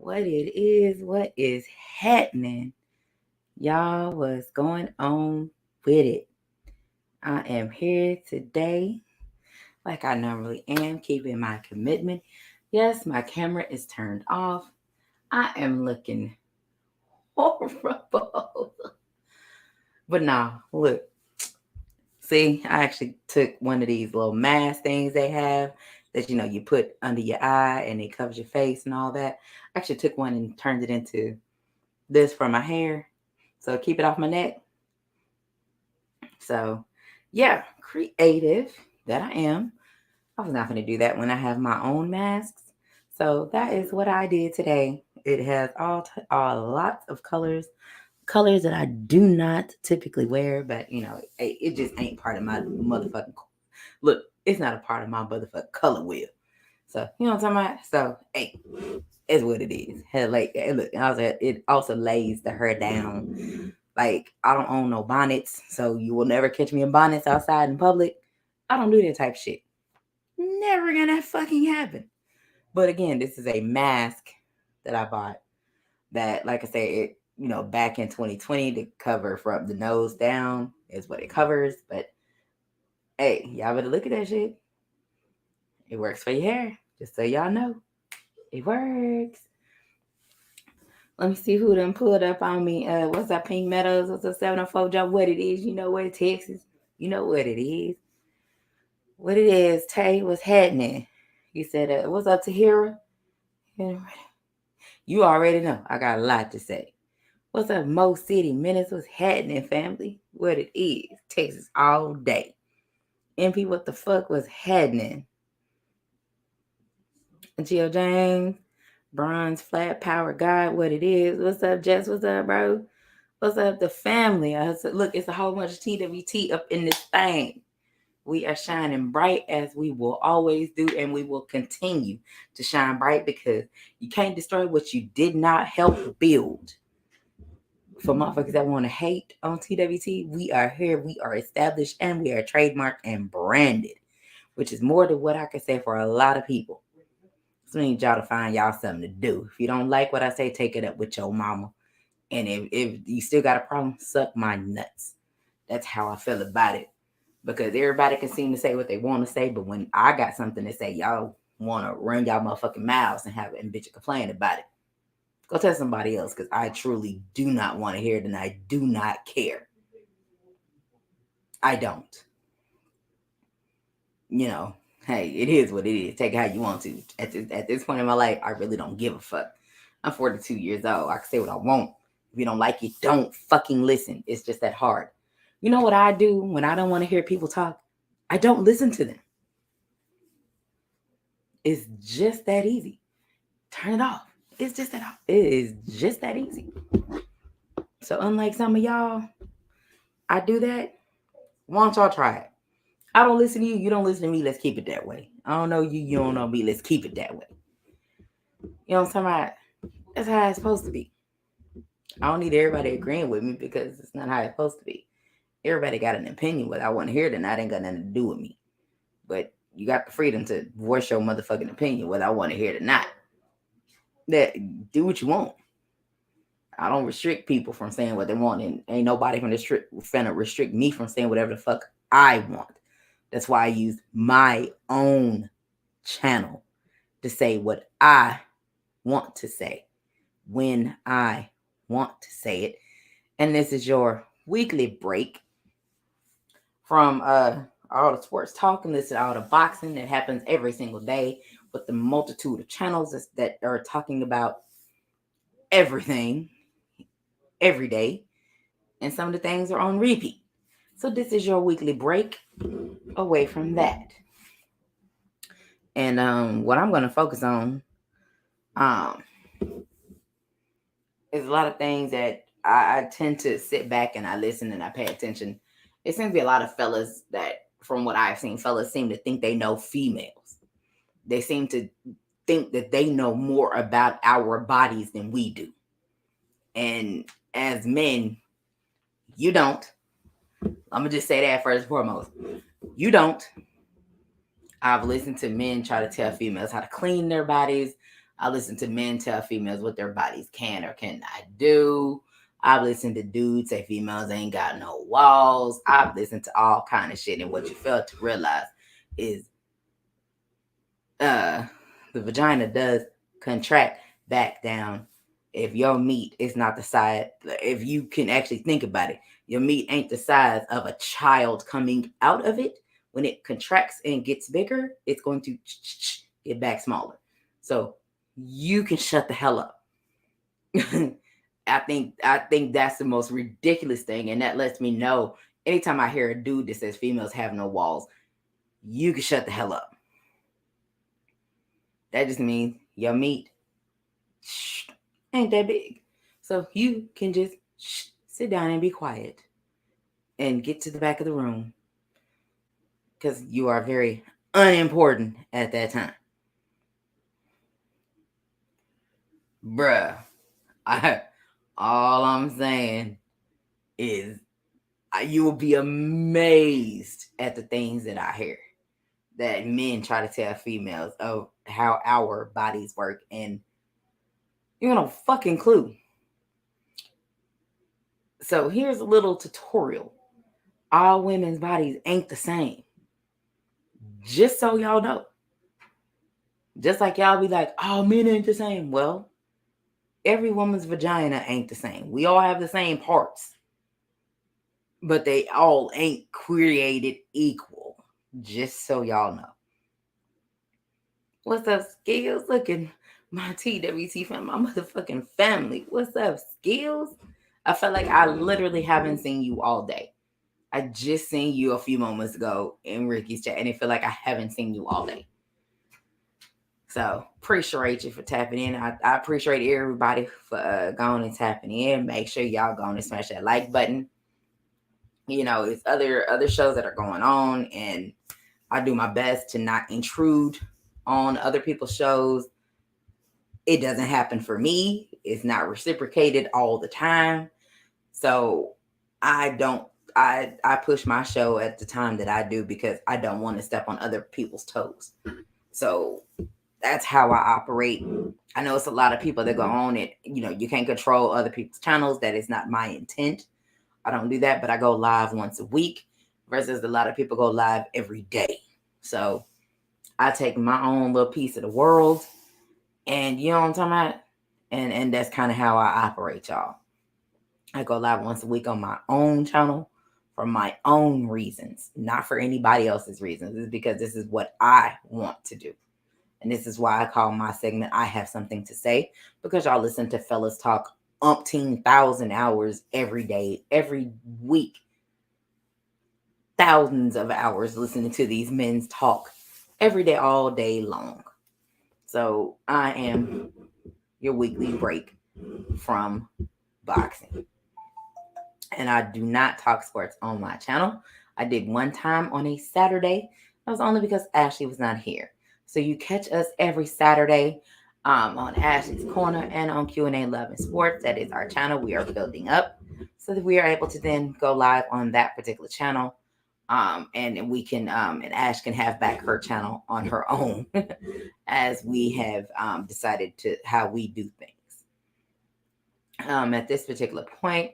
what it is, what is happening. Y'all, what's going on with it? I am here today, like I normally am, keeping my commitment. Yes, my camera is turned off. I am looking horrible. But nah, look, see, I actually took one of these little mask things they have that you put under your eye and it covers your face and all that. I actually took one and turned it into this for my hair. So keep it off my neck. So yeah, creative that I am. I was not going to do that when I have my own masks. So that is what I did today. It has all lots of colors that I do not typically wear, but it just ain't part of my motherfucking look. It's not a part of my motherfucking color wheel. So you know what I'm talking about. So hey, it's what it is. Look, it also lays the hair down. Like I don't own no bonnets, so you will never catch me in bonnets outside in public. I don't do that type of shit. Never gonna fucking happen. But again, this is a mask that I bought that, like I said, back in 2020 to cover from the nose down is what it covers. But hey, y'all better look at that shit. It works for your hair. Just so y'all know. It works. Let me see who done pulled up on me. What's up, Pink Meadows? What's up, 704 Job? What it is? You know what, Texas? You know what it is. What it is, Tay, what's happening? You said, what's up, Tahira? You already know. I got a lot to say. What's up, Mo City Minutes? What's happening, family? What it is. Texas all day. MP, what the fuck was happening? Geo James, Bronze Flat Power God, what it is. What's up, Jess? What's up, bro? What's up, the family? I said, look, it's a whole bunch of TWT up in this thing. We are shining bright as we will always do, and we will continue to shine bright because you can't destroy what you did not help build. For motherfuckers that want to hate on TWT, we are here, we are established, and we are trademarked and branded, which is more than what I can say for a lot of people. So I need y'all to find y'all something to do. If you don't like what I say, take it up with your mama. And if you still got a problem, suck my nuts. That's how I feel about it. Because everybody can seem to say what they want to say, but when I got something to say, y'all want to run y'all motherfucking mouths and have it and bitch complain about it. Go tell somebody else, because I truly do not want to hear it and I do not care. I don't. Hey, it is what it is. Take it how you want to. At this point in my life, I really don't give a fuck. I'm 42 years old. I can say what I want. If you don't like it, don't fucking listen. It's just that hard. You know what I do when I don't want to hear people talk? I don't listen to them. It's just that easy. Turn it off. It's just that. It is just that easy. So unlike some of y'all, I do that. Why don't y'all try it? I don't listen to you. You don't listen to me. Let's keep it that way. I don't know you. You don't know me. Let's keep it that way. You know what I'm talking about? That's how it's supposed to be. I don't need everybody agreeing with me because it's not how it's supposed to be. Everybody got an opinion. Whether I want to hear it or not, ain't got nothing to do with me. But you got the freedom to voice your motherfucking opinion, whether I want to hear it or not. That do what you want. I don't restrict people from saying what they want, and ain't nobody finna restrict me from saying whatever the fuck I want. That's why I use my own channel to say what I want to say when I want to say it. And this is your weekly break from all the sports talk and listen to all the boxing that happens every single day with the multitude of channels that are talking about everything every day. And some of the things are on repeat. So this is your weekly break away from that. And what I'm going to focus on um, is a lot of things that I tend to sit back and I listen and I pay attention. It seems to be a lot of fellas that, from what I've seen, fellas seem to think they know females. They seem to think that they know more about our bodies than we do. And as men, you don't. I'm going to just say that first and foremost. You don't. I've listened to men try to tell females how to clean their bodies. I listen to men tell females what their bodies can or cannot do. I've listened to dudes say females ain't got no walls. I've listened to all kind of shit. And what you fail to realize is the vagina does contract back down if your meat is not the size. If you can actually think about it, your meat ain't the size of a child coming out of it. When it contracts and gets bigger, it's going to get back smaller. So you can shut the hell up. I think that's the most ridiculous thing, and that lets me know anytime I hear a dude that says females have no walls, you can shut the hell up. That just means your meat ain't that big. So you can just sit down and be quiet and get to the back of the room because you are very unimportant at that time. Bruh, all I'm saying is you will be amazed at the things that I hear that men try to tell females of how our bodies work, and you got no fucking clue. So here's a little tutorial. All women's bodies ain't the same. Just so y'all know. Just like y'all be like, oh, men ain't the same. Well, every woman's vagina ain't the same. We all have the same parts, but they all ain't created equal. Just so y'all know. What's up, Skills? Looking my TWT from my motherfucking family. What's up, Skills? I felt like I literally haven't seen you all day. I just seen you a few moments ago in Ricky's chat, and I feel like I haven't seen you all day. So appreciate you for tapping in. I appreciate everybody for going and tapping in. Make sure y'all go and smash that like button. You know, it's other shows that are going on, and I do my best to not intrude on other people's shows. It doesn't happen for me. It's not reciprocated all the time. So I push my show at the time that I do because I don't want to step on other people's toes. So that's how I operate. I know it's a lot of people that go on it. You know, you can't control other people's channels. That is not my intent. I don't do that, but I go live once a week versus a lot of people go live every day. So I take my own little piece of the world, and you know what I'm talking about? And that's kind of how I operate, y'all. I go live once a week on my own channel for my own reasons, not for anybody else's reasons. This is because this is what I want to do. And this is why I call my segment I Have Something to Say, because y'all listen to fellas talk umpteen thousand hours every day, every week. Thousands of hours listening to these men talk every day, all day long. So I am your weekly break from boxing. And I do not talk sports on my channel. I did one time on a Saturday. That was only because Ashley was not here. So you catch us every Saturday on Ashley's Corner and on Q&A Love and Sports. That is our channel. We are building up so that we are able to then go live on that particular channel. And we can, and Ash can have back her channel on her own as we have decided to how we do things. At this particular point,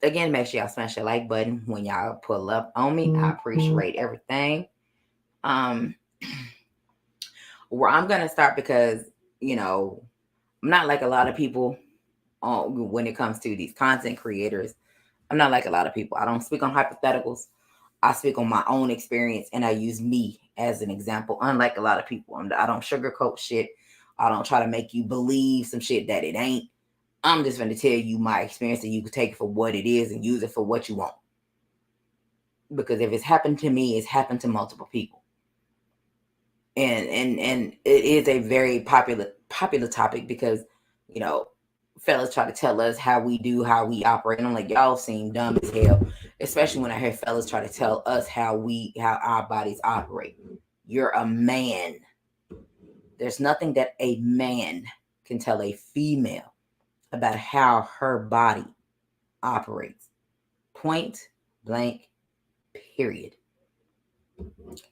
again, make sure y'all smash that like button when y'all pull up on me. I appreciate everything. Where I'm going to start because, you know, I'm not like a lot of people when it comes to these content creators. I'm not like a lot of people. I don't speak on hypotheticals. I speak on my own experience and I use me as an example. Unlike a lot of people, I don't sugarcoat shit. I don't try to make you believe some shit that it ain't. I'm just going to tell you my experience and you can take it for what it is and use it for what you want. Because if it's happened to me, it's happened to multiple people. And it is a very popular topic because, you know, fellas try to tell us how we do, how we operate. And I'm like, y'all seem dumb as hell, especially when I hear fellas try to tell us how our bodies operate. You're a man. There's nothing that a man can tell a female about how her body operates. Point blank, period.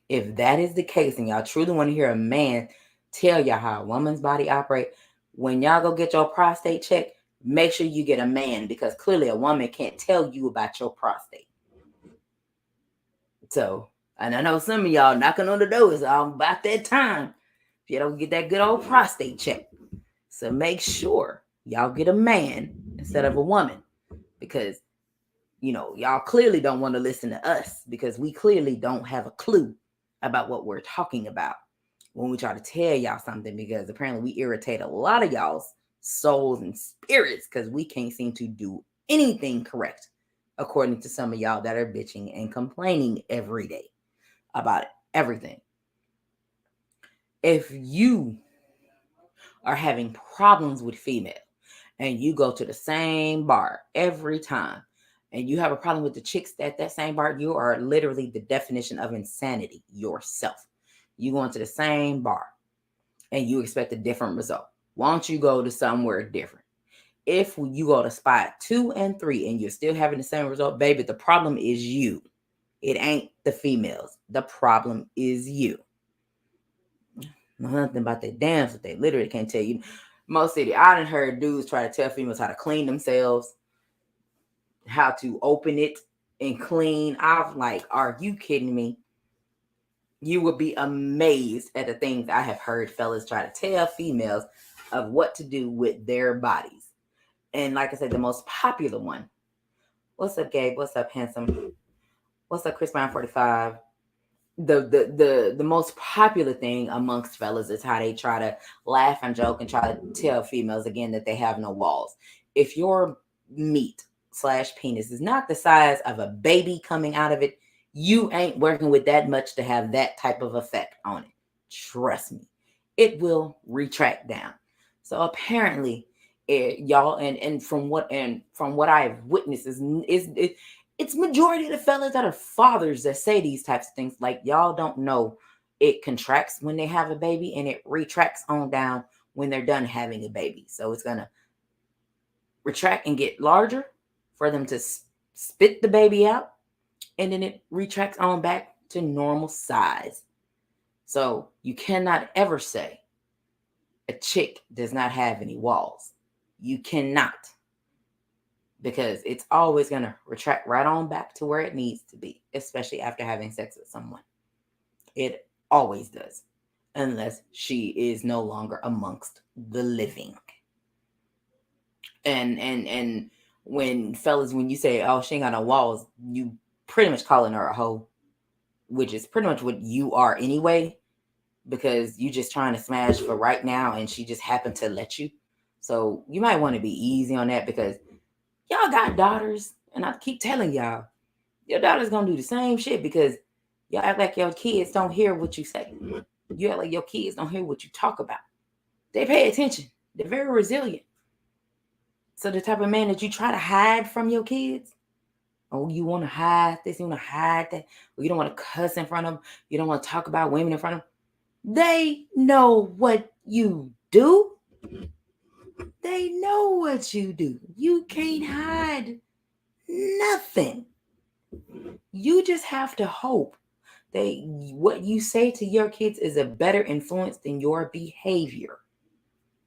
If that is the case and y'all truly want to hear a man tell y'all how a woman's body operates. When y'all go get your prostate checked, make sure you get a man, because clearly a woman can't tell you about your prostate. So, and I know some of y'all knocking on the door is about that time. If you don't get that good old prostate check. So make sure y'all get a man instead of a woman, because y'all clearly don't want to listen to us, because we clearly don't have a clue about what we're talking about when we try to tell y'all something, because apparently we irritate a lot of y'all's souls and spirits because we can't seem to do anything correct, according to some of y'all that are bitching and complaining every day about everything. If you are having problems with female and you go to the same bar every time and you have a problem with the chicks at that same bar, you are literally the definition of insanity yourself. You go into the same bar and you expect a different result. Why don't you go to somewhere different? If you go to spot 2 and 3 and you're still having the same result, baby, the problem is you. It ain't the females. The problem is you. Nothing about that dance that they literally can't tell you. Most city, I done heard dudes try to tell females how to clean themselves, how to open it and clean. I'm like, are you kidding me? You would be amazed at the things I have heard fellas try to tell females of what to do with their bodies. And like I said, the most popular one. What's up, Gabe? What's up, handsome? What's up, Chris Brown 45? The most popular thing amongst fellas is how they try to laugh and joke and try to tell females again that they have no walls. If your meat / penis is not the size of a baby coming out of it, you ain't working with that much to have that type of effect on it. Trust me, it will retract down. So apparently, y'all, and from what I've witnessed is it's majority of the fellas that are fathers that say these types of things. Like, y'all don't know it contracts when they have a baby and it retracts on down when they're done having a baby. So it's gonna retract and get larger for them to spit the baby out, and then it retracts on back to normal size. So you cannot ever say a chick does not have any walls. You cannot, because it's always going to retract right on back to where it needs to be, especially after having sex with someone. It always does, unless she is no longer amongst the living. And when fellas, when you say, oh, she ain't got no walls, you pretty much calling her a hoe, which is pretty much what you are anyway, because you just trying to smash for right now and she just happened to let you. So you might want to be easy on that, because y'all got daughters, and I keep telling y'all, your daughter's gonna do the same shit, because y'all act like your kids don't hear what you say. You act like your kids don't hear what you talk about. They pay attention. They're very resilient. So the type of man that you try to hide from your kids, oh, you want to hide this, you want to hide that, or you don't want to cuss in front of them, you don't want to talk about women in front of them. They know what you do. They know what you do. You can't hide nothing. You just have to hope that what you say to your kids is a better influence than your behavior.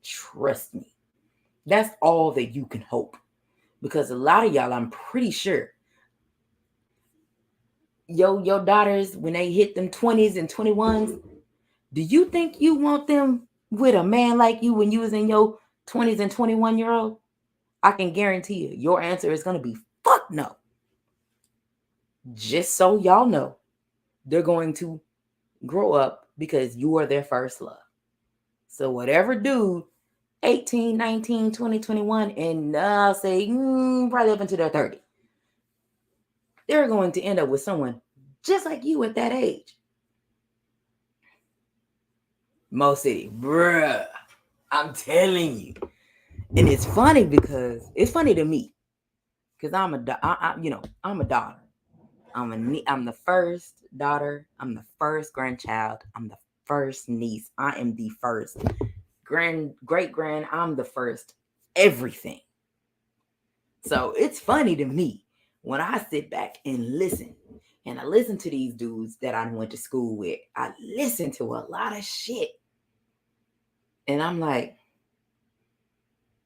Trust me. That's all that you can hope. Because a lot of y'all, I'm pretty sure, your daughters, when they hit them 20s and 21s, do you think you want them with a man like you when you was in your 20s and 21-year-old? I can guarantee you, your answer is going to be fuck no. Just so y'all know, they're going to grow up because you are their first love. So whatever dude, 18, 19, 20, 21, and I'll say probably up into their 30, they're going to end up with someone just like you at that age. Mo City, bruh, I'm telling you. And it's funny because it's funny to me, because I'm a daughter. I'm the first daughter. I'm the first grandchild. I'm the first niece. I am the first great grand. I'm the first everything. So it's funny to me when I sit back and listen. And I listen to these dudes that I went to school with. I listen to a lot of shit. And I'm like,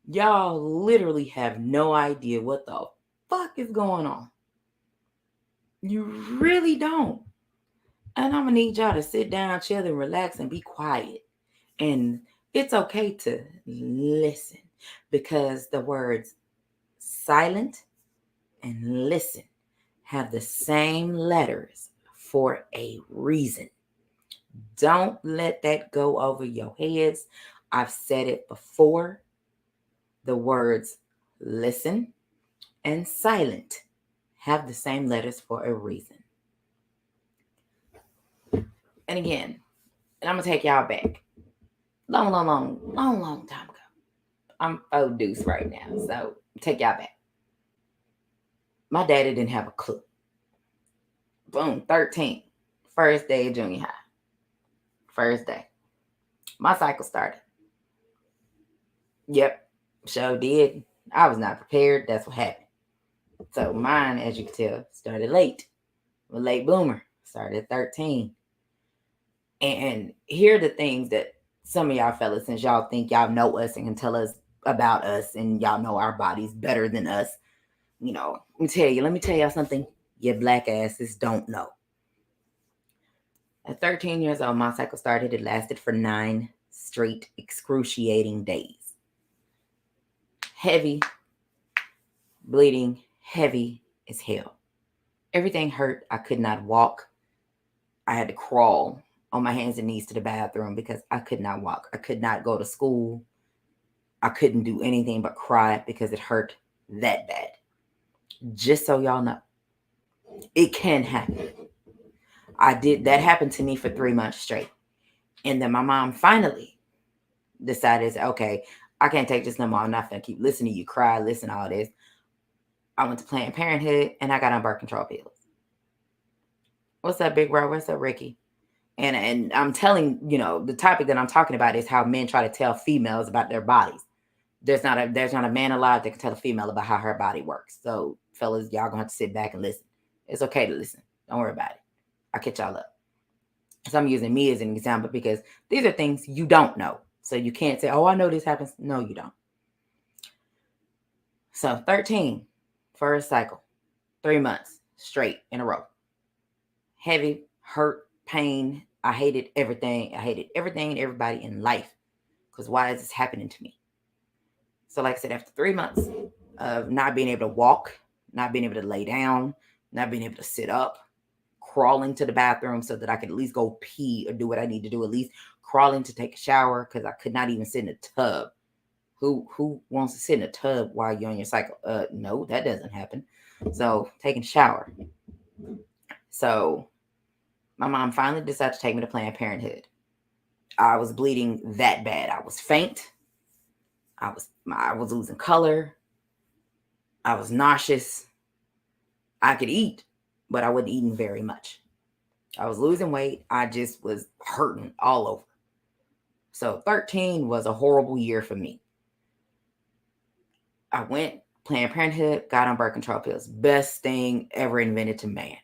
y'all literally have no idea what the fuck is going on. You really don't. And I'm gonna need y'all to sit down, chill, and relax and be quiet. And it's okay to listen, because the words silent and listen have the same letters for a reason. Don't let that go over your heads. I've said it before. The words listen and silent have the same letters for a reason. And again, and I'm going to take y'all back. Long time ago. I'm old deuce right now, so take y'all back. My daddy didn't have a clue. Boom, 13. First day of junior high. First day. My cycle started. Yep, sure did. I was not prepared. That's what happened. So mine, as you can tell, started late. I'm a late bloomer. Started at 13. And here are the things that some of y'all fellas, since y'all think y'all know us and can tell us about us and y'all know our bodies better than us, let me tell y'all something your black asses don't know. At 13 years old, my cycle started. It lasted for 9 straight excruciating days. Heavy, bleeding, heavy as hell. Everything hurt. I could not walk. I had to crawl on my hands and knees to the bathroom because I could not walk. I could not go to school. I couldn't do anything but cry because it hurt that bad. Just so y'all know, it can happen. That happened to me for 3 months straight. And then my mom finally decided, okay, I can't take this no more. I'm not going to keep listening to you cry, listen to all this. I went to Planned Parenthood and I got on birth control pills. What's up, Big Bro? What's up, Ricky? And I'm telling, the topic that I'm talking about is how men try to tell females about their bodies. There's not a man alive that can tell a female about how her body works. So, fellas, y'all gonna have to sit back and listen. It's okay to listen. Don't worry about it. I'll catch y'all up. So I'm using me as an example because these are things you don't know. So you can't say, oh, I know this happens. No, you don't. So 13, first cycle, 3 months straight in a row. Heavy, hurt, pain. I hated everything. I hated everything and everybody in life. Because why is this happening to me? So like I said, after 3 months of not being able to walk, not being able to lay down, not being able to sit up, crawling to the bathroom so that I could at least go pee or do what I need to do, at least crawling to take a shower because I could not even sit in a tub. Who wants to sit in a tub while you're on your cycle? No, that doesn't happen. So taking a shower. So my mom finally decided to take me to Planned Parenthood. I was bleeding that bad. I was faint. I was losing color. I was nauseous. I could eat, but I wasn't eating very much. I was losing weight. I just was hurting all over. So 13 was a horrible year for me. I went Planned Parenthood, got on birth control pills. Best thing ever invented to man.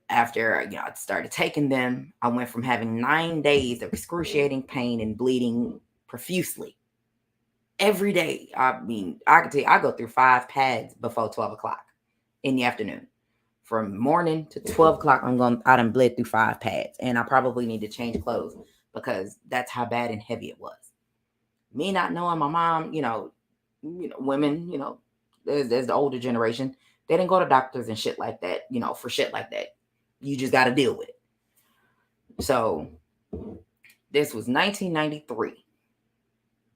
After I started taking them, I went from having 9 days of excruciating pain and bleeding profusely every day. I mean, I can tell you, I go through 5 pads before 12 o'clock in the afternoon. From morning to 12 o'clock, I done bled through 5 pads. And I probably need to change clothes because that's how bad and heavy it was. Me not knowing my mom, women, there's the older generation. They didn't go to doctors and shit like that, for shit like that. You just got to deal with it. So this was 1993.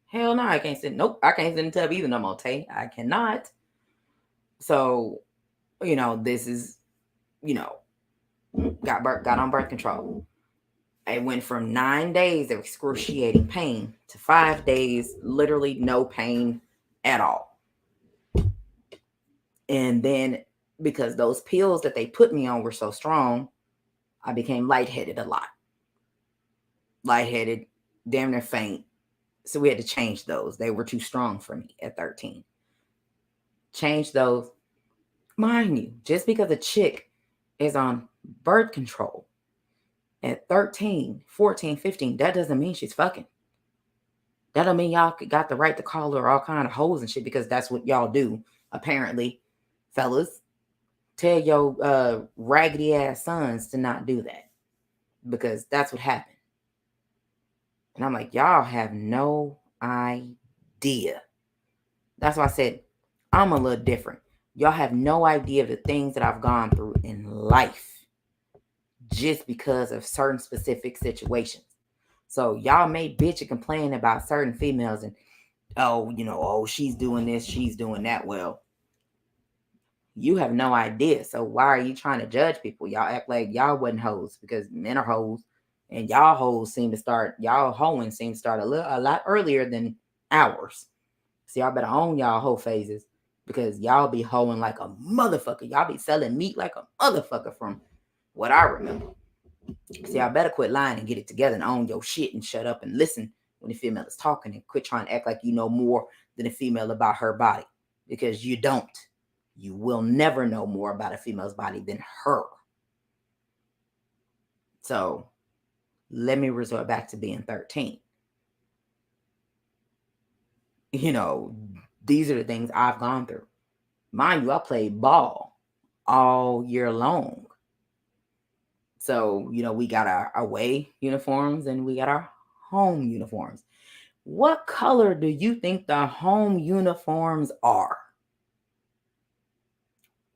Hell no, I can't sit. Nope, I can't sit in the tub either no more, Tay. I cannot. So, this is, got on birth control. I went from 9 days of excruciating pain to 5 days, literally no pain at all. And then because those pills that they put me on were so strong, I became lightheaded a lot. Lightheaded, damn near faint. So we had to change those. They were too strong for me at 13. Change those. Mind you, just because a chick is on birth control at 13, 14, 15, that doesn't mean she's fucking. That don't mean y'all got the right to call her all kind of hoes and shit, because that's what y'all do, apparently. Fellas, tell your raggedy ass sons to not do that, because that's what happened. And I'm like, y'all have no idea. That's why I said I'm a little different. Y'all have no idea of the things that I've gone through in life just because of certain specific situations. So y'all may bitch and complain about certain females and, oh, she's doing this, she's doing that. Well, you have no idea. So why are you trying to judge people? Y'all act like y'all wasn't hoes, because men are hoes, and y'all hoes seem to start, y'all hoeing seem to start a lot earlier than ours. So y'all better own y'all hoe phases, because y'all be hoeing like a motherfucker. Y'all be selling meat like a motherfucker from what I remember. So y'all better quit lying and get it together and own your shit and shut up and listen when the female is talking, and quit trying to act like you know more than a female about her body, because you don't. You will never know more about a female's body than her. So let me resort back to being 13. These are the things I've gone through. Mind you, I played ball all year long. So, we got our away uniforms and we got our home uniforms. What color do you think the home uniforms are?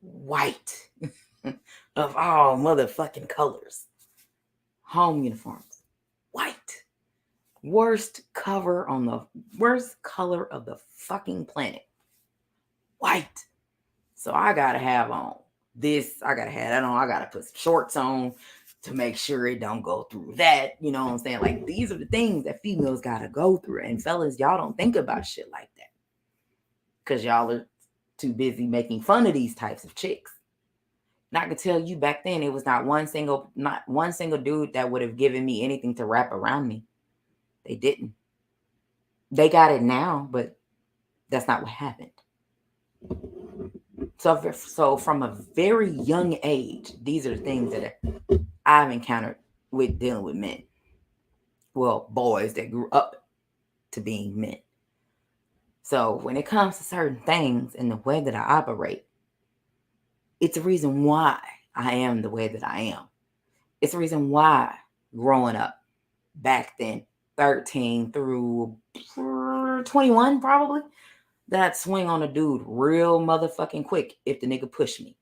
White. Of all motherfucking colors. Home uniforms. White. Worst color of the fucking planet. White. So I gotta have on this. I gotta have that on. I gotta put some shorts on to make sure it don't go through that. You know what I'm saying? Like, these are the things that females gotta go through. And fellas, y'all don't think about shit like that, because y'all are too busy making fun of these types of chicks. And I can tell you, back then, it was not one single dude that would have given me anything to wrap around me. They didn't. They got it now, but that's not what happened. So from a very young age, these are the things that I've encountered with dealing with men. Well, boys that grew up to being men. So when it comes to certain things and the way that I operate, it's a reason why I am the way that I am. It's a reason why growing up back then, 13 through 21 probably, that I'd swing on a dude real motherfucking quick if the nigga push me.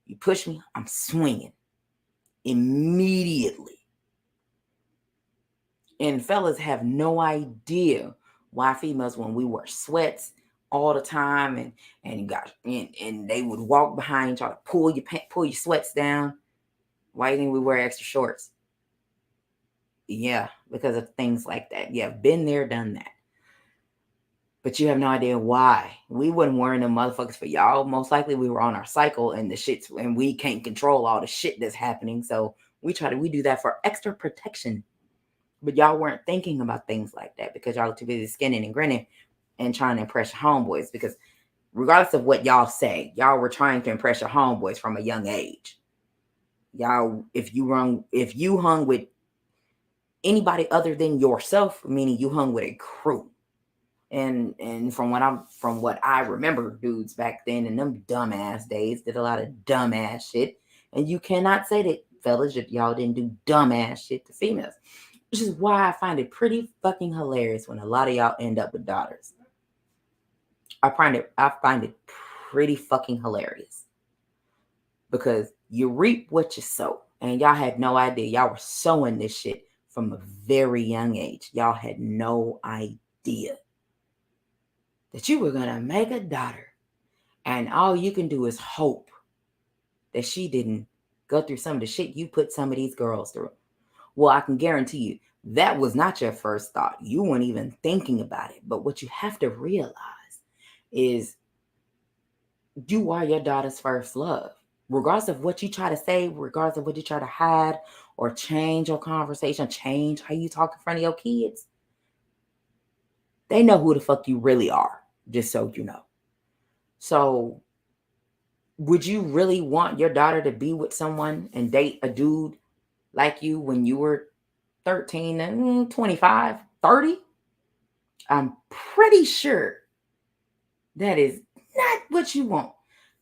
You push me, I'm swinging immediately. And fellas have no idea why females, when we wear sweats all the time and they would walk behind, try to pull your sweats down. Why do you think we wear extra shorts? Yeah, because of things like that. Yeah, been there, done that. But you have no idea why. We wasn't wearing them motherfuckers for y'all. Most likely we were on our cycle and we can't control all the shit that's happening. So we do that for extra protection. But y'all weren't thinking about things like that, because y'all were too busy skinning and grinning and trying to impress your homeboys. Because regardless of what y'all say, y'all were trying to impress your homeboys from a young age. Y'all, if you hung with anybody other than yourself, meaning you hung with a crew. And from what I remember, dudes back then in them dumbass days did a lot of dumbass shit. And you cannot say that, fellas, that y'all didn't do dumbass shit to females. Which is why I find it pretty fucking hilarious when a lot of y'all end up with daughters. I find it pretty fucking hilarious. Because you reap what you sow. And y'all had no idea. Y'all were sowing this shit from a very young age. Y'all had no idea that you were going to make a daughter, and all you can do is hope that she didn't go through some of the shit you put some of these girls through. Well, I can guarantee you that was not your first thought. You weren't even thinking about it. But what you have to realize is you are your daughter's first love. Regardless of what you try to say, regardless of what you try to hide or change your conversation, change how you talk in front of your kids, they know who the fuck you really are, just so you know. So would you really want your daughter to be with someone and date a dude like you when you were 13 and 25, 30? I'm pretty sure that is not what you want.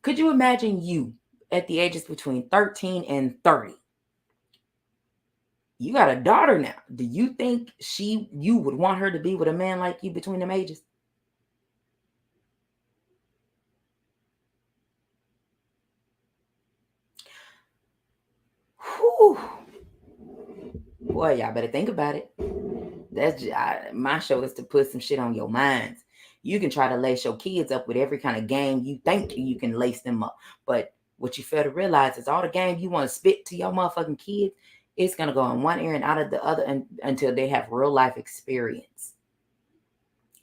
Could you imagine you at the ages between 13 and 30? You got a daughter now. Do you think you would want her to be with a man like you between them ages? Whew. Boy, y'all better think about it. My show is to put some shit on your minds. You can try to lace your kids up with every kind of game you think you can lace them up, but what you fail to realize is all the game you want to spit to your motherfucking kids, it's gonna go in one ear and out of the other until they have real life experience.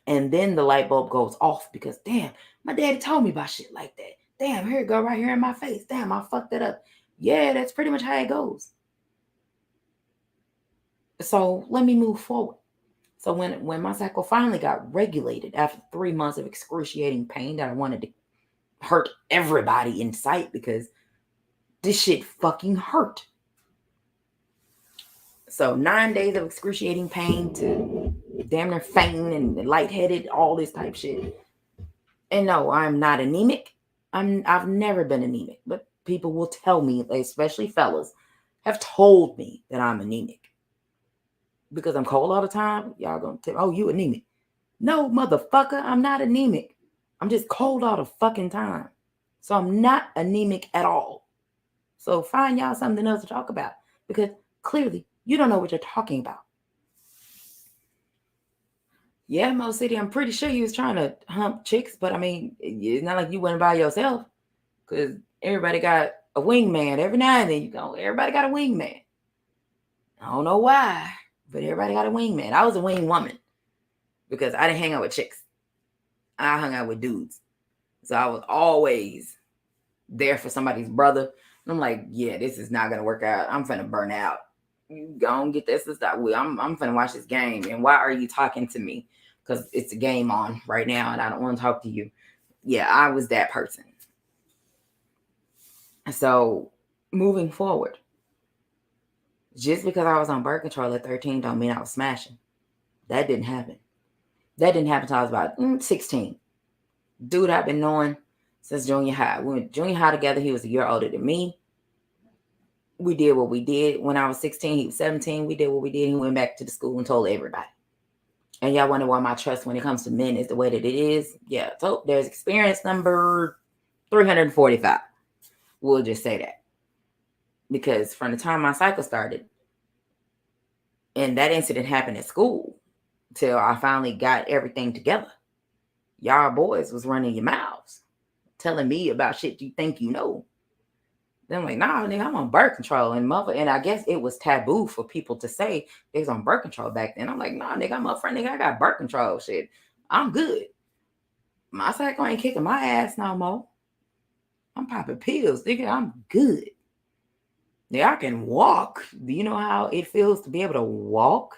And then the light bulb goes off because damn, my daddy told me about shit like that. Damn, here it go right here in my face. Damn, I fucked it up. Yeah, that's pretty much how it goes. So let me move forward. So when my cycle finally got regulated after 3 months of excruciating pain that I wanted to hurt everybody in sight because this shit fucking hurt. So 9 days of excruciating pain to damn near fainting and lightheaded, all this type shit. And no, I'm not anemic. I've never been anemic, but people will tell me, especially fellas, have told me that I'm anemic. Because I'm cold all the time, y'all gonna tell, oh, you anemic. No, motherfucker, I'm not anemic. I'm just cold all the fucking time. So I'm not anemic at all. So find y'all something else to talk about because clearly you don't know what you're talking about. Yeah, Mo City, I'm pretty sure you was trying to hump chicks, but I mean, it's not like you went by yourself because everybody got a wingman. Every now and then everybody got a wingman. I don't know why, but everybody got a wingman. I was a wing woman because I didn't hang out with chicks. I hung out with dudes. So I was always there for somebody's brother. And I'm like, yeah, this is not gonna work out. I'm finna burn out. You go and get this and stuff. I'm finna watch this game. And why are you talking to me? Because it's a game on right now and I don't want to talk to you. Yeah, I was that person. So moving forward, just because I was on birth control at 13 don't mean I was smashing. That didn't happen. That didn't happen until I was about 16. Dude I've been knowing since junior high. We went junior high together. He was a year older than me. We did what we did. When I was 16, he was 17. We did what we did. He went back to the school and told everybody. And y'all wonder why my trust when it comes to men is the way that it is. Yeah, so there's experience number 345. We'll just say that. Because from the time my cycle started, and that incident happened at school, till I finally got everything together, y'all boys was running your mouths, telling me about shit you think you know. Then I'm like, nah, nigga, I'm on birth control. And I guess it was taboo for people to say they was on birth control back then. I'm like, nah, nigga, I'm up front, nigga, I got birth control shit. I'm good. My cycle ain't kicking my ass no more. I'm popping pills, nigga. I'm good. Yeah, I can walk. Do you know how it feels to be able to walk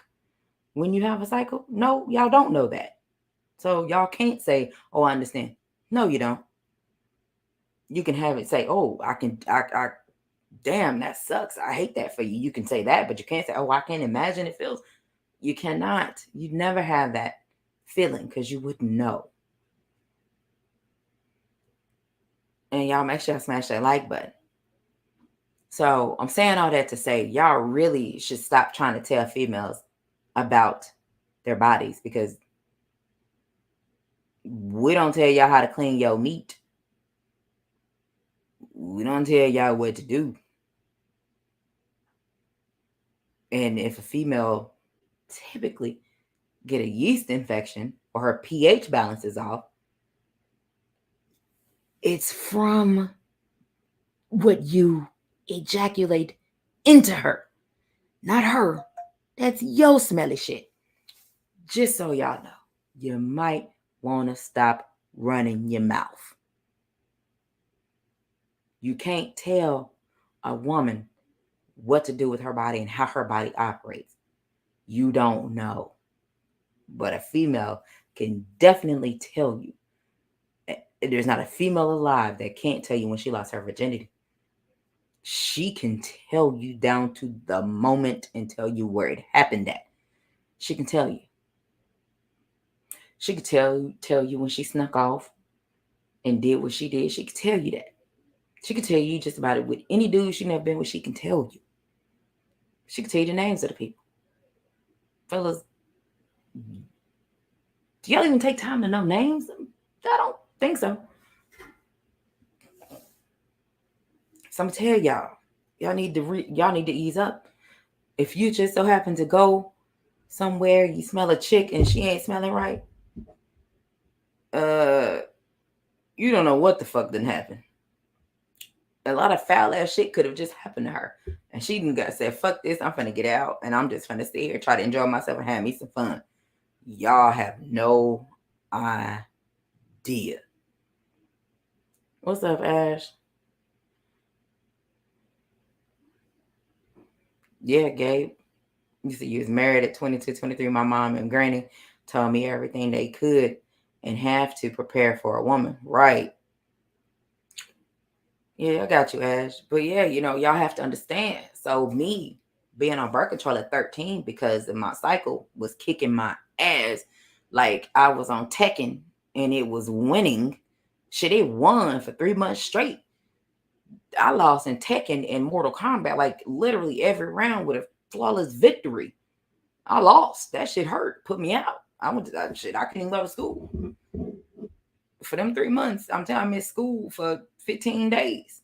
when you have a cycle? No, y'all don't know that. So y'all can't say, oh, I understand. No, you don't. You can have it say, oh, I damn, that sucks. I hate that for you. You can say that, but you can't say, oh, I can't imagine it feels. You cannot. You'd never have that feeling because you wouldn't know. And y'all make sure I smash that like button. So I'm saying all that to say y'all really should stop trying to tell females about their bodies because we don't tell y'all how to clean your meat. We don't tell y'all what to do. And if a female typically get a yeast infection or her pH balance is off, it's from what you ejaculate into her, not her. That's your smelly shit. Just so y'all know, you might want to stop running your mouth. You can't tell a woman what to do with her body and how her body operates. You don't know. But a female can definitely tell you. There's not a female alive that can't tell you when she lost her virginity. She can tell you down to the moment and tell you where it happened at. She can tell you. She could tell you when she snuck off and did what she did. She could tell you that. She could tell you just about it with any dude she never been with. She can tell you. She could tell you the names of the people. Fellas, do y'all even take time to know names? I don't think so. So I'm gonna tell y'all need to ease up. If you just so happen to go somewhere, you smell a chick and she ain't smelling right, you don't know what the fuck didn't happen. A lot of foul ass shit could have just happened to her. And she done got said, fuck this, I'm finna get out and I'm just finna stay here, try to enjoy myself and have me some fun. Y'all have no idea. What's up, Ash? Yeah, Gabe. You said you was married at 22, 23. My mom and granny told me everything they could and have to prepare for a woman. Right. Yeah, I got you, Ash. But yeah, y'all have to understand. So me being on birth control at 13 because of my cycle was kicking my ass. Like I was on Tekken and it was winning. Shit, it won for 3 months straight. I lost in Tekken and Mortal Kombat, like literally every round with a flawless victory. I lost. That shit hurt. Put me out. I went to that shit. I couldn't even go to school. For them 3 months, I'm telling you, I missed school for 15 days.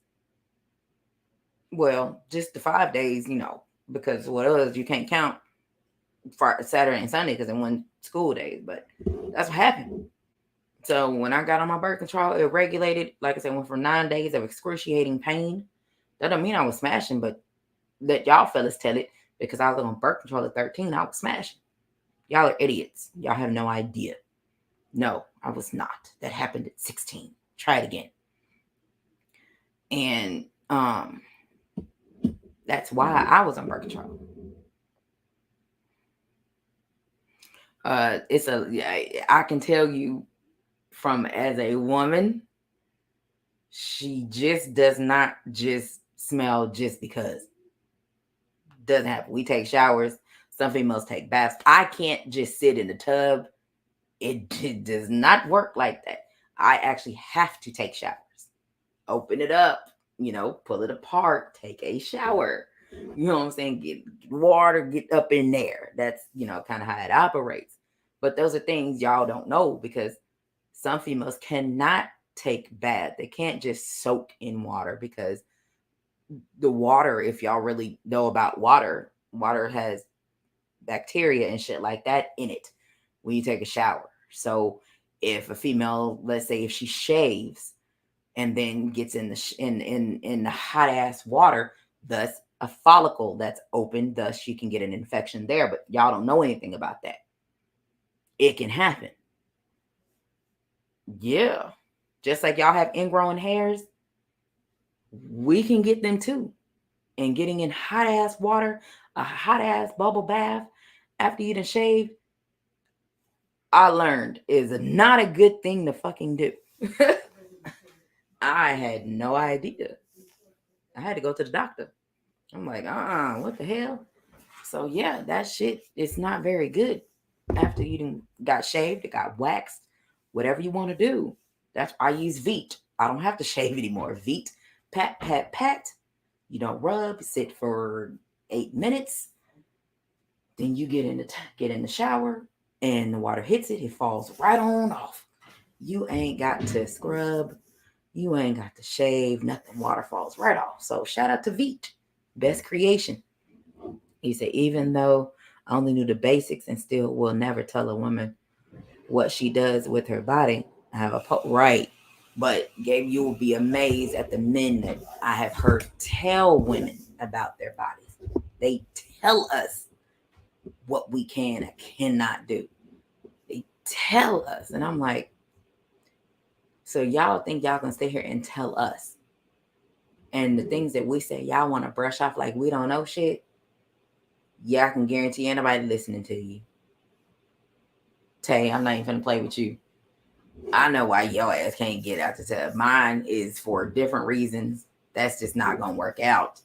Well, just the 5 days, because what else you can't count for Saturday and Sunday because it wasn't school days. But that's what happened. So when I got on my birth control, it regulated, like I said, went from 9 days of excruciating pain. That don't mean I was smashing, but let y'all fellas tell it because I was on birth control at 13. I was smashing. Y'all are idiots. Y'all have no idea. No, I was not. That happened at 16. Try it again. And that's why I was on birth control. I can tell you from as a woman, she just does not just smell just because. Doesn't happen. We take showers. Some females take baths. I can't just sit in the tub. It does not work like that. I actually have to take showers. Open it up, pull it apart, take a shower. You know what I'm saying? Get water, get up in there. That's, kind of how it operates. But those are things y'all don't know because some females cannot take bath. They can't just soak in water because the water, if y'all really know about water has bacteria and shit like that in it when you take a shower. So if a female, let's say if she shaves and then gets in the hot ass water, thus a follicle that's open, thus you can get an infection there. But y'all don't know anything about that. It can happen. Yeah. Just like y'all have ingrown hairs, we can get them too. And getting in hot ass water, a hot ass bubble bath after you done shaved, I learned is not a good thing to fucking do. I had no idea. I had to go to the doctor. I'm like, what the hell? So yeah, that shit is not very good. After you done got shaved, it got waxed, whatever you want to do. I use Veet. I don't have to shave anymore. Veet, pat, pat, pat. You don't rub. Sit for 8 minutes. Then you get in the shower, and the water hits it. It falls right on off. You ain't got to scrub. You ain't got to shave. Nothing. Water falls right off. So shout out to Veet, best creation. He said, even though I only knew the basics and still will never tell a woman what she does with her body. I have right. But Gabe, you will be amazed at the men that I have heard tell women about their bodies. They tell us what we can and cannot do. They tell us. And I'm like, so y'all think y'all can stay here and tell us? And the things that we say, y'all want to brush off like we don't know shit? Yeah, I can guarantee anybody listening to you. Tay, I'm not even going to play with you. I know why your ass can't get out the tub. Mine is for different reasons. That's just not going to work out.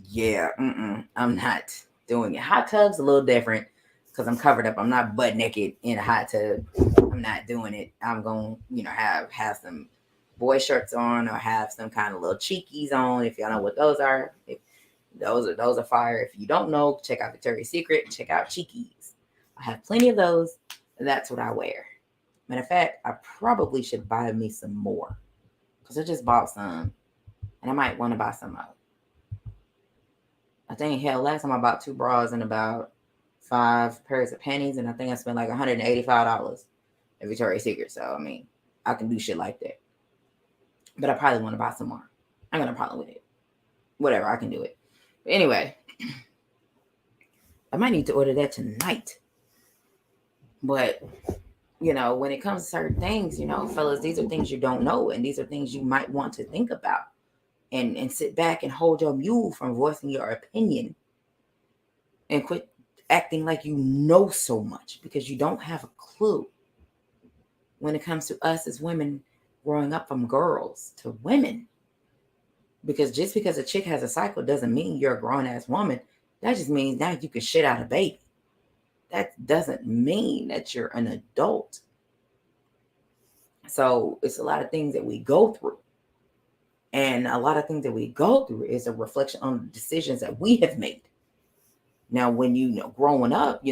Yeah, I'm not doing it. Hot tub's a little different. because I'm covered up. I'm not butt naked in a hot tub. I'm not doing it. I'm going to, have some boy shirts on or have some kind of little cheekies on. If y'all know what those are, those are fire. If you don't know, check out Victoria's Secret. Check out cheekies. I have plenty of those. That's what I wear. Matter of fact, I probably should buy me some more because I just bought some, and I might want to buy some more. I think last time I bought 2 bras and about 5 pairs of panties, and I think I spent like $185 at Victoria's Secret. So I mean, I can do shit like that. But I probably want to buy some more. I got no problem with it. Whatever, I can do it. But anyway, I might need to order that tonight. But when it comes to certain things, fellas, these are things you don't know, and these are things you might want to think about and sit back and hold your mule from voicing your opinion and quit acting like you know so much because you don't have a clue when it comes to us as women growing up from girls to women. Because just because a chick has a cycle doesn't mean you're a grown-ass woman. That just means now you can shit out a baby. That doesn't mean that you're an adult. So it's a lot of things that we go through. And a lot of things that we go through is a reflection on the decisions that we have made. Now, when growing up,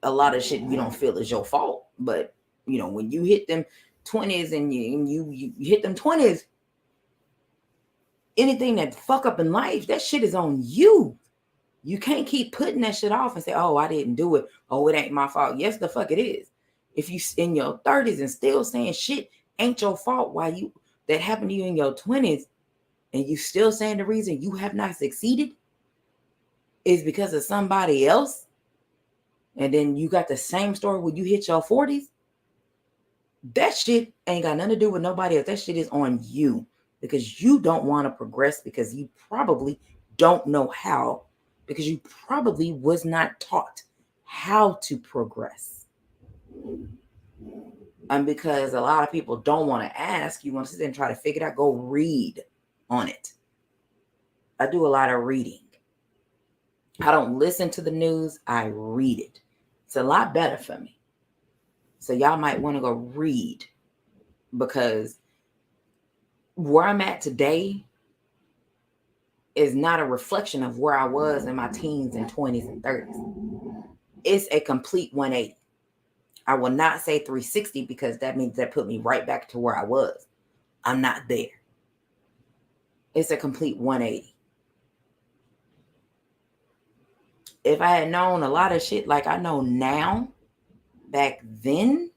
a lot of shit you don't feel is your fault. But, when you hit them 20s and you hit them 20s, anything that fuck up in life, that shit is on you. You can't keep putting that shit off and say, oh, I didn't do it. Oh, it ain't my fault. Yes, the fuck it is. If you in your 30s and still saying shit ain't your fault that happened to you in your 20s, and you still saying the reason you have not succeeded is because of somebody else, and then you got the same story when you hit your 40s, that shit ain't got nothing to do with nobody else. That shit is on you because you don't want to progress because you probably don't know how, because you probably was not taught how to progress. And because a lot of people don't want to ask, you want to sit there and try to figure it out, go read on it. I do a lot of reading. I don't listen to the news. I read it. It's a lot better for me. So y'all might want to go read, because where I'm at today is not a reflection of where I was in my teens and 20s and 30s. It's a complete 180. I will not say 360 because that means that put me right back to where I was. I'm not there. It's a complete 180. If I had known a lot of shit like I know now, back then,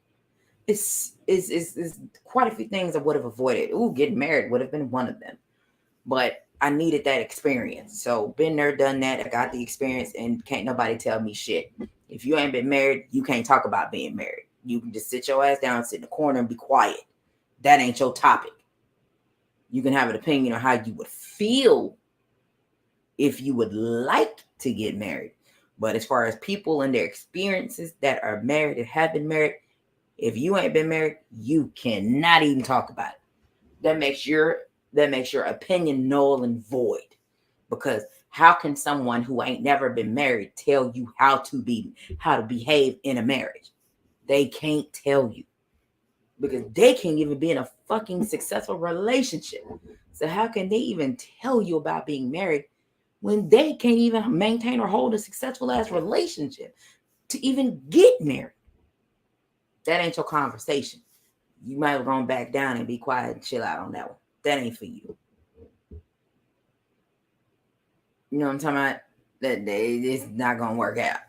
it's quite a few things I would have avoided. Ooh, getting married would have been one of them. But I needed that experience. So been there, done that. I got the experience, and can't nobody tell me shit. If you ain't been married, you can't talk about being married. You can just sit your ass down, sit in the corner, and be quiet. That ain't your topic. You can have an opinion on how you would feel if you would like to get married. But as far as people and their experiences that are married and have been married, if you ain't been married, you cannot even talk about it. That makes your opinion null and void. Because how can someone who ain't never been married tell you how to behave in a marriage? They can't tell you. Because they can't even be in a fucking successful relationship. So how can they even tell you about being married when they can't even maintain or hold a successful ass relationship to even get married? That ain't your conversation. You might have gone back down and be quiet and chill out on that one. That ain't for you. You know what I'm talking about? That it's not gonna work out.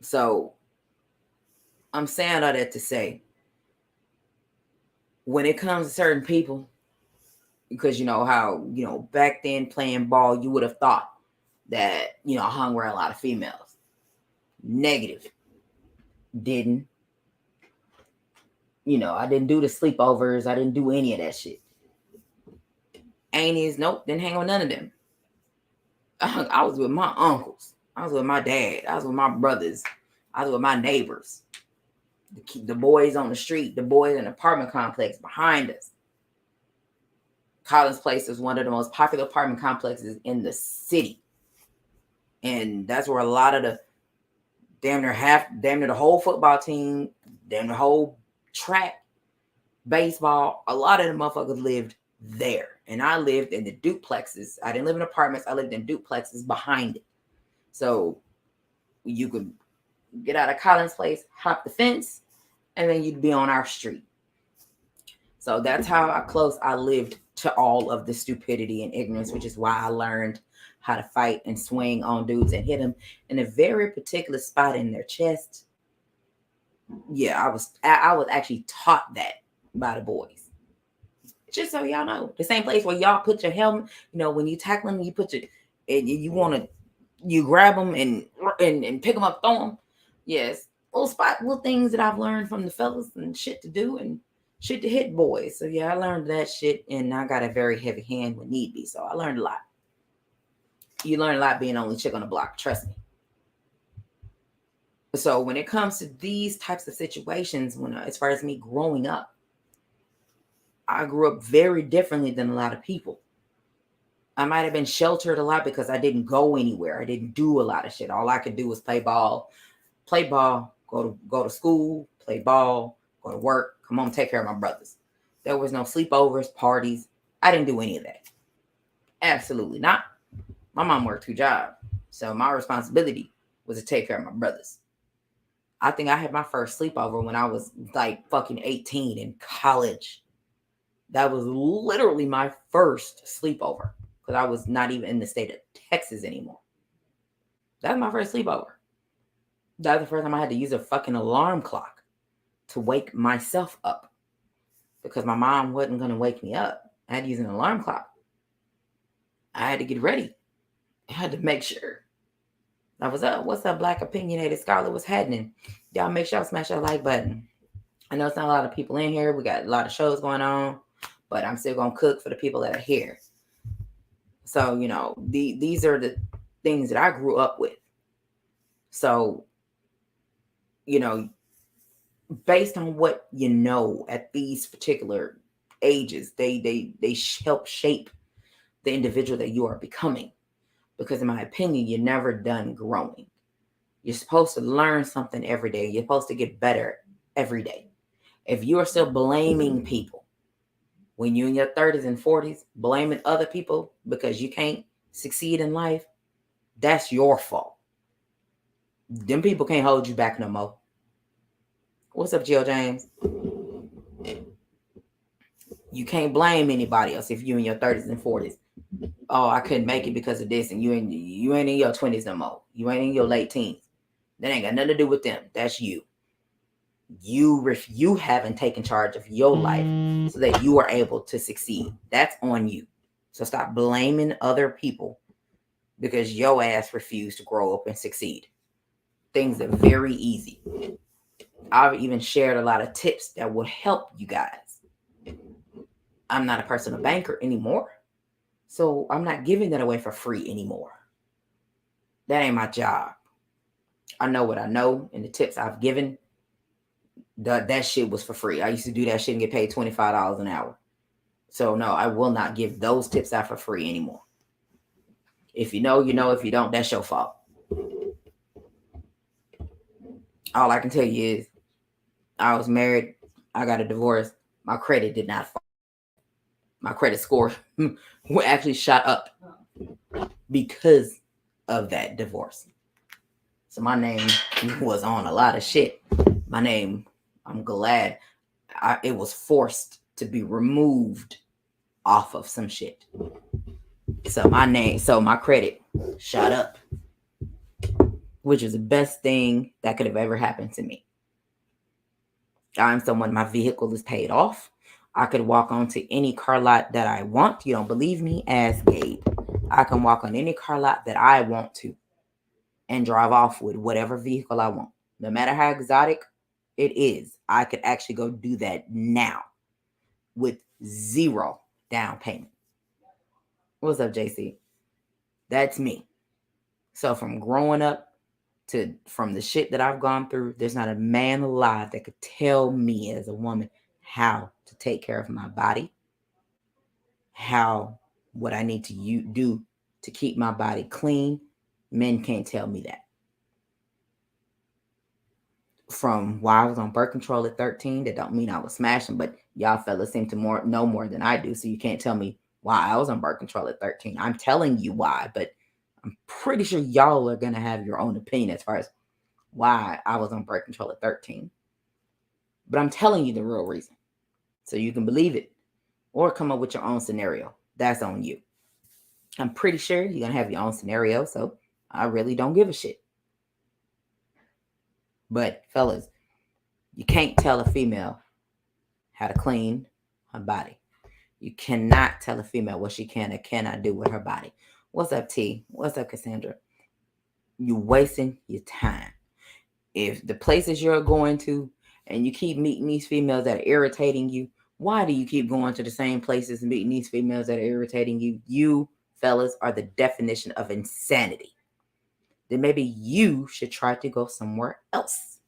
So I'm saying all that to say, when it comes to certain people, because how back then playing ball, you would have thought that I hung around a lot of females. Negative. Didn't. I didn't do the sleepovers. I didn't do any of that shit. Aunties, nope, didn't hang with none of them. I was with my uncles. I was with my dad. I was with my brothers. I was with my neighbors. The boys on the street. The boys in the apartment complex behind us. Collins Place is one of the most popular apartment complexes in the city. And that's where a lot of the damn near the whole football team, damn the whole track, baseball. A lot of the motherfuckers lived there. And I lived in the duplexes. I didn't live in apartments. I lived in duplexes behind it. So you could get out of Collins Place, hop the fence, and then you'd be on our street. So that's how close I lived to all of the stupidity and ignorance, which is why I learned how to fight and swing on dudes and hit them in a very particular spot in their chest. Yeah, I was actually taught that by the boys. Just so y'all know, the same place where y'all put your helmet. When you tackle them, you put your and you grab them and pick them up, throw them. Yes, little things that I've learned from the fellas and shit to do and shit to hit boys. So yeah, I learned that shit, and I got a very heavy hand when need be. So I learned a lot. You learn a lot being the only chick on the block. Trust me. So when it comes to these types of situations, as far as me growing up, I grew up very differently than a lot of people. I might have been sheltered a lot because I didn't go anywhere. I didn't do a lot of shit. All I could do was play ball, go to school, play ball, go to work, come home, take care of my brothers. There was no sleepovers, parties. I didn't do any of that. Absolutely not. My mom worked 2 jobs, so my responsibility was to take care of my brothers. I think I had my first sleepover when I was like fucking 18 in college. That was literally my first sleepover because I was not even in the state of Texas anymore. That was my first sleepover. That was the first time I had to use a fucking alarm clock to wake myself up because my mom wasn't going to wake me up. I had to use an alarm clock. I had to get ready. I had to make sure. I was up. What's up, Black Opinionated Scholar? What's happening? Y'all make sure y'all smash that like button. I know it's not a lot of people in here. We got a lot of shows going on, but I'm still going to cook for the people that are here. So, these are the things that I grew up with. So, based on what at these particular ages, they help shape the individual that you are becoming. Because in my opinion, you're never done growing. You're supposed to learn something every day. You're supposed to get better every day. If you are still blaming people when you're in your 30s and 40s, blaming other people because you can't succeed in life, that's your fault. Them people can't hold you back no more. What's up, Jill James? You can't blame anybody else if you're in your 30s and 40s. Oh, I couldn't make it because of this, and you ain't in your 20s no more. You ain't in your late teens. That ain't got nothing to do with them. That's you. You haven't taken charge of your life so that you are able to succeed. That's on you. So stop blaming other people because your ass refused to grow up and succeed. Things are very easy. I've even shared a lot of tips that will help you guys. I'm not a personal banker anymore, so I'm not giving that away for free anymore. That ain't my job. I know what I know, and the tips I've given, that shit was for free. I used to do that shit and get paid $25 an hour. So no, I will not give those tips out for free anymore. If you know, you know. If you don't, that's your fault. All I can tell you is I was married. I got a divorce. My credit did not fall. My credit score actually shot up because of that divorce. So my name was on a lot of shit. My name, I'm glad it was forced to be removed off of some shit. So my credit shot up, which is the best thing that could have ever happened to me. I'm someone, my vehicle is paid off. I could walk onto any car lot that I want. You don't believe me? Ask Gabe. I can walk on any car lot that I want to and drive off with whatever vehicle I want. No matter how exotic it is, I could actually go do that now with 0 down payment. What's up, JC? That's me. So from growing up from the shit that I've gone through, there's not a man alive that could tell me as a woman how to take care of my body, what I need to do to keep my body clean. Men can't tell me that. from why I was on birth control at 13. That don't mean I was smashing, but y'all fellas seem to know more than I do, so you can't tell me why I was on birth control at 13. I'm telling you why, but I'm pretty sure y'all are gonna have your own opinion as far as why I was on birth control at 13. But I'm telling you the real reason, so you can believe it or come up with your own scenario. That's on you. I'm pretty sure you're gonna have your own scenario, so I really don't give a shit. But fellas, you can't tell a female how to clean her body. You cannot tell a female what she can or cannot do with her body. What's up, T? What's up, Cassandra? You're wasting your time. If the places you're going to and you keep meeting these females that are irritating you, why do you keep going to the same places and meeting these females that are irritating you? You fellas are the definition of insanity. Then maybe you should try to go somewhere else.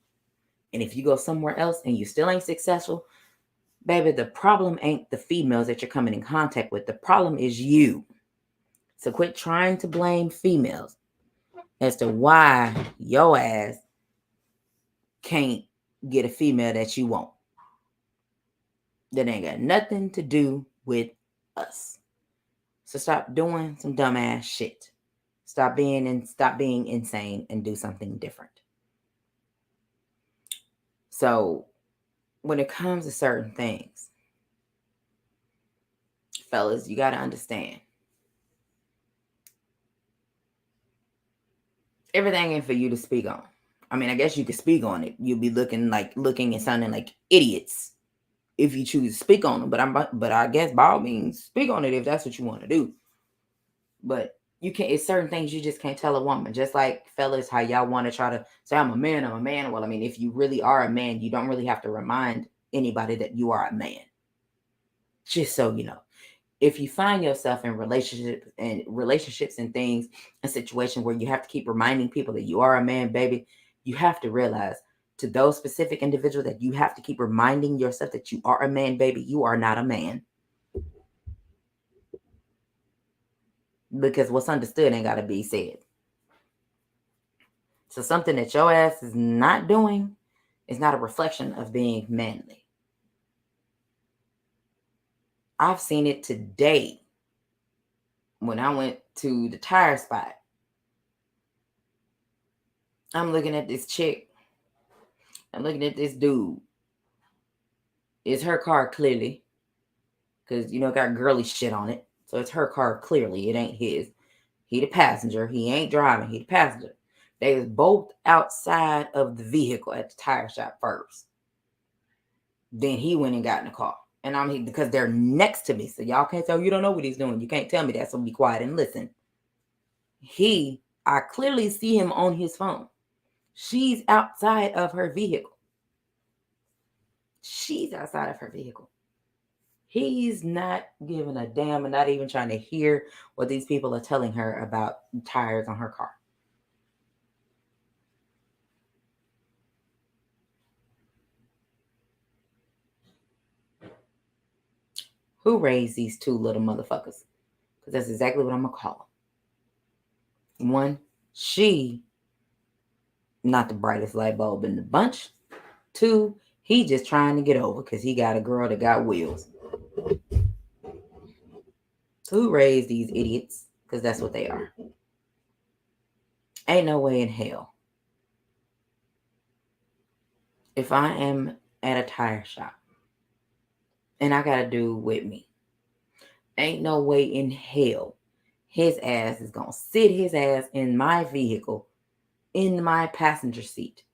And if you go somewhere else and you still ain't successful, baby, the problem ain't the females that you're coming in contact with. The problem is you. So quit trying to blame females as to why your ass can't get a female that you want. That ain't got nothing to do with us. So stop doing some dumbass shit. Stop being insane and do something different. So when it comes to certain things, fellas, you got to understand. Everything ain't for you to speak on. I mean, I guess you could speak on it. You'll be looking and sounding like idiots if you choose to speak on them. But I guess by all means, speak on it if that's what you want to do. But you can't. It's certain things you just can't tell a woman. Just like fellas, how y'all want to try to say I'm a man. Well, I mean, if you really are a man, you don't really have to remind anybody that you are a man. Just so you know. If you find yourself in relationships and things, a situation where you have to keep reminding people that you are a man, baby, you have to realize to those specific individuals that you have to keep reminding yourself that you are a man, baby, you are not a man. Because what's understood ain't got to be said. So something that your ass is not doing is not a reflection of being manly. I've seen it today when I went to the tire spot. I'm looking at this chick. I'm looking at this dude. It's her car clearly. Because, it got girly shit on it. So it's her car clearly. It ain't his. He the passenger. He ain't driving. He the passenger. They was both outside of the vehicle at the tire shop first. Then he went and got in the car. And because they're next to me. So y'all can't tell. You don't know what he's doing. You can't tell me that. So be quiet and listen. I clearly see him on his phone. She's outside of her vehicle. She's outside of her vehicle. He's not giving a damn and not even trying to hear what these people are telling her about tires on her car. Who raised these two little motherfuckers? Because that's exactly what I'm going to call them. One, she, not the brightest light bulb in the bunch. Two, he just trying to get over because he got a girl that got wheels. So who raised these idiots? Because that's what they are. Ain't no way in hell. If I am at a tire shop and I got a dude with me, ain't no way in hell his ass is going to sit his ass in my vehicle, in my passenger seat,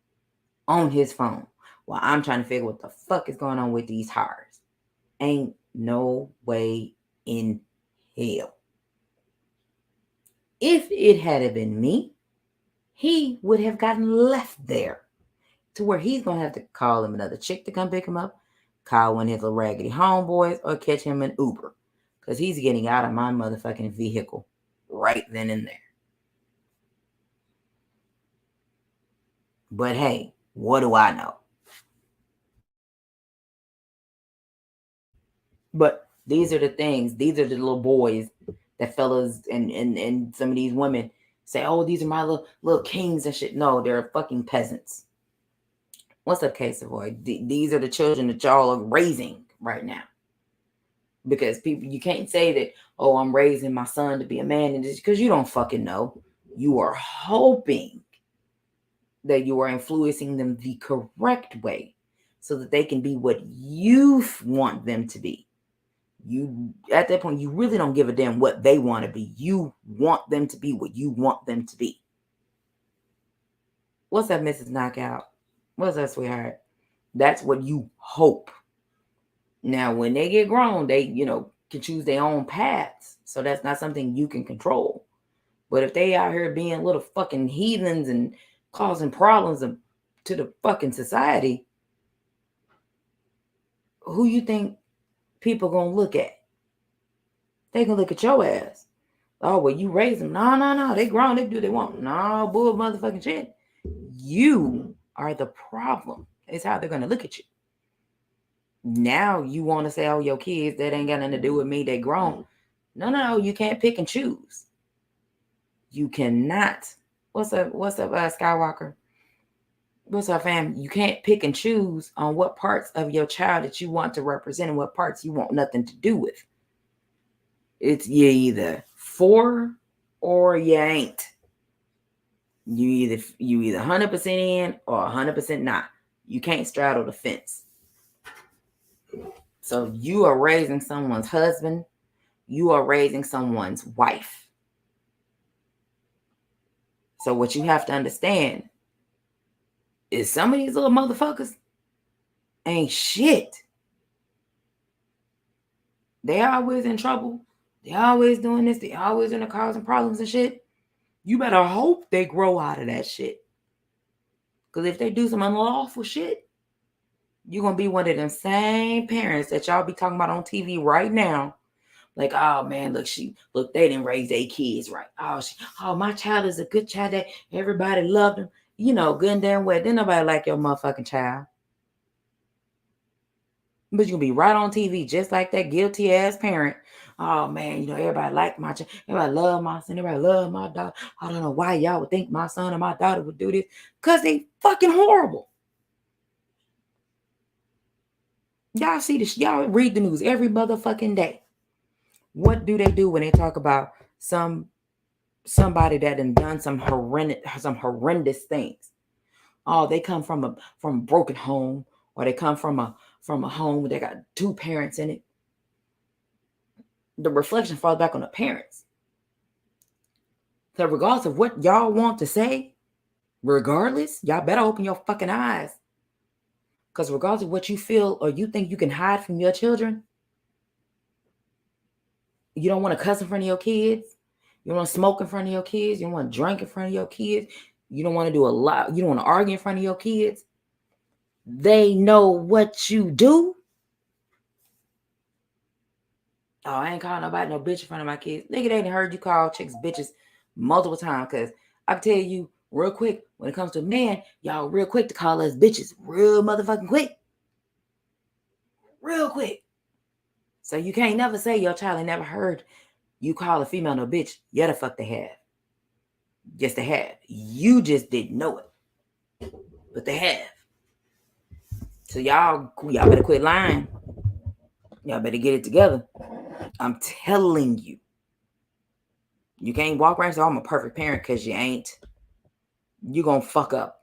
on his phone, while I'm trying to figure what the fuck is going on with these tires. Ain't no way in hell. If it had been me, he would have gotten left there to where he's going to have to call him another chick to come pick him up, call one of his little raggedy homeboys, or catch him an Uber. Because he's getting out of my motherfucking vehicle right then and there. But hey, what do I know? But these are the things, these are the little boys that fellas and some of these women say, oh, these are my little kings and shit. No, they're fucking peasants. What's up, Case Avoid? These are the children that y'all are raising right now. Because people, you can't say that, oh, I'm raising my son to be a man, and just because you don't fucking know. You are hoping that you are influencing them the correct way so that they can be what you want them to be. You, at that point, you really don't give a damn what they want to be. You want them to be what you want them to be. What's up, Mrs. Knockout? What's up, sweetheart? That's what you hope. Now, when they get grown, they, can choose their own paths. So that's not something you can control. But if they out here being little fucking heathens and causing problems to the fucking society, who you think people gonna look at? They gonna look at your ass. Oh, well, you raise them. No. They grown. They do what they want. No, bull motherfucking shit. You are the problem. It's how they're gonna look at you. Now you want to say, oh, your kids, that ain't got nothing to do with me. They grown. No. You can't pick and choose. You cannot. What's up, Skywalker? What's up, fam? You can't pick and choose on what parts of your child that you want to represent and what parts you want nothing to do with. It's you either for or you ain't. You either 100% in or 100% not. You can't straddle the fence. So you are raising someone's husband. You are raising someone's wife. So what you have to understand is some of these little motherfuckers ain't shit. They always in trouble. They always doing this. They always in the causing problems and shit. You better hope they grow out of that shit. Because if they do some unlawful shit, you're going to be one of them same parents that y'all be talking about on TV right now. Like, oh man, look, they didn't raise their kids right. Oh, my child is a good child. That everybody loved him. Good and damn well. Didn't nobody like your motherfucking child. But you're going to be right on TV just like that guilty ass parent. Oh man, everybody liked my child. Everybody loved my son. Everybody loved my daughter. I don't know why y'all would think my son or my daughter would do this. Because they fucking horrible. Y'all see this. Y'all read the news every motherfucking day. What do they do when they talk about somebody that done some horrendous things? Oh, they come from a broken home, or they come from a home where they got two parents in it. The reflection falls back on the parents. So regardless of what y'all want to say, y'all better open your fucking eyes. Because regardless of what you feel or you think you can hide from your children, you don't want to cuss in front of your kids. You don't want to smoke in front of your kids. You don't want to drink in front of your kids. You don't want to do a lot. You don't want to argue in front of your kids. They know what you do. Oh, I ain't calling nobody no bitch in front of my kids. Nigga, they done heard you call chicks bitches multiple times. Because I can tell you real quick, when it comes to men, y'all real quick to call us bitches. Real motherfucking quick. Real quick. So you can't never say your child ain't never heard you call a female no bitch. Yeah, the fuck they have. Yes, they have. You just didn't know it. But they have. So y'all better quit lying. Y'all better get it together. I'm telling you. You can't walk around and say, oh, I'm a perfect parent, because you ain't. You're going to fuck up.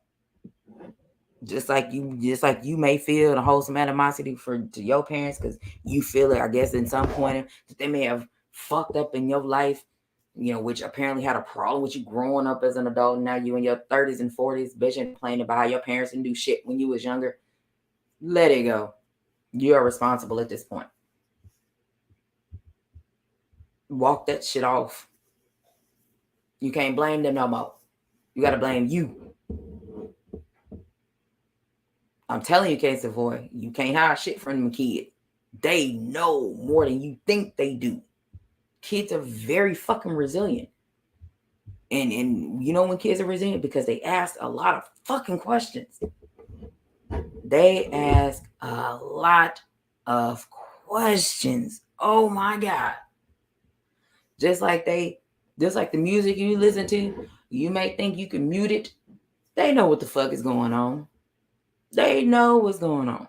Just like you may feel the wholesome animosity to your parents, because you feel it, I guess, in some point that they may have fucked up in your life, which apparently had a problem with you growing up as an adult. Now you in your 30s and 40s, bitching, complaining about how your parents didn't do shit when you was younger. Let it go. You are responsible at this point. Walk that shit off. You can't blame them no more. You got to blame you. I'm telling you, Case Avoid, you can't hide shit from them kids. They know more than you think they do. Kids are very fucking resilient. And you know when kids are resilient? Because they ask a lot of fucking questions. They ask a lot of questions. Oh my God. Just like the music you listen to, you may think you can mute it. They know what the fuck is going on. They know what's going on.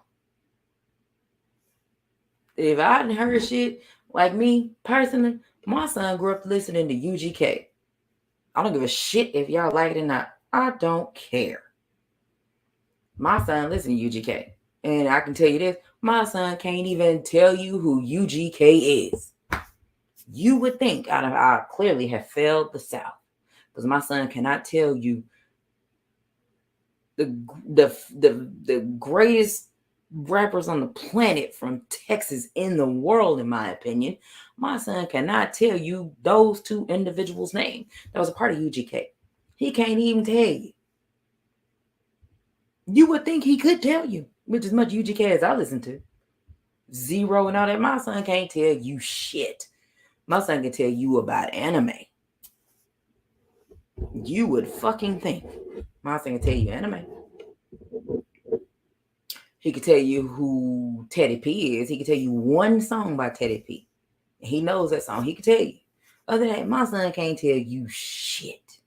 If I hadn't heard shit like me personally, my son grew up listening to UGK. I don't give a shit if y'all like it or not. I don't care. My son listens to UGK. And I can tell you this, my son can't even tell you who UGK is. You would think I clearly have failed the South. Because my son cannot tell you the greatest rappers on the planet from Texas in the world, in my opinion. My son cannot tell you those two individuals' names. That was a part of UGK. He can't even tell you. You would think he could tell you, which as much UGK as I listen to. Zero and all that. My son can't tell you shit. My son can tell you about anime. You would fucking think my son can tell you anime. He could tell you who Teddy P is. He could tell you one song by Teddy P. He knows that song. He could tell you. Other than that, my son can't tell you shit.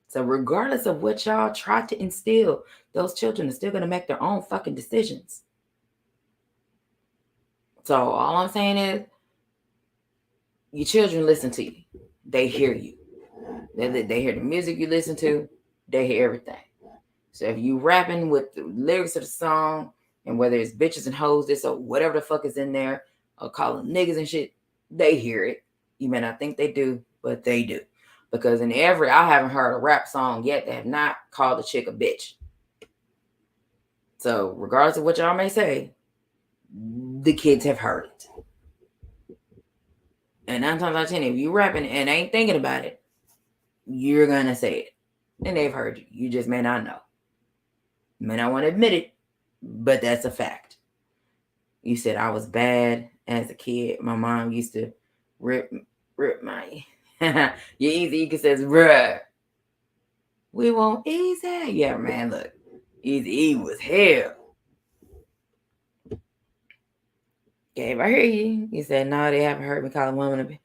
So regardless of what y'all try to instill, those children are still going to make their own fucking decisions. So all I'm saying is, your children listen to you. They hear you. They hear the music you listen to. They hear everything. So if you rapping with the lyrics of the song, and whether it's bitches and hoes, this or whatever the fuck is in there, or calling niggas and shit, they hear it. You may not think they do, but they do. Because I haven't heard a rap song yet that have not called a chick a bitch. So regardless of what y'all may say, the kids have heard it. And 9 times out of 10, if you rapping and ain't thinking about it, you're gonna say it. And they've heard you. You just may not know. You may not want to admit it, but that's a fact. You said I was bad as a kid. My mom used to rip my your Easy E says, bruh, we want Easy. Yeah, man, look. Easy E was hell. Okay, if I hear you, you said no, they haven't heard me call a woman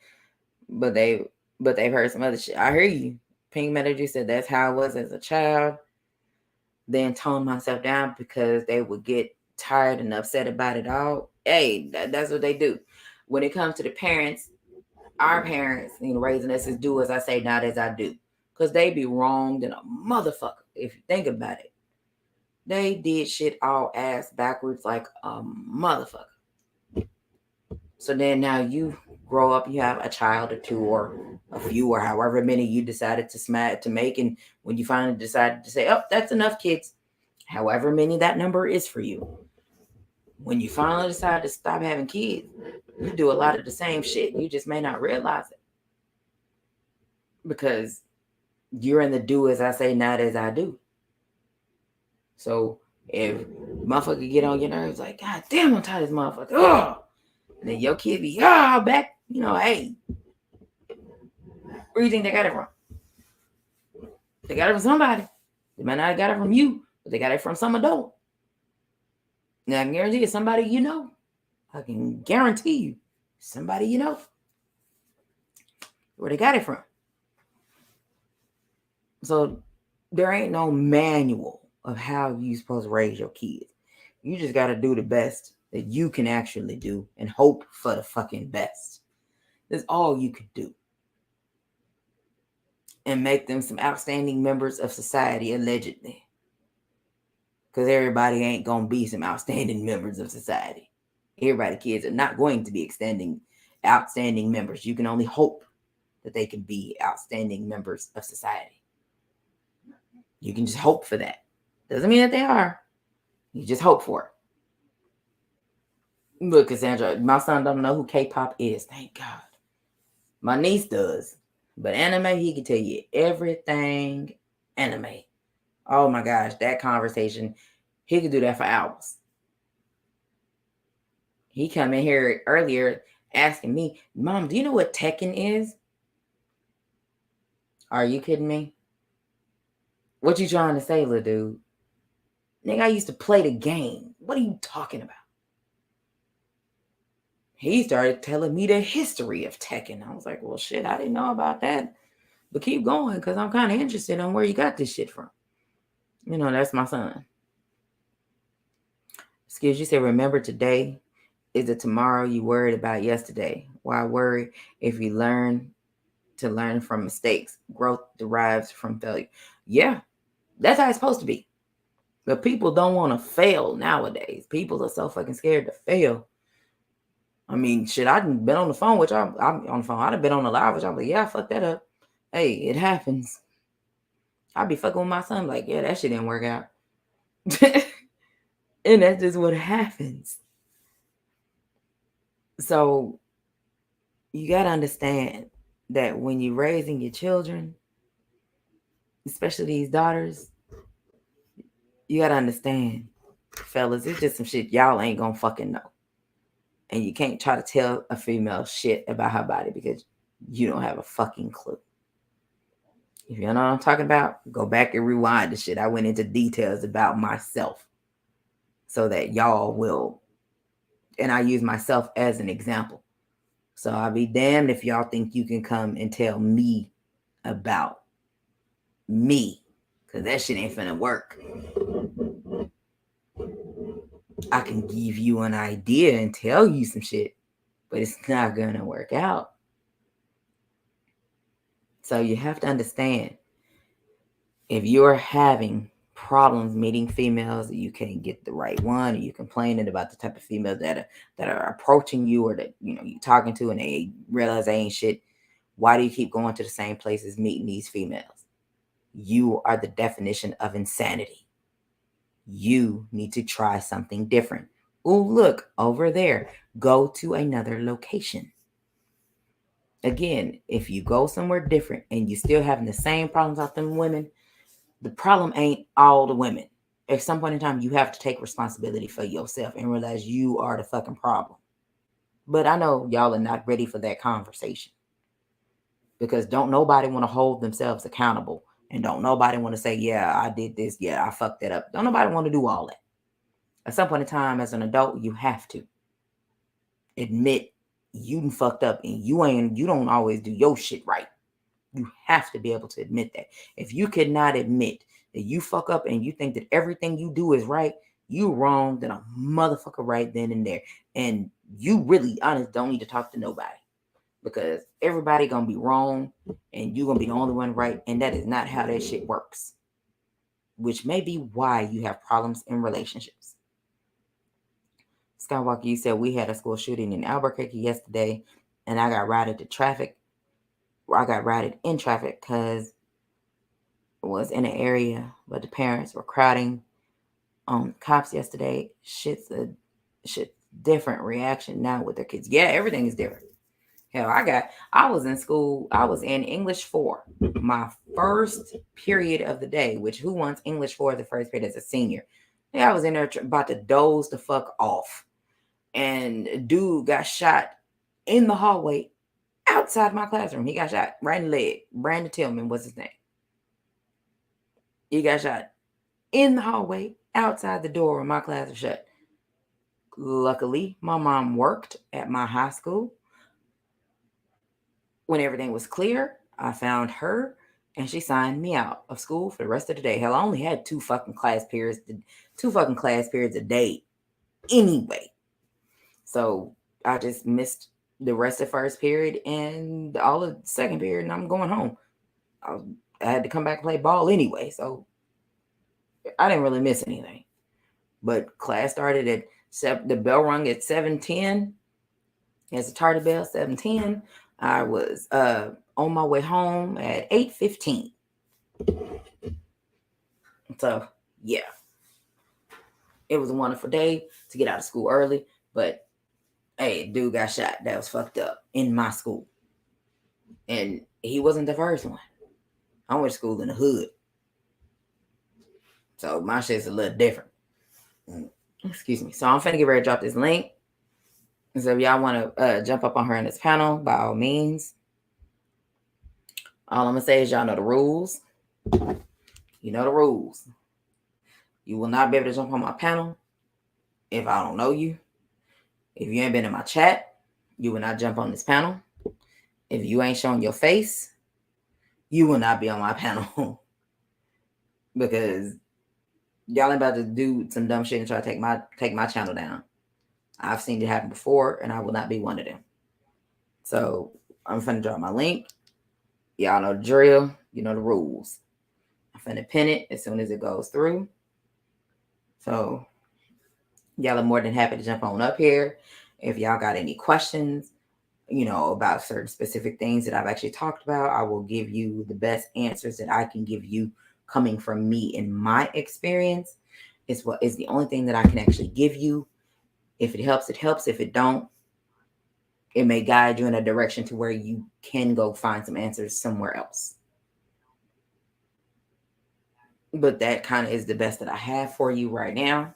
but they've heard some other shit. I hear you. Pink Melody said that's how I was as a child. Then tone myself down because they would get tired and upset about it all. Hey, that's what they do. When it comes to the parents, our parents, raising us is do as I say, not as I do. Because they be wronged in a motherfucker, if you think about it. They did shit all ass backwards like a motherfucker. So then now you grow up, you have a child or two or a few or however many you decided to make. And when you finally decided to say, oh, that's enough kids, however many that number is for you. When you finally decide to stop having kids, you do a lot of the same shit. You just may not realize it. Because you're in the do as I say, not as I do. So if motherfucker get on your nerves like, God damn, I'm tired of this motherfucker. Ugh. And then your kid be, back, hey. Where do you think they got it from? They got it from somebody. They might not have got it from you, but they got it from some adult. Now I can guarantee it's somebody you know. I can guarantee you, somebody you know. Where they got it from. So there ain't no manual of how you supposed to raise your kids. You just got to do the best that you can actually do and hope for the fucking best. That's all you can do. And make them some outstanding members of society, allegedly. Because everybody ain't going to be some outstanding members of society. Everybody, kids are not going to be outstanding members. You can only hope that they can be outstanding members of society. You can just hope for that. Doesn't mean that they are. You just hope for it. Look, Cassandra, my son don't know who K-pop is. Thank God. My niece does. But anime, he can tell you everything anime. Oh my gosh, that conversation, he could do that for hours. He come in here earlier asking me, Mom, do you know what Tekken is? Are you kidding me? What you trying to say, little dude? Nigga, I used to play the game. What are you talking about? He started telling me the history of Tekken. I was like, well, shit, I didn't know about that. But keep going, because I'm kind of interested on where you got this shit from. You know, that's my son. Excuse you, say, remember today is it tomorrow you worried about yesterday. Why worry if you learn to learn from mistakes? Growth derives from failure. Yeah, that's how it's supposed to be. But people don't want to fail nowadays. People are so fucking scared to fail. I mean, shit, I've been on the phone with y'all. I'm on the phone. I'd have been on the live with y'all. Like, yeah, I fucked that up. Hey, it happens. I'd be fucking with my son. Like, yeah, that shit didn't work out. And that's just what happens. So you got to understand that when you're raising your children, especially these daughters, you got to understand, fellas, it's just some shit y'all ain't gonna fucking know. And you can't try to tell a female shit about her body because you don't have a fucking clue. If you know what I'm talking about, go back and rewind the shit. I went into details about myself so that y'all will, and I use myself as an example. So I'll be damned if y'all think you can come and tell me about me, because that shit ain't finna work. I can give you an idea and tell you some shit, but it's not gonna work out. So you have to understand, if you're having problems meeting females, you can't get the right one, or you complaining about the type of females that are approaching you, or that you talking to, and they realize they ain't shit, why do you keep going to the same places meeting these females? You are the definition of insanity. You need to try something different. Oh, look over there. Go to another location. Again, if you go somewhere different and you still having the same problems with them women, the problem ain't all the women. At some point in time, you have to take responsibility for yourself and realize you are the fucking problem. But I know y'all are not ready for that conversation, because don't nobody want to hold themselves accountable, and don't nobody want to say, yeah, I did this, yeah, I fucked that up. Don't nobody want to do all that. At some point in time, as an adult, you have to admit you fucked up, and you don't always do your shit right. You have to be able to admit that. If you cannot admit that you fuck up and you think that everything you do is right, you wrong than a motherfucker right then and there. And you really, honest, don't need to talk to nobody, because everybody gonna be wrong and you gonna be the only one right. And that is not how that shit works, which may be why you have problems in relationships. Skywalker, you said we had a school shooting in Albuquerque yesterday, and I got routed in traffic because it was in an area, but the parents were crowding on cops yesterday. Shit's different reaction now with their kids. Yeah, everything is different. Hell, I was in school. I was in English 4, my first period of the day, which who wants English 4 the first period as a senior? Yeah, I was in there about to doze the fuck off. And a dude got shot in the hallway outside my classroom. He got shot right in the leg. Brandon Tillman was his name. He got shot in the hallway outside the door when my class was shut. Luckily, my mom worked at my high school. When everything was clear, I found her and she signed me out of school for the rest of the day. Hell, I only had two fucking class periods a day anyway. So I just missed the rest of first period and all of second period, and I'm going home. I had to come back and play ball anyway, so I didn't really miss anything. But class started at the bell rung at 7:10. As a tardy bell, 7:10. I was on my way home at 8:15. So yeah, it was a wonderful day to get out of school early. But hey, dude got shot. That was fucked up in my school, and he wasn't the first one. I went to school in the hood, so my shit's a little different. Excuse me. So I'm finna get ready to drop this link. So if y'all want to jump up on her in this panel, by all means. All I'm gonna say is y'all know the rules. You know the rules. You will not be able to jump on my panel if I don't know you. If you ain't been in my chat, you will not jump on this panel. If you ain't showing your face, you will not be on my panel. Because Y'all ain't about to do some dumb shit and try to take my channel down. I've seen it happen before, and I will not be one of them. So I'm finna drop my link. Y'all know the drill. You know the rules. I'm finna pin it as soon as it goes through. So y'all are more than happy to jump on up here. If y'all got any questions, about certain specific things that I've actually talked about, I will give you the best answers that I can give you coming from me in my experience. It's what is the only thing that I can actually give you. If it helps, it helps. If it don't, it may guide you in a direction to where you can go find some answers somewhere else. But that kind of is the best that I have for you right now,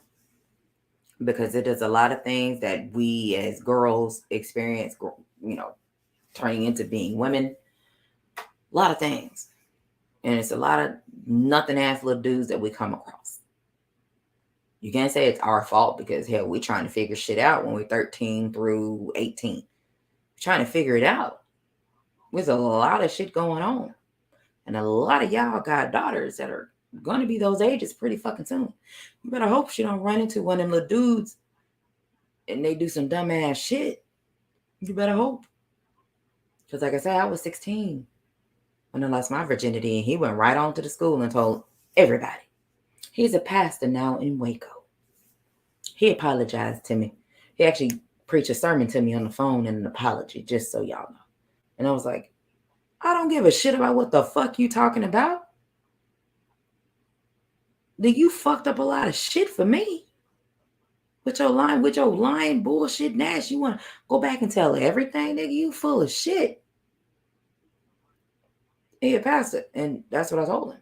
because it is a lot of things that we as girls experience, turning into being women. A lot of things. And it's a lot of nothing ass little dudes that we come across. You can't say it's our fault, because hell, we're trying to figure shit out when we're 13 through 18. We're trying to figure it out. There's a lot of shit going on. And a lot of y'all got daughters that are going to be those ages pretty fucking soon. You better hope she don't run into one of them little dudes and they do some dumbass shit. You better hope. Because like I said, I was 16 when I lost my virginity, and he went right on to the school and told everybody. He's a pastor now in Waco. He apologized to me. He actually preached a sermon to me on the phone and an apology, just so y'all know. And I was like, I don't give a shit about what the fuck you talking about. Then you fucked up a lot of shit for me. With your lying bullshit Nash. You want to go back and tell everything, nigga? You full of shit. He a pastor, and that's what I told him.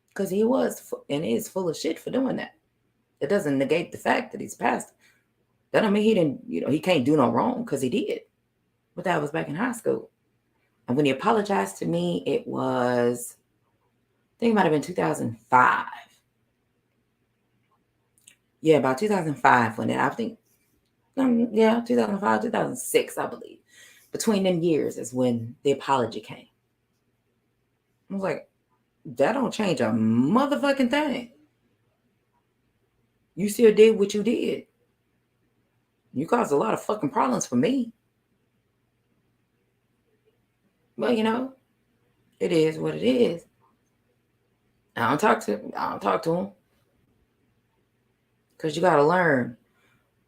Because he was and is full of shit for doing that. It doesn't negate the fact that he's a pastor. That don't mean he didn't, he can't do no wrong, because he did. But that was back in high school. And when he apologized to me, it was, I think it might have been 2005. Yeah, about 2005 when I think, 2005, 2006, I believe. Between them years is when the apology came. I was like, that don't change a motherfucking thing. You still did what you did. You caused a lot of fucking problems for me. But it is what it is. I don't talk to him. Because you gotta learn.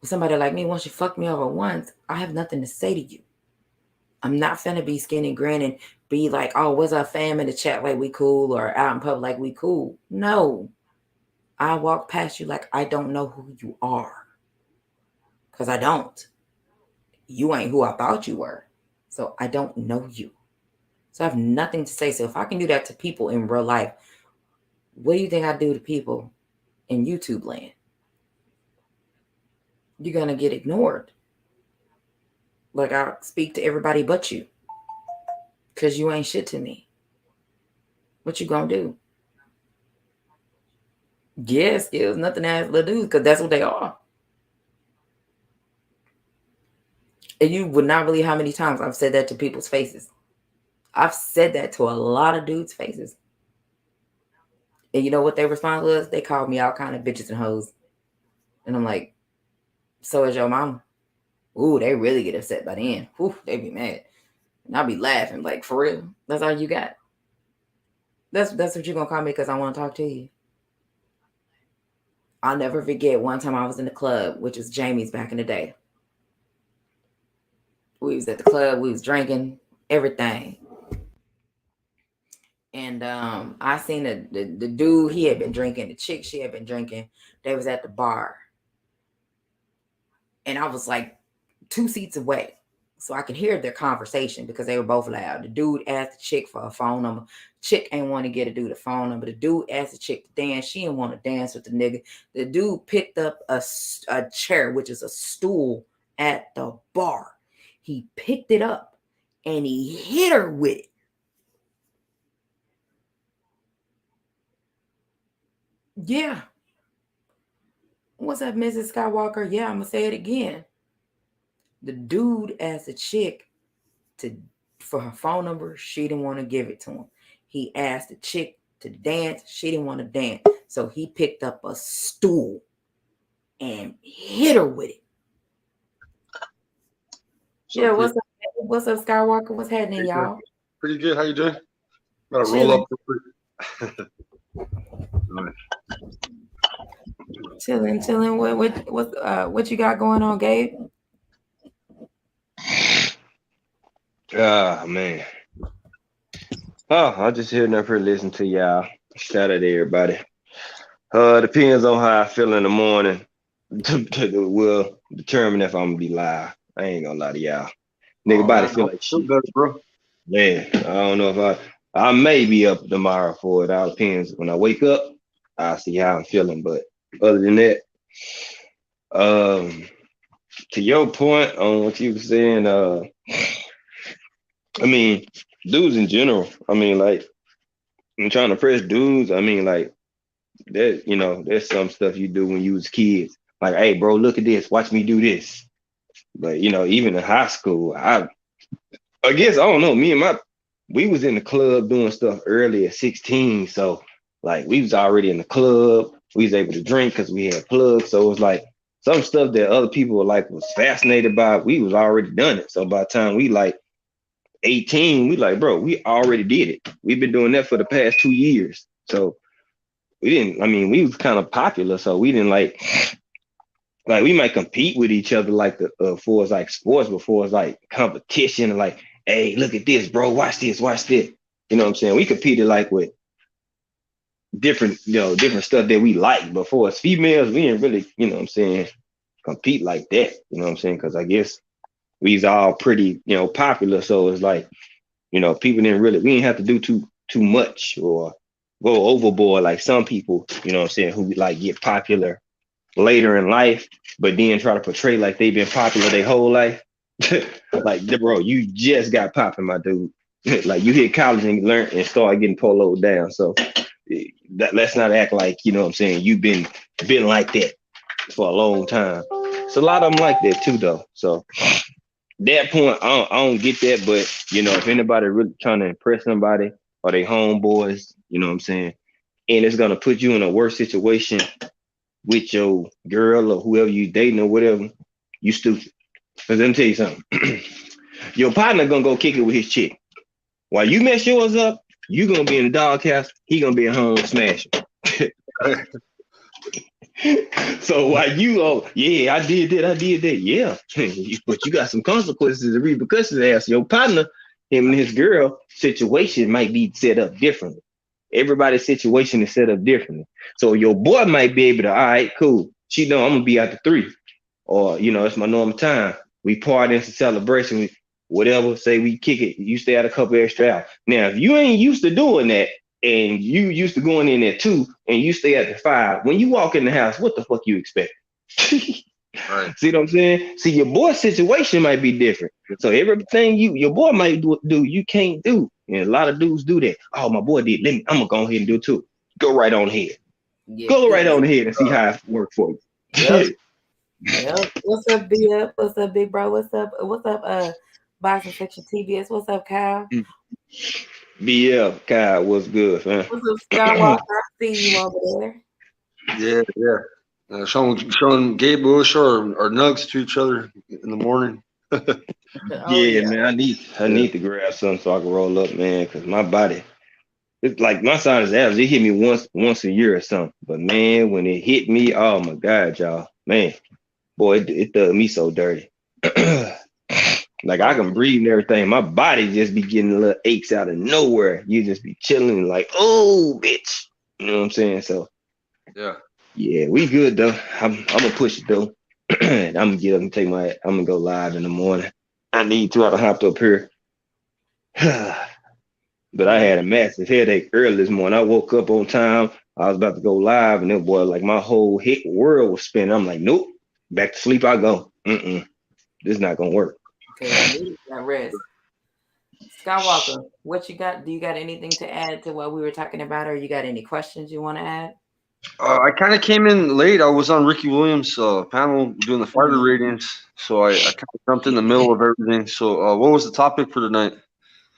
With somebody like me, once you fuck me over once, I have nothing to say to you. I'm not finna be skinny grinning, be like, oh, what's up, fam, in the chat like we cool, or out in public like we cool. No. I walk past you like I don't know who you are. Because I don't. You ain't who I thought you were. So I don't know you. So I have nothing to say. So if I can do that to people in real life, what do you think I do to people in YouTube land? You're going to get ignored. Like I speak to everybody but you. Because you ain't shit to me. What you going to do? Yeah, skills, nothing ass little dudes, because that's what they are. And you would not believe how many times I've said that to people's faces. I've said that to a lot of dudes' faces. And you know what their response was? They called me all kind of bitches and hoes. And I'm like, so is your mama? Ooh, they really get upset by the end. Ooh, they be mad. And I'll be laughing, like, for real? That's all you got? That's what you're going to call me because I want to talk to you? I'll never forget one time I was in the club, which was Jamie's back in the day. We was at the club. We was drinking, everything. And I seen the dude, he had been drinking. The chick, she had been drinking. They was at the bar. And I was like 2 seats away. So I could hear their conversation because they were both loud. The dude asked the chick for a phone number. Chick ain't want to get a dude a phone number. The dude asked the chick to dance. She didn't want to dance with the nigga. The dude picked up a chair, which is a stool, at the bar. He picked it up and he hit her with it. Yeah. What's up, Mrs. Skywalker? Yeah, I'm going to say it again. The dude asked the chick for her phone number. She didn't want to give it to him. He asked the chick to dance. She didn't want to dance. So he picked up a stool and hit her with it. So Yeah, pretty, what's up, Skywalker? What's happening, pretty good. y'all? Pretty good. How you doing? Gotta roll up Chilling, real quick. Nice. chilling. What you got going on, Gabe? Ah, man. Oh, I just here up here listening to y'all. Shout out to everybody. Depends on how I feel in the morning. Will determine if I'm gonna be live. I ain't gonna lie to y'all. Nigga Oh body man, feel I like feel shit. better, bro. Man, I don't know if I may be up tomorrow for it. All depends. When I wake up, I'll see how I'm feeling. But other than that, um, to your point on what you were saying, I mean, dudes in general. I mean, like I'm trying to press dudes. I mean, like that. There's some stuff you do when you was kids. Like, hey, bro, look at this. Watch me do this. But even in high school, I guess I don't know. We was in the club doing stuff early at 16. So like we was already in the club. We was able to drink because we had plugs. So it was like some stuff that other people were like was fascinated by. We was already done it. So by the time we like 18, we like, bro, we already did it. We've been doing that for the past 2 years. So we didn't, I mean, we was kind of popular. So we didn't like we might compete with each other like for as like sports before it's like competition and like, hey, look at this, bro, watch this, watch this. You know what I'm saying? We competed like with different stuff that we like. Before as females, we didn't really, you know what I'm saying, compete like that. You know what I'm saying? Because I guess we's all pretty, popular. So it's like, people we didn't have to do too much or go overboard like some people, you know what I'm saying, who like get popular later in life, but then try to portray like they've been popular their whole life. Like, bro, you just got popping, my dude. Like you hit college and learn and start getting poloed down. So let's not act like, you know what I'm saying, you've been like that for a long time. It's a lot of them like that too, though. So that point, I don't get that, but if anybody really trying to impress somebody or they homeboys, you know what I'm saying, and it's gonna put you in a worse situation with your girl or whoever you dating or whatever, you stupid. Cause let me tell you something. Your partner gonna go kick it with his chick. While you mess yours up, you gonna be in the doghouse. He gonna be at home smashing. So while you, oh yeah, I did that, yeah, but you got some consequences and repercussions. As your partner, him and his girl situation might be set up differently. Everybody's situation is set up differently. So your boy might be able to, all right, cool. She know I'm gonna be out the 3, or it's my normal time. We party, it's a celebration, whatever. Say we kick it, you stay out a couple extra hours. Now, if you ain't used to doing that, and you used to going in at 2, and you stay at the 5, when you walk in the house, what the fuck you expect? Right. See what I'm saying? See, your boy's situation might be different. So everything your boy might do, you can't do. And a lot of dudes do that. Oh, my boy did. I'm gonna go ahead and do it too. Go right on ahead. Yeah, Go right yeah. on ahead and see how it works for Yep. you. Yep. What's up, B up? What's up, big bro? What's up? What's up, Boxing Section TBS? What's up, Kyle? BL, Kyle, what's good, man? What's up, Skywalker? I see you over there. Yeah, yeah. Showing Gabriel or nugs to each other in the morning. Oh Yeah, yeah. man, I Yeah. need to grab something so I can roll up, man, because my body, it's like my sinus average, it hit me once a year or something. But man, when it hit me, oh my God, y'all, man, boy, it does me so dirty. Like I Oh, can breathe and everything. My body just be getting little aches out of nowhere. You just be chilling like, oh, bitch. You know what I'm saying? So Yeah. yeah, we good though. I'm gonna push it though. And I'm gonna get up and I'm gonna go live in the morning. I need to. I done hopped up here. But I yeah. had a massive headache early this morning. I woke up on time. I was about to go live, and then boy, like my whole hit world was spinning. I'm like, nope, back to sleep I go. This is not gonna work. Okay, I need that rest. Skywalker, what you got? Do you got anything to add to what we were talking about, or you got any questions you want to add? I kind of came in late. I was on Ricky Williams' panel doing the fighter Mhm. ratings, so I kind of jumped in the middle of everything. So, what was the topic for tonight?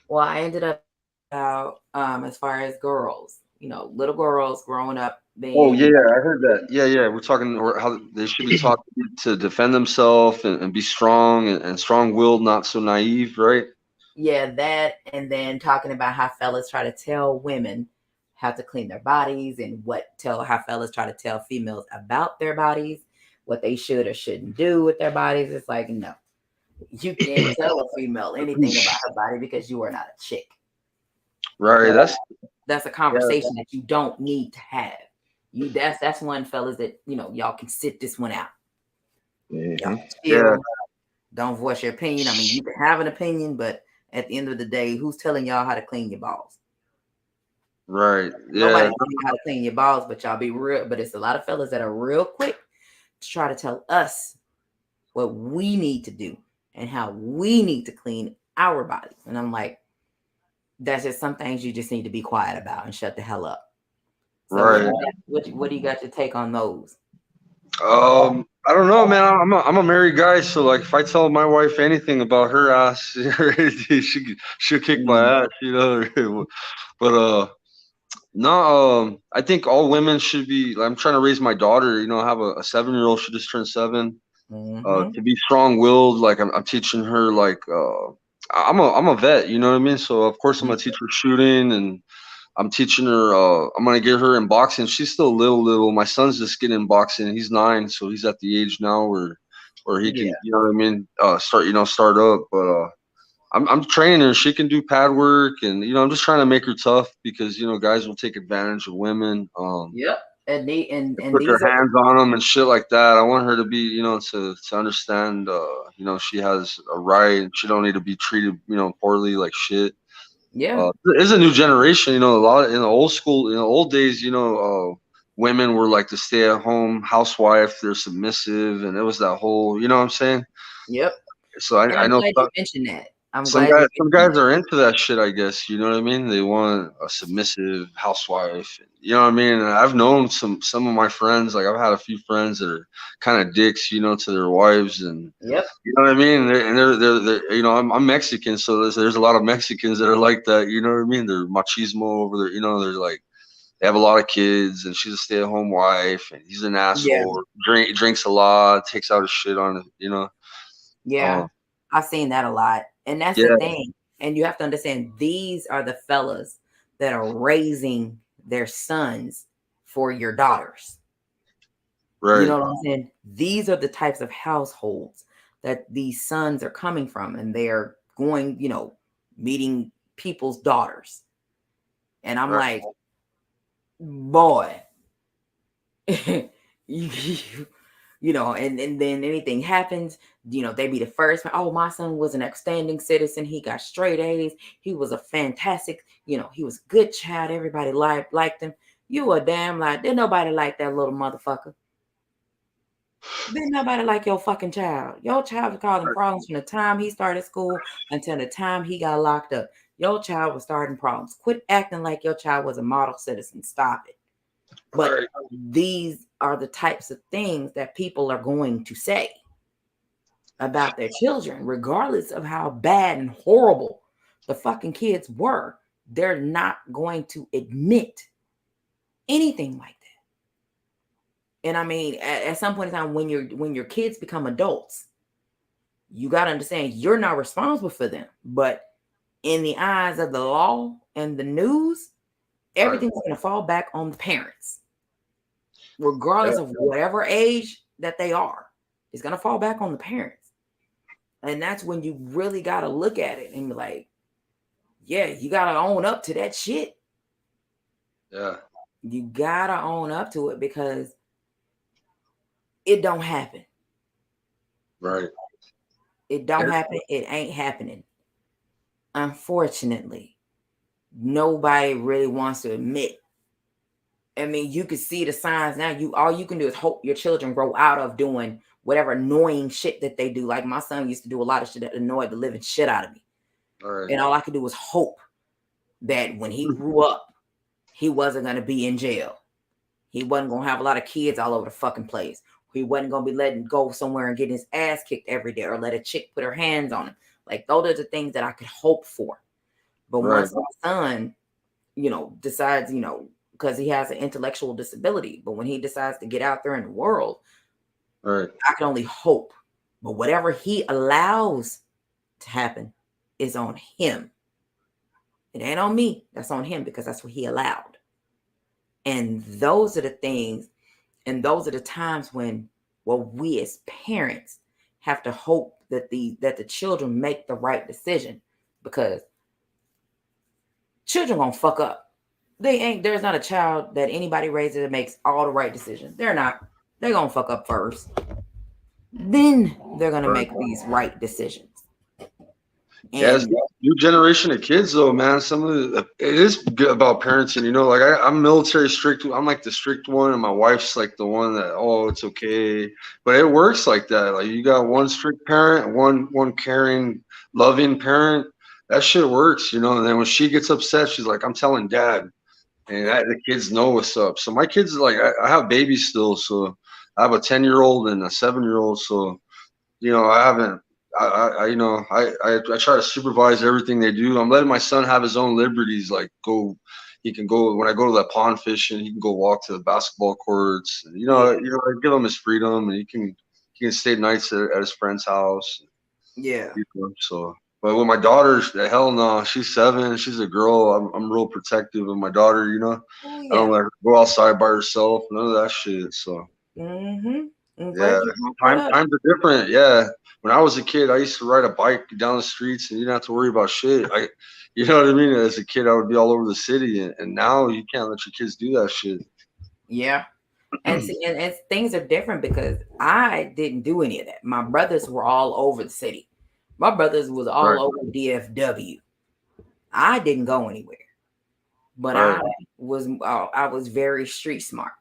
Well, I ended up about as far as girls. little girls growing up Oh being, yeah, I heard that. Yeah, yeah. We're talking or how they should be taught to defend themselves and be strong and strong-willed, not so naive, right? yeah, that, and then talking about how fellas try to tell women how to clean their bodies and how fellas try to tell females about their bodies, what they should or shouldn't do with their bodies. It's like, no, you can't tell a female anything about her body because you are not a chick. Right. That's a conversation that you don't need to have. That's one, fellas, that y'all can sit this one out. Y'all chill. Don't voice your opinion. I mean, you can have an opinion, but at the end of the day, who's telling y'all how to clean your balls? Right. Nobody Yeah. telling you how to clean your balls, but y'all be real. But it's a lot of fellas that are real quick to try to tell us what we need to do and how we need to clean our bodies. And I'm like, that's just some things you just need to be quiet about and shut the hell up. So Right. what do you got to take on those? I don't know, man. I'm a married guy, so like if I tell my wife anything about her ass, she'll kick my ass, you know. But no, I think all women should be. I'm trying to raise my daughter. I have a 7-year-old. She just turned 7. To be strong-willed. Like I'm teaching her. Like I'm a vet. You know what I mean. So of course I'm gonna teach her shooting, and I'm teaching her. I'm gonna get her in boxing. She's still little. My son's just getting in boxing. He's 9, so he's at the age now where he can. You know what I mean. Start up. But I'm training her. She can do pad work, and I'm just trying to make her tough because guys will take advantage of women. Yep. And Put their these are, hands on them and shit like that. I want her to be, to understand, she has a right and she don't need to be treated, poorly like shit. yeah. There's a new generation, a lot in the old school, in the old days, women were like the stay-at-home housewife. They're submissive, and it was that whole, you know what I'm saying? Yep. So And I I'm know glad you mentioned that. I'm some glad guys, you some mentioned guys are into that shit. I guess you know what I mean. They want a submissive housewife. You know what I mean. And I've known some of my friends. Like I've had a few friends that are kind of dicks, to their wives, and that. Yep. you know what I mean. They're I'm Mexican, so there's a lot of Mexicans that are like that. You know what I mean. They're machismo over there. They're like they have a lot of kids, and she's a stay-at-home wife, and he's an Yeah. asshole. Drinks a lot, takes out his shit on it. Yeah. I've seen that a lot. And that's Yeah. the thing. And you have to understand, these are the fellas that are raising their sons for your daughters. Right. You know what I'm saying? These are the types of households that these sons are coming from, and they're going, meeting people's daughters. And I'm Right. like, boy, and then anything happens, they be the first. Oh, my son was an outstanding citizen. He got straight A's. He was a fantastic, he was a good child. Everybody liked him. You a damn lie. Didn't nobody like that little motherfucker. Didn't nobody like your fucking child. Your child was causing problems from the time he started school until the time he got locked up. Your child was starting problems. Quit acting like your child was a model citizen. Stop it. But these are the types of things that people are going to say about their children, regardless of how bad and horrible the fucking kids were. They're not going to admit anything like that. And I mean, at some point in time, when your kids become adults, you got to understand you're not responsible for them. But in the eyes of the law and the news, everything's going to fall back on the parents. Regardless of whatever age that they are, it's going to fall back on the parents. And that's when you really got to look at it and be like, yeah, you got to own up to that shit. Yeah. You got to own up to it because it don't happen. Right. It don't happen. It ain't happening. Unfortunately, nobody really wants to admit. I mean, you can see the signs now. All you can do is hope your children grow out of doing whatever annoying shit that they do. Like my son used to do a lot of shit that annoyed the living shit out of me. And all I could do was hope that when he grew up, he wasn't going to be in jail. He wasn't going to have a lot of kids all over the fucking place. He wasn't going to be letting go somewhere and getting his ass kicked every day or let a chick put her hands on him. Like, those are the things that I could hope for. But once my son, decides, because he has an intellectual disability. But when he decides to get out there in the world, Right. I can only hope. But whatever he allows to happen is on him. It ain't on me. That's on him because that's what he allowed. And those are the things, and those are the times when, well, we as parents have to hope that the children make the right decision, because children gonna fuck up. There's not a child that anybody raises that makes all the right decisions. They're not. They're gonna fuck up first. Then they're gonna make these right decisions. Yes, And new generation of kids though, man. Some of it is good about parenting, you know. Like I'm military strict. I'm like the strict one, and my wife's like the one that, oh, it's okay. But it works like that. Like you got one strict parent, one caring, loving parent. That shit works, you know. And then when she gets upset, she's like, I'm telling dad, and the kids know what's up. So my kids, like, I have babies still, so I have a 10-year-old and a 7-year-old. So you know, I haven't. You know, I try to supervise everything they do. I'm letting my son have his own liberties. Like, he can go when I go to that pond fishing. He can go walk to the basketball courts. I give him his freedom, and he can stay nights at his friend's house. yeah, You know, so, but with my daughter, hell no, she's 7. She's a girl. I'm real protective of my daughter. You know, oh, I don't yeah. let her go outside by herself. None of that shit. So. I'm Yeah, glad you brought that up. times are different. Yeah, when I was a kid, I used to ride a bike down the streets, and you didn't have to worry about shit. You know what I mean? As a kid, I would be all over the city, and now you can't let your kids do that shit. Yeah. And see, and things are different because I didn't do any of that. My brothers were all over the city. My brothers was all Right, over DFW. I didn't go anywhere, but right. I was very street smart.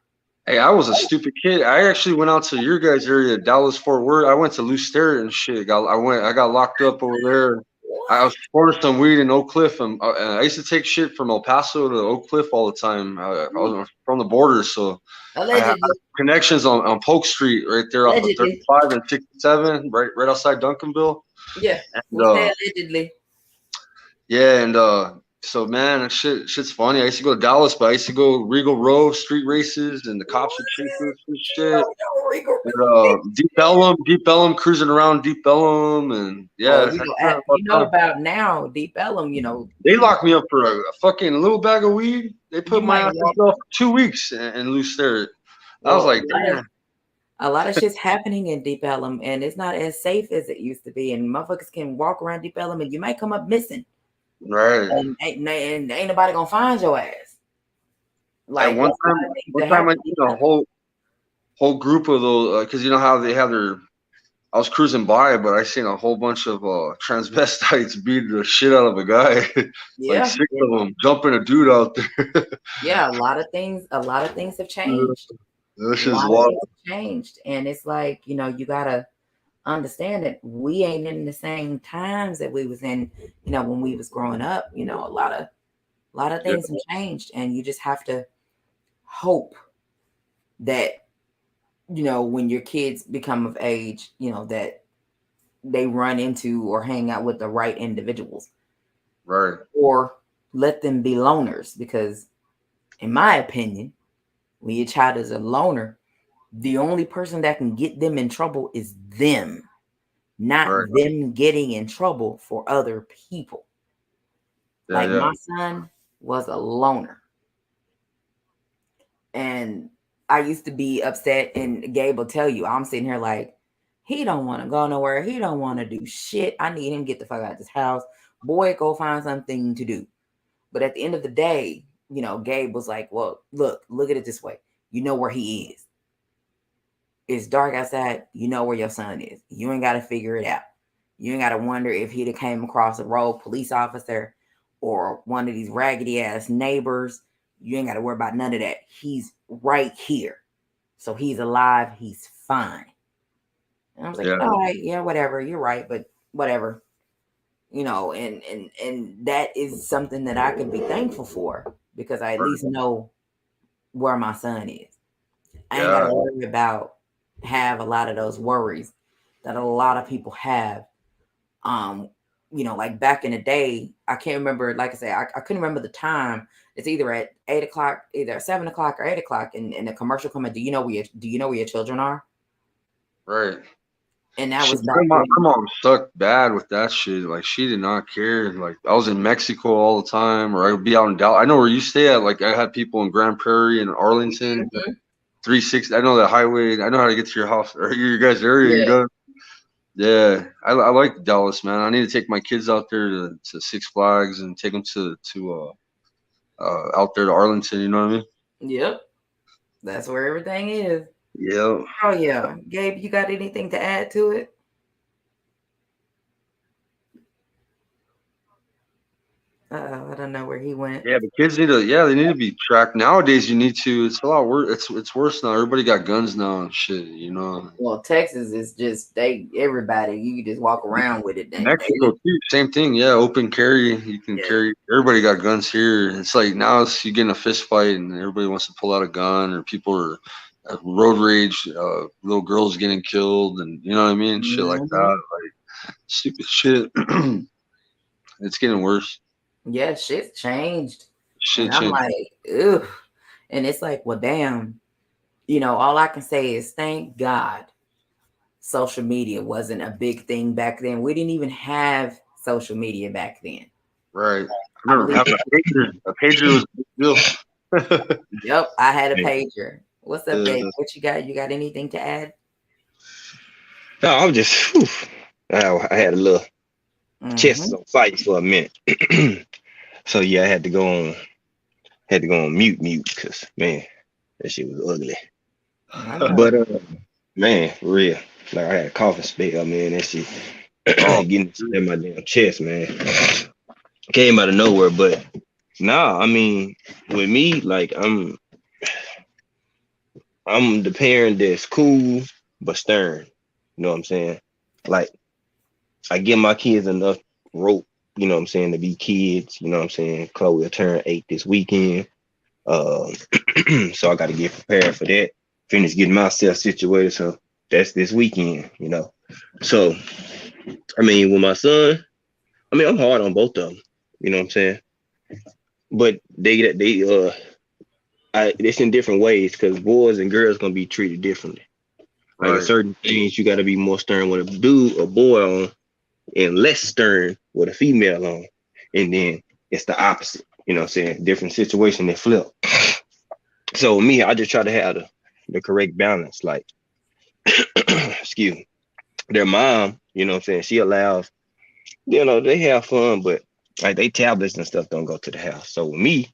Hey, I was a stupid kid. I actually went out to your guys' area, Dallas, Fort Worth. I went to Lew Sterrett and shit. I got locked up over there. I was pouring some weed in Oak Cliff, and I used to take shit from El Paso to Oak Cliff all the time. I was from the border, so I had Allegedly, connections on Polk Street right there off of allegedly, 35 and 67, right outside Duncanville. yeah. And We'll say allegedly. yeah, and so man, shit's funny. I used to go to Dallas, but I used to go Regal Row street races, and the cops would chase us and shit. And, Deep Ellum, cruising around Deep Ellum, and Oh, yeah, about now, Deep Ellum. they locked me up for a fucking little bag of weed. They put You my might ass in walk. jail for 2 weeks in Lew Sterrett. I was Well, like, damn. a lot of shit's happening in Deep Ellum, and it's not as safe as it used to be. And motherfuckers can walk around Deep Ellum, and you might come up missing, Right. and ain't nobody gonna find your ass. At Like one that's a lot time, of things one that time I happen. seen a whole group of those, because you know how they have their. I was cruising by, but I seen a whole bunch of transvestites beat the shit out of a guy, like Yeah, 6 of them jumping a dude out there. yeah. A lot of things have changed. A This is lot of wild. things have changed, and it's like you gotta understand that we ain't in the same times that we was in. When we was growing up. A lot of Yeah, things have changed, and you just have to hope that when your kids become of age, that they run into or hang out with the right individuals, right. or let them be loners. Because in my opinion, when your child is a loner, the only person that can get them in trouble is them, not Right. them getting in trouble for other people. Yeah, Like yeah. my son was a loner, and I used to be upset, and Gabe will tell you, I'm sitting here like, he don't want to go nowhere. He don't want to do shit. I need him to get the fuck out of this house. Boy, go find something to do. But at the end of the day, Gabe was like, well, look at it this way. You know where he is. It's dark outside. You know where your son is. You ain't got to figure it out. You ain't got to wonder if he'd have came across a road police officer or one of these raggedy ass neighbors. You ain't got to worry about none of that. He's right here. So he's alive. He's fine. And I was like, Yeah. all right, yeah, whatever. You're right, but whatever. And that is something that I can be thankful for, because I at least know where my son is. I ain't got to worry have a lot of those worries that a lot of people have like back in the day, I can't remember. Like I said, I couldn't remember the time. It's either at 8 o'clock, either at 7 o'clock or 8 o'clock, and the commercial coming. Do you know where your children are? Right. And that Shit, was back my when. mom sucked bad with that shit. Like she did not care. Like I was in Mexico all the time, or I would be out in Dallas. I know where you stay at. Like I had people in Grand Prairie and Arlington, Mhm. 360. I know that highway. I know how to get to your house or your guys' area. You Yeah. know. Yeah, I like Dallas, man. I need to take my kids out there to Six Flags and take them to out there to Arlington. You know what I mean? Yep. That's where everything is. Yeah. Oh yeah, Gabe, you got anything to add to it? I don't know where he went. Yeah, the kids need to. Yeah, they need to be tracked nowadays. You need to. It's a lot worse. It's worse now. Everybody got guns now and shit. You know. Well, Texas is just everybody. You can just walk around with it. Mexico too, same thing. Yeah, open carry. You can Yeah. carry. Everybody got guns here. It's like now you get in a fist fight and everybody wants to pull out a gun, or people are road rage. Little girls getting killed, and you know what I mean, shit like Mhm. that. Like stupid shit. It's getting worse. Yeah, shit's changed, and Shit I'm changed. like, ugh. And it's like, well, damn. All I can say is thank God social media wasn't a big thing back then. We didn't even have social media back then. Right. I I remember believe. having a pager. A pager was a big deal. Yep, I had a Yeah. pager. What's up, Gabe? What you got? You got anything to add? No, I was just, whew, I had a little chest Mhm. on fight for a minute. So yeah, I had to go on mute because man, that shit was ugly. I know. But man, for real, like I had a coughing spell, man. That shit Oh, getting in my damn chest, man. Came out of nowhere, but nah, I mean, with me, like I'm the parent that's cool but stern. You know what I'm saying? Like I give my kids enough rope, you know what I'm saying, to be kids. You know what I'm saying? Chloe will turn 8 this weekend. Um, so I got to get prepared for that. Finish getting myself situated. So that's this weekend, you know. So I mean, with my son, I mean, I'm hard on both of them. You know what I'm saying? But it's in different ways because boys and girls gonna be treated differently. Like in right. certain things, you got to be more stern with a boy on, and less stern with a female on. And then it's the opposite. You know what I'm saying? Different situation, they flip. So me, I just try to have the correct balance. Like, excuse me, their mom, you know what I'm saying? She allows, they have fun, but like they tablets and stuff don't go to the house. So with me,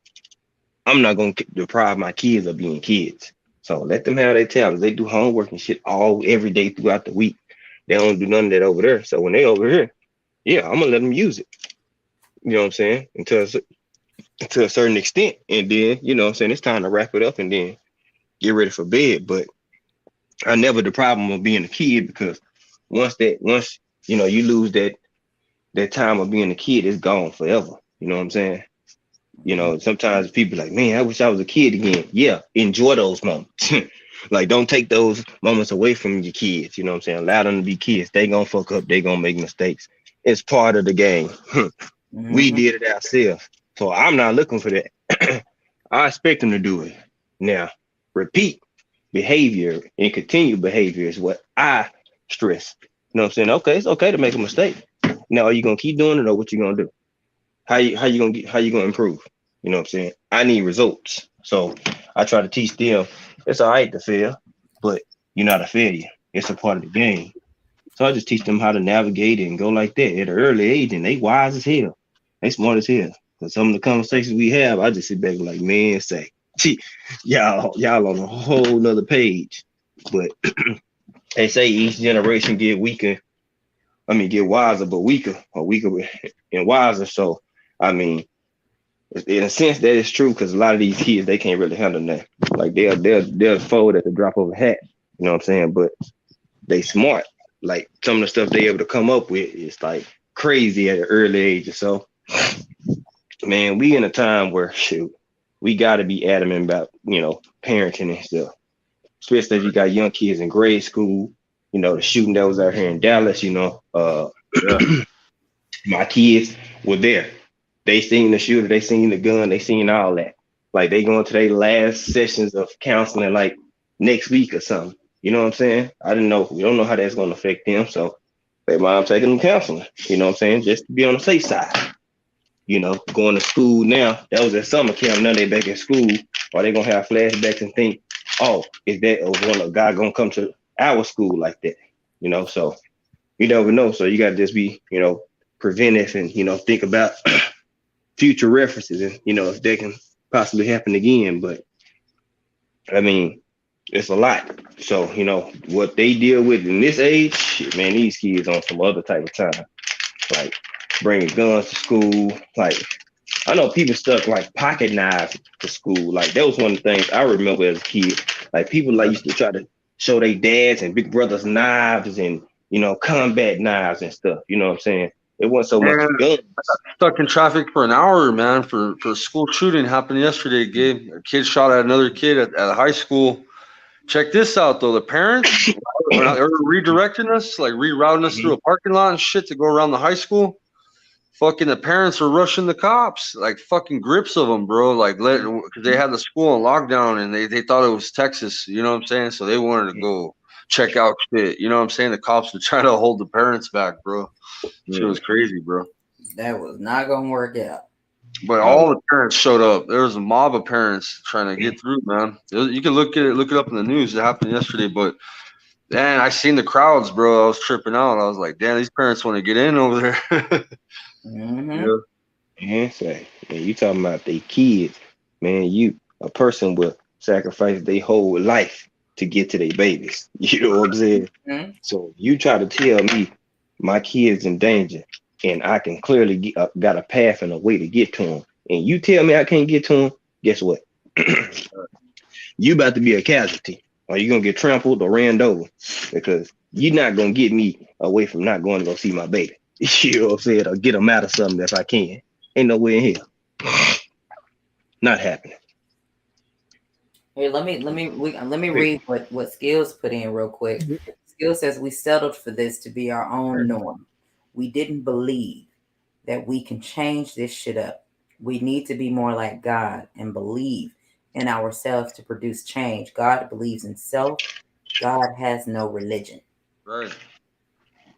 I'm not gonna deprive my kids of being kids. So let them have their tablets. They do homework and shit every day throughout the week. They don't do none of that over there. So when they over here, yeah, I'm gonna let them use it. You know what I'm saying? To a certain extent. And then, you know what I'm saying, it's time to wrap it up and then get ready for bed. But I never deprive them of being a kid because once you lose that time of being a kid, it's gone forever. You know what I'm saying? You know, sometimes people like, man, I wish I was a kid again. Yeah, enjoy those moments. Like, don't take those moments away from your kids. You know what I'm saying? Allow them to be kids. They gonna fuck up. They gonna make mistakes. It's part of the game. We Mhm. did it ourselves. So I'm not looking for that. I expect them to do it. Now, repeat behavior and continue behavior is what I stress. You know what I'm saying? Okay, it's okay to make a mistake. Now, are you gonna keep doing it or what you gonna do? How you gonna improve? You know what I'm saying? I need results. So I try to teach them it's all right to fail, but you're not a failure. It's a part of the game. So I just teach them how to navigate it and go like that at an early age, and they wise as hell. They smart as hell. Cause some of the conversations we have, I just sit back and like, man, say, gee, y'all on a whole nother page. But they say each generation get weaker. I mean, get wiser, but weaker, or weaker and wiser. So, I mean, in a sense, that is true because a lot of these kids they can't really handle that. Like they'll fold at the drop of a hat. You know what I'm saying? But they smart. Like some of the stuff they able to come up with is like crazy at an early age or so. Man, we in a time where shoot, we got to be adamant about parenting and stuff. Especially if you got young kids in grade school. You know the shooting that was out here in Dallas. yeah. My kids were there. They seen the shooter, they seen the gun, they seen all that. Like they going to their last sessions of counseling like next week or something. You know what I'm saying? I didn't know. We don't know how that's going to affect them. So their mom taking them counseling. You know what I'm saying? Just to be on the safe side. You know, going to school now. That was at summer camp. Now they back in school. Or they gonna have flashbacks and think, oh, is that a guy gonna come to our school like that? You know, so you never know. So you gotta just be, you know, preventive and, you know, think about future references and, you know, if they can possibly happen again. But I mean, it's a lot. So, you know, what they deal with in this age, shit, man, these kids on some other type of time. Like bringing guns to school. Like I know people stuck like pocket knives to school. Like that was one of the things I remember as a kid. Like people like used to try to show their dads and big brothers knives and, you know, combat knives and stuff. You know what I'm saying? It wasn't so much guns. Stuck in traffic for an hour, man, for a school shooting happened yesterday, Gabe. A kid shot at another kid at a high school. Check this out, though. The parents are redirecting us, like rerouting us through a parking lot and shit to go around the high school. Fucking the parents are rushing the cops, like fucking grips of them, bro. Like, because they had the school on lockdown and they thought it was Texas, you know what I'm saying? So they wanted to go check out shit, you know what I'm saying? The cops were trying to hold the parents back, bro. Shit was crazy, bro. That was not gonna work out. But all the parents showed up. There was a mob of parents trying to get through, man. You can look it up in the news. It happened yesterday, but man, I seen the crowds, bro. I was tripping out. I was like, damn, these parents want to get in over there. Mm-hmm. Yeah, say, man, you talking about they kids, man. A person will sacrifice their whole life to get to their babies. You know what I'm saying? Mm-hmm. So you try to tell me my kid's in danger, and I can clearly got a path and a way to get to them, and you tell me I can't get to them. Guess what? You about to be a casualty, or you gonna get trampled or ran over, because you're not gonna get me away from not going to go see my baby. You know what I'm saying? Or get them out of something if I can. Ain't no way in hell. Not happening. Here, let me read what Skills put in real quick. Skills says we settled for this to be our own norm. We didn't believe that we can change this shit up. We need to be more like God and believe in ourselves to produce change. God believes in self. God has no religion. Right.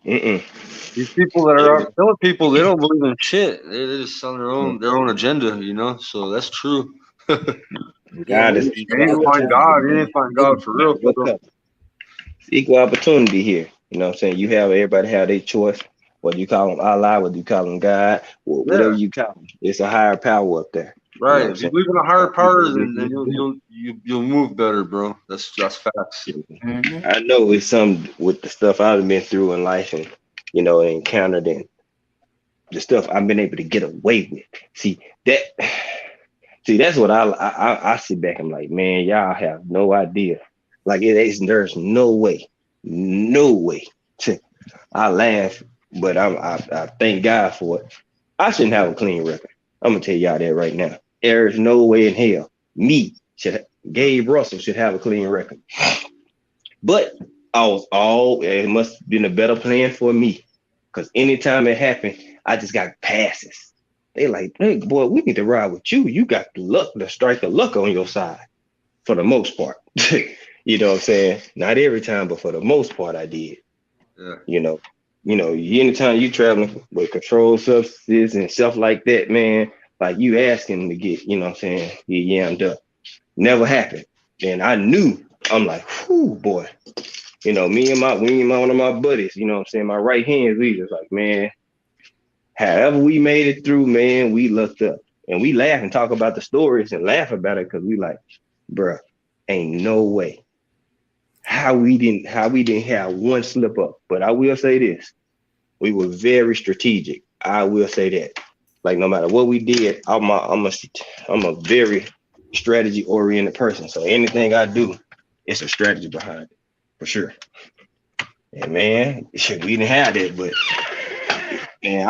Mm-mm. These people that are out killing people, they don't believe in shit. They just on their own agenda, you know. So that's true. God is He didn't find God. He didn't find God for real. Equal opportunity here. You know what I'm saying? Everybody have their choice. Whether you call them Allah, whether you call them God, whatever you call them, it's a higher power up there. Right. You know if you believe in a higher power, then you'll move better, bro. That's facts. Mm-hmm. I know it's some with the stuff I've been through in life and, you know, encountered and the stuff I've been able to get away with. See, that's what I sit back and I'm like, man, y'all have no idea. Like there's no way. I laugh, but I thank God for it. I shouldn't have a clean record. I'm gonna tell y'all that right now. There's no way in hell Gabe Russell should have a clean record. But it must have been a better plan for me. Because anytime it happened, I just got passes. They like, hey, boy, we need to ride with you. You got the luck, the strike of luck on your side for the most part. You know what I'm saying? Not every time, but for the most part, I did. Yeah. You know, anytime you traveling with controlled substances and stuff like that, man, like you asking to get, you know what I'm saying, get yammed up. Never happened. And I knew, I'm like, whoo, boy. You know, me and one of my buddies, you know what I'm saying, my right hands, we just like, man, however we made it through, man, we looked up. And we laugh and talk about the stories and laugh about it because we like, bruh, ain't no way. How we didn't have one slip up. But I will say this. We were very strategic. I will say that. Like no matter what we did, I'm a very strategy-oriented person. So anything I do, it's a strategy behind it, for sure. And man, we didn't have that, but man,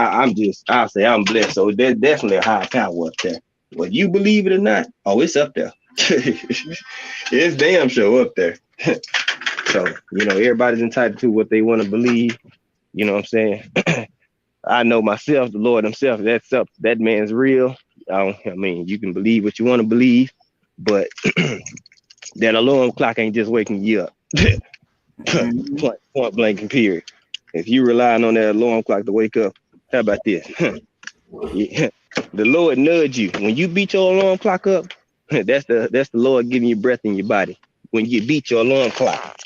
I'll say I'm blessed. So there's definitely a high power up there. Whether you believe it or not, it's up there. It's damn sure up there. So, you know, everybody's entitled to what they want to believe. You know what I'm saying? I know myself, the Lord Himself. That's up. That man's real. I mean, you can believe what you want to believe, but that alarm clock ain't just waking you up. Mhm. Point blank and period. If you relying on that alarm clock to wake up, how about this? Yeah. The Lord nudge you when you beat your alarm clock up. That's the Lord giving you breath in your body. When you beat your alarm clock,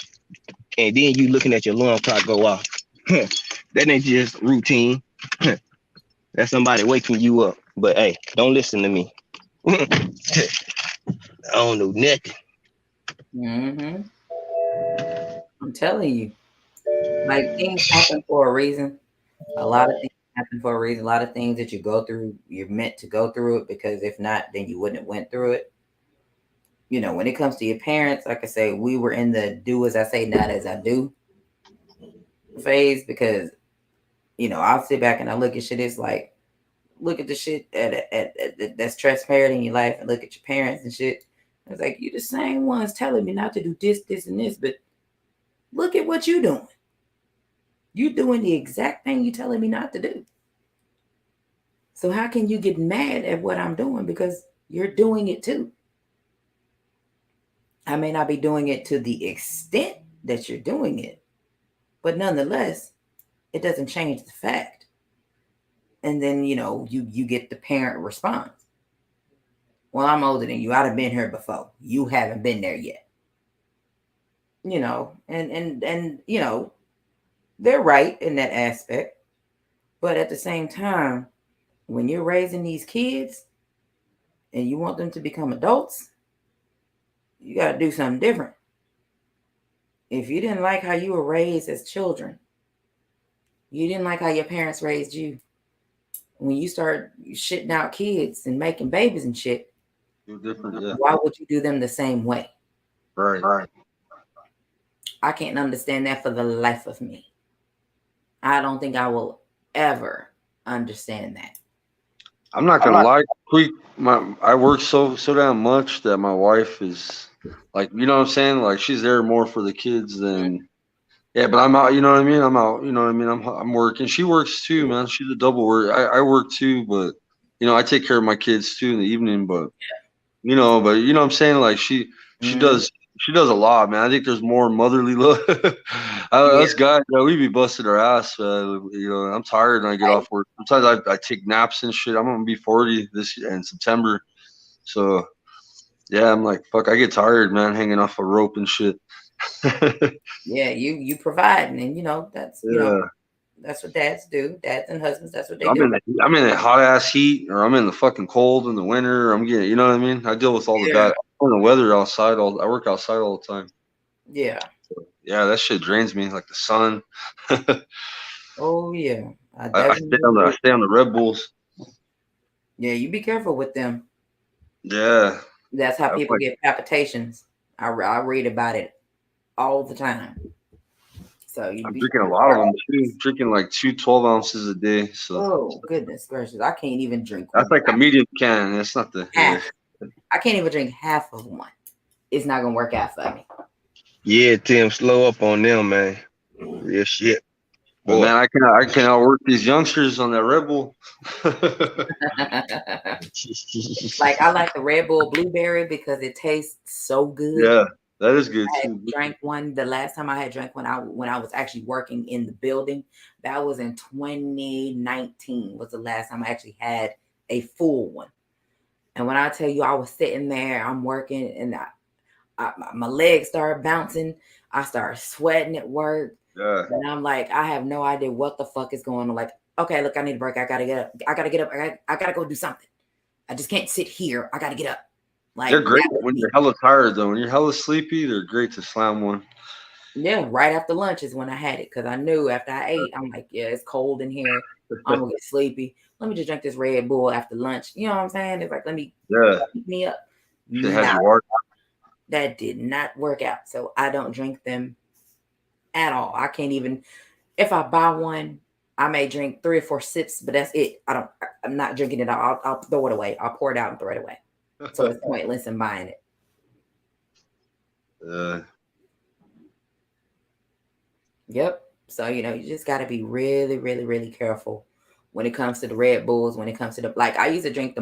and then you looking at your alarm clock go off, that ain't just routine. That's somebody waking you up. But hey, don't listen to me. I don't know nothing. Mhm. I'm telling you, like things happen for a reason. A lot of things happen for a reason. A lot of things that you go through, you're meant to go through it because if not, then you wouldn't have went through it. You know, when it comes to your parents, like I say, we were in the do as I say, not as I do phase because I'll sit back and I look at shit. It's like look at the shit that's transparent in your life and look at your parents and shit. It's like you the same ones telling me not to do this, this, and this, but look at what you doing. You doing the exact thing you telling me not to do. So how can you get mad at what I'm doing because you're doing it too? I may not be doing it to the extent that you're doing it, but nonetheless, it doesn't change the fact. And then you get the parent response. Well, I'm older than you. I'd have been here before. You haven't been there yet. And they're right in that aspect. But at the same time, when you're raising these kids and you want them to become adults, you got to do something different. If you didn't like how you were raised as children, you didn't like how your parents raised you. When you start shitting out kids and making babies and shit, You're different, yeah. why would you do them the same way? Right. I can't understand that for the life of me. I don't think I will ever understand that. I'm not gonna lie. I work so damn much that my wife is like, you know what I'm saying? Like she's there more for the kids than yeah. But I'm out. You know what I mean? I'm out. You know what I mean? I'm working. She works too, man. She's a double work. I work too, but I take care of my kids too in the evening. But you know what I'm saying? Like she Mhm. does a lot, man. I think there's more motherly love. Yeah, Us guys, we be busted our ass. I'm tired when I get right. off work. Sometimes I take naps and shit. I'm gonna be 40 this in September, so yeah, I'm like, fuck. I get tired, man, hanging off a rope and shit. Yeah, you providing, and that's Yeah, that's what dads do. Dads and husbands, that's what they I'm do. in the hot ass heat, or I'm in the fucking cold in the winter. I'm getting, you know what I mean? I deal with all the Yeah, bad the weather outside. I work outside all the time. yeah. Yeah, that shit drains me like the sun. Oh yeah, I I definitely agree. stay on the Red Bulls. Yeah, you be careful with them. Yeah, That's how I'm people like get palpitations. I read about it all the time. So you I'm be drinking a lot of them too. Drinking like 12 ounces a day. So oh goodness gracious, I can't even drink that's like a medium can. That's not the yeah. half. I can't even drink half of one. It's not gonna work out for me. Yeah, Tim, slow up on them, man. Real shit, But boy. man, I can outwork these youngsters on that Red Bull. Like I like the Red Bull blueberry because it tastes so good. Yeah, that is good I had too. drank one the last time I had drank one when I was actually working in the building. That was in 2019 was the last time I actually had a full one. And when I tell you I was sitting there, I'm working and my legs started bouncing. I started sweating at work. Yeah, And I'm like, I have no idea what the fuck is going on. Like, okay, look, I need a break. I gotta get up. I gotta get up. I gotta go do something. I just can't sit here. I gotta get up. they're Like great that was when you're me. hella tired though. When you're hella sleepy, they're great to slam one. Yeah, right after lunch is when I had it because I knew after I ate, I'm like, yeah, it's cold in here. I'm gonna get sleepy. Let me just drink this Red Bull after lunch. You know what I'm saying? It's like, let me Yeah, keep me up. shit has Nah, you walk. that did not work out. So I don't drink them at all. I can't even if I buy one, I may drink 3 or 4 sips, but that's it. I'm not drinking it all. I'll throw it away. I'll pour it out and throw it away. So it's pointless in buying it. uh, Yep. So you just got to be really, really, really careful when it comes to the Red Bulls, when it comes to the like I used to drink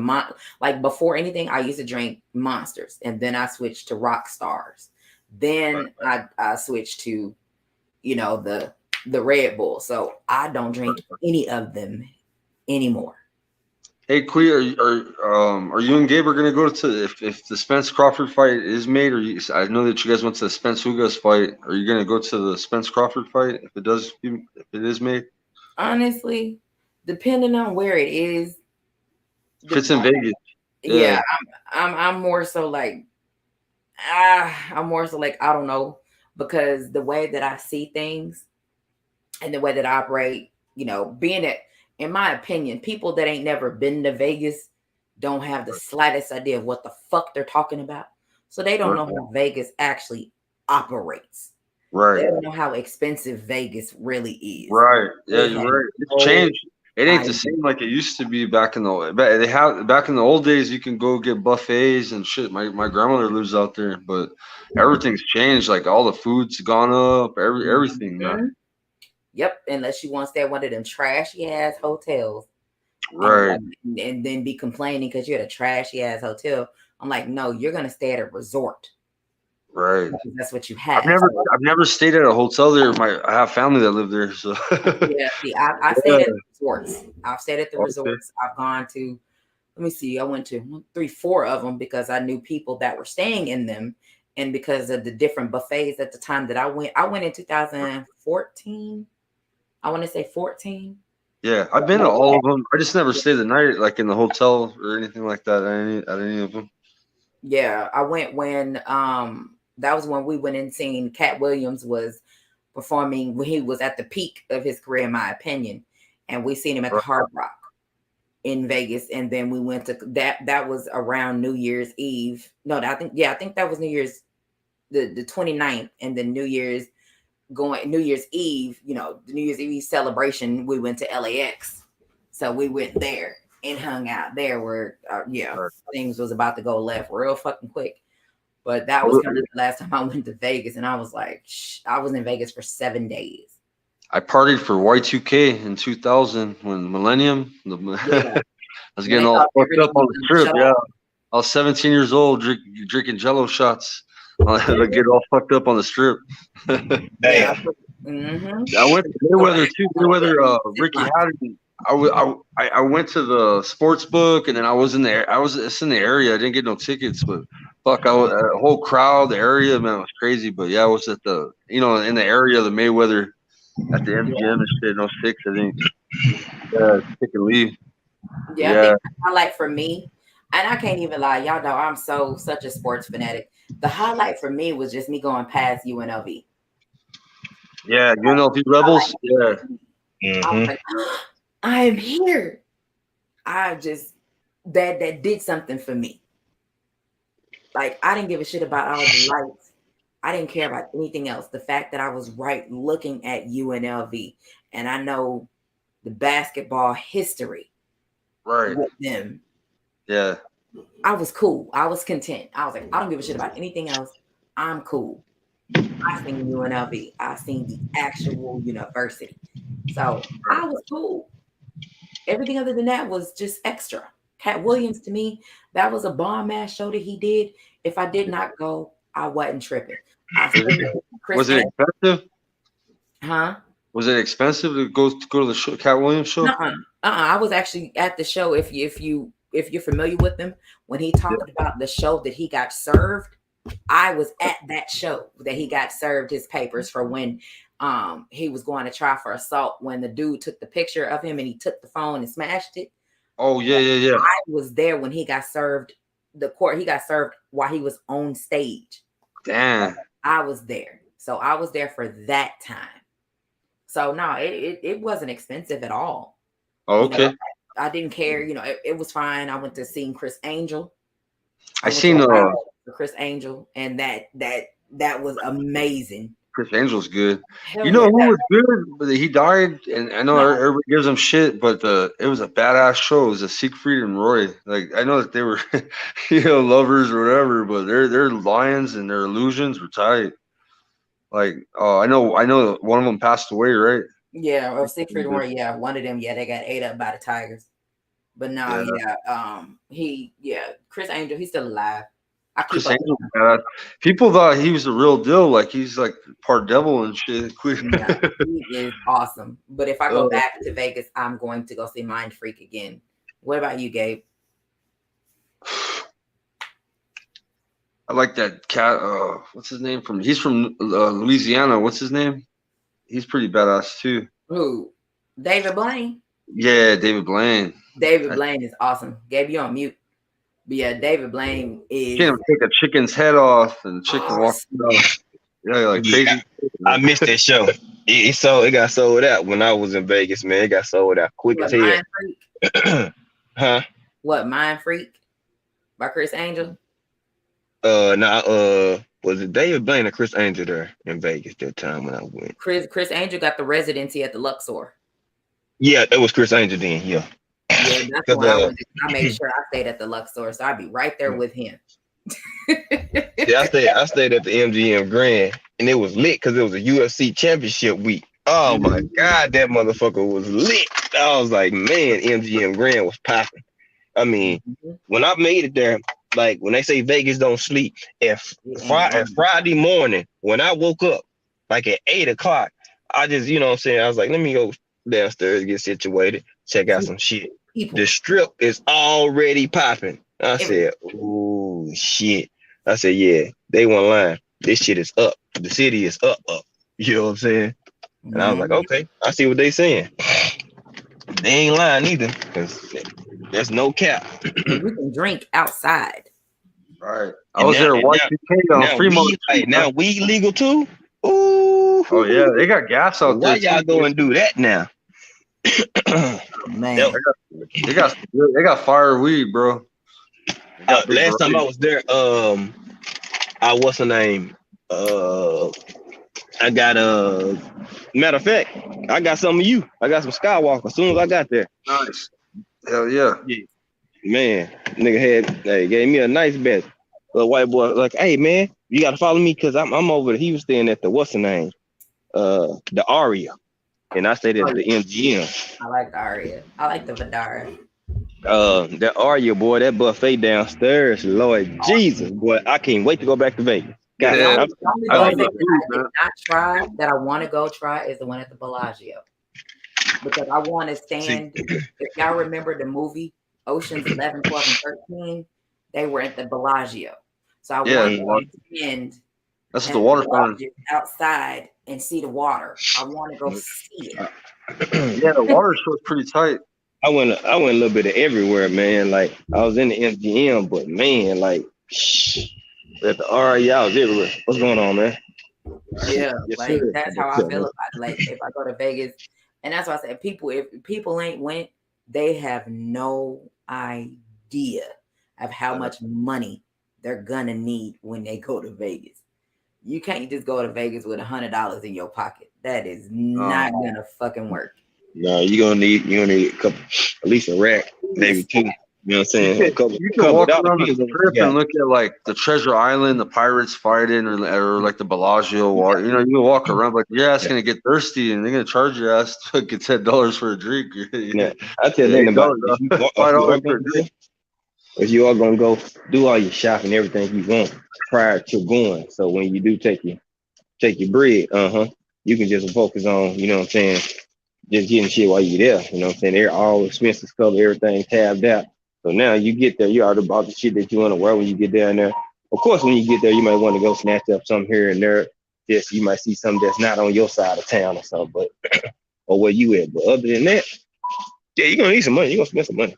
like before anything, I used to drink Monsters, and then I switched to Rock Stars. Then I switched to, the Red Bull. So I don't drink any of them anymore. Hey, Quee, are you and Gabe are gonna go to if the Spence Crawford fight is made, I know that you guys went to the Spence Ugas fight. Are you gonna go to the Spence Crawford fight if it is made? Honestly, depending on where it is, If it's in Vegas, yeah, I'm more so like I'm more so like I don't know, because the way that I see things and the way that I operate, being that, in my opinion, people that ain't never been to Vegas don't have the slightest idea of what the fuck they're talking about. So they don't know how Vegas actually operates. right? They don't know how expensive Vegas really is. Right. Yeah, you're right. It's changed. It ain't the same like it used to be back in the old days. You can go get buffets and shit. My grandmother lives out there, but everything's changed. Like all the food's gone up. Everything, man. Yep, unless you want to stay at one of them trashy ass hotels, right? And then be complaining because you're at a trashy ass hotel. I'm like, no, you're gonna stay at a resort, right? That's what you have. I've never stayed at a hotel there. I have family that live there, so yeah. See, I stayed at the resorts. I've stayed at the resorts. I've gone to. Let me see. I went to 3, 4 of them because I knew people that were staying in them, and because of the different buffets at the time that I went in 2014. I want to say 14. Yeah, I've been to all of them. I just never stayed the night like in the hotel or anything like that at any of them. Yeah, I went when that was when we went and seen Cat Williams was performing when he was at the peak of his career, in my opinion, and we seen him at the Hard Rock in Vegas, and then we went to that was around New Year's Eve. No, I think that was New Year's the 29th, and then New Year's Eve, the New Year's Eve celebration, we went to LAX. So we went there and hung out there where, things was about to go left real fucking quick. But that was kind of the last time I went to Vegas. And I was like, I was in Vegas for 7 days. I partied for Y2K in 2000 when Millennium. I was getting all fucked up on the strip. Yeah. I was 17 years old drinking Jello shots. I get all fucked up on the strip. Damn. I went to Mayweather too. Mayweather, Ricky Hatton. I went to the sports book, and then I was in there. It's in the area. I didn't get no tickets, but fuck, a whole crowd, the area, man, it was crazy. But yeah, I was at the, in the area of the Mayweather at the MGM and shit. No 6, I think. Yeah, take and leave. Yeah, I think the highlight for me, and I can't even lie, y'all know I'm such a sports fanatic. The highlight for me was just me going past UNLV. Yeah, UNLV Rebels. Yeah. I was like, I'm here. I just that did something for me. Like, I didn't give a shit about all the lights. I didn't care about anything else. The fact that I was right looking at UNLV, and I know the basketball history with them. Yeah. I was cool. I was content. I was like, I don't give a shit about anything else. I'm cool. I seen UNLV. I seen the actual university. So I was cool. Everything other than that was just extra. Cat Williams, to me, that was a bomb ass show that he did. If I did not go, I wasn't tripping. Was it expensive? Huh? Was it expensive to go to the show, Cat Williams show? I was actually at the show. If you're familiar with him, when he talked about the show that he got served, I was at that show that he got served his papers for when he was going to try for assault, when the dude took the picture of him and he took the phone and smashed it. Oh, yeah. I was there when he got served he got served while he was on stage. Damn. I was there. So I was there for that time. So no, it wasn't expensive at all. Oh, okay. I didn't care. It was fine. I went to see Chris Angel. I seen Chris Angel, and that was amazing. Chris Angel's good. Who was good? He died, and I know everybody gives him shit, but it was a badass show. It was a Siegfried and Roy. Like, I know that they were, lovers or whatever, but their lions and their illusions were tight. Like, I know one of them passed away, right? Yeah, or Siegfried and Roy. Yeah, one of them. Yeah, they got ate up by the tigers. But no, Chris Angel, he's still alive. I keep Chris up. Angel, people thought he was the real deal, like he's like part devil and shit. No, he is awesome. But if I go back to Vegas, I'm going to go see Mind Freak again. What about you, Gabe? I like that cat. What's his name? He's from Louisiana. What's his name? He's pretty badass too. Who? David Blaine. Yeah, David Blaine. David Blaine is awesome. Gabe, you on mute. But yeah, David Blaine is. Can't take a chicken's head off and the chicken walks off. Yeah, like crazy. I missed that show. It got sold out when I was in Vegas, man. It got sold out quick as hell. Mind Freak? Huh? What, Mind Freak by Chris Angel? Was it David Blaine or Chris Angel there in Vegas that time when I went? Chris Angel got the residency at the Luxor. Yeah, it was Chris Angel then. Yeah. Yeah, that's when I went. I made sure I stayed at the Luxor, so I'd be right there with him. Yeah, I stayed at the MGM Grand, and it was lit because it was a UFC championship week. Oh my God, that motherfucker was lit. I was like, man, MGM Grand was popping. I mean, when I made it there, like when they say Vegas don't sleep, if Friday morning, when I woke up, like at 8 o'clock, I just, you know what I'm saying, I was like, let me go downstairs, get situated, check out some shit. The strip is already popping. I said, oh shit. I said, yeah, they weren't lying. This shit is up. The city is up. You know what I'm saying? And I was like, okay, I see what they saying. They ain't lying either, because there's no cap. You can drink outside. Right. I was there Y2K on Fremont. Now weed legal too? Ooh. Oh yeah, they got gas out there. Why y'all go and do that now? Man, they got fire weed, bro. Last time I was there, what's her name? I got matter of fact, I got some of you. I got some Skywalker as soon as I got there. Nice. Hell yeah. Man, nigga gave me a nice bet. The white boy like, hey man, you gotta follow me because I'm over there. He was staying at the what's the name? The Aria. And I stayed at the MGM. I like the Aria. I like the Vidara. The Aria, boy, that buffet downstairs, Lord Jesus, boy, I can't wait to go back to Vegas. God, the only buffet that I did not try that I want to go try is the one at the Bellagio. Because I want to stand, if y'all remember the movie Oceans 11, 12, and 13, they were at the Bellagio. So I want to stand that's the waterfront outside and see the water. I want to go see it. Yeah, the water show's pretty tight. I went a little bit of everywhere, man. Like I was in the MGM, but man, like at the REI, I was everywhere. What's going on, man? Yeah, like that's how I feel about it. Like if I go to Vegas, and that's why I said if people ain't went, they have no idea of how much money they're gonna need when they go to Vegas. You can't just go to Vegas with $100 in your pocket. That is not gonna fucking work. No, you're gonna need a couple, at least a rack, maybe two. You know what I'm saying? You can walk around the strip and look at like the Treasure Island, the pirates fighting, or like the Bellagio water. You know, you can walk around, like your ass gonna get thirsty, and they're gonna charge your ass to get $10 for a drink. Yeah, I tell you about if you are gonna go do all your shopping, everything you want prior to going. So when you do take your bread, you can just focus on, you know what I'm saying, just getting shit while you're there. You know what I'm saying? They're all expenses covered, everything tabbed out. So now you get there, you already bought the shit that you want to wear when you get down there. Of course, when you get there, you might want to go snatch up something here and there. Just you might see something that's not on your side of town or something, but or where you at. But other than that, yeah, you're gonna need some money. You're gonna spend some money.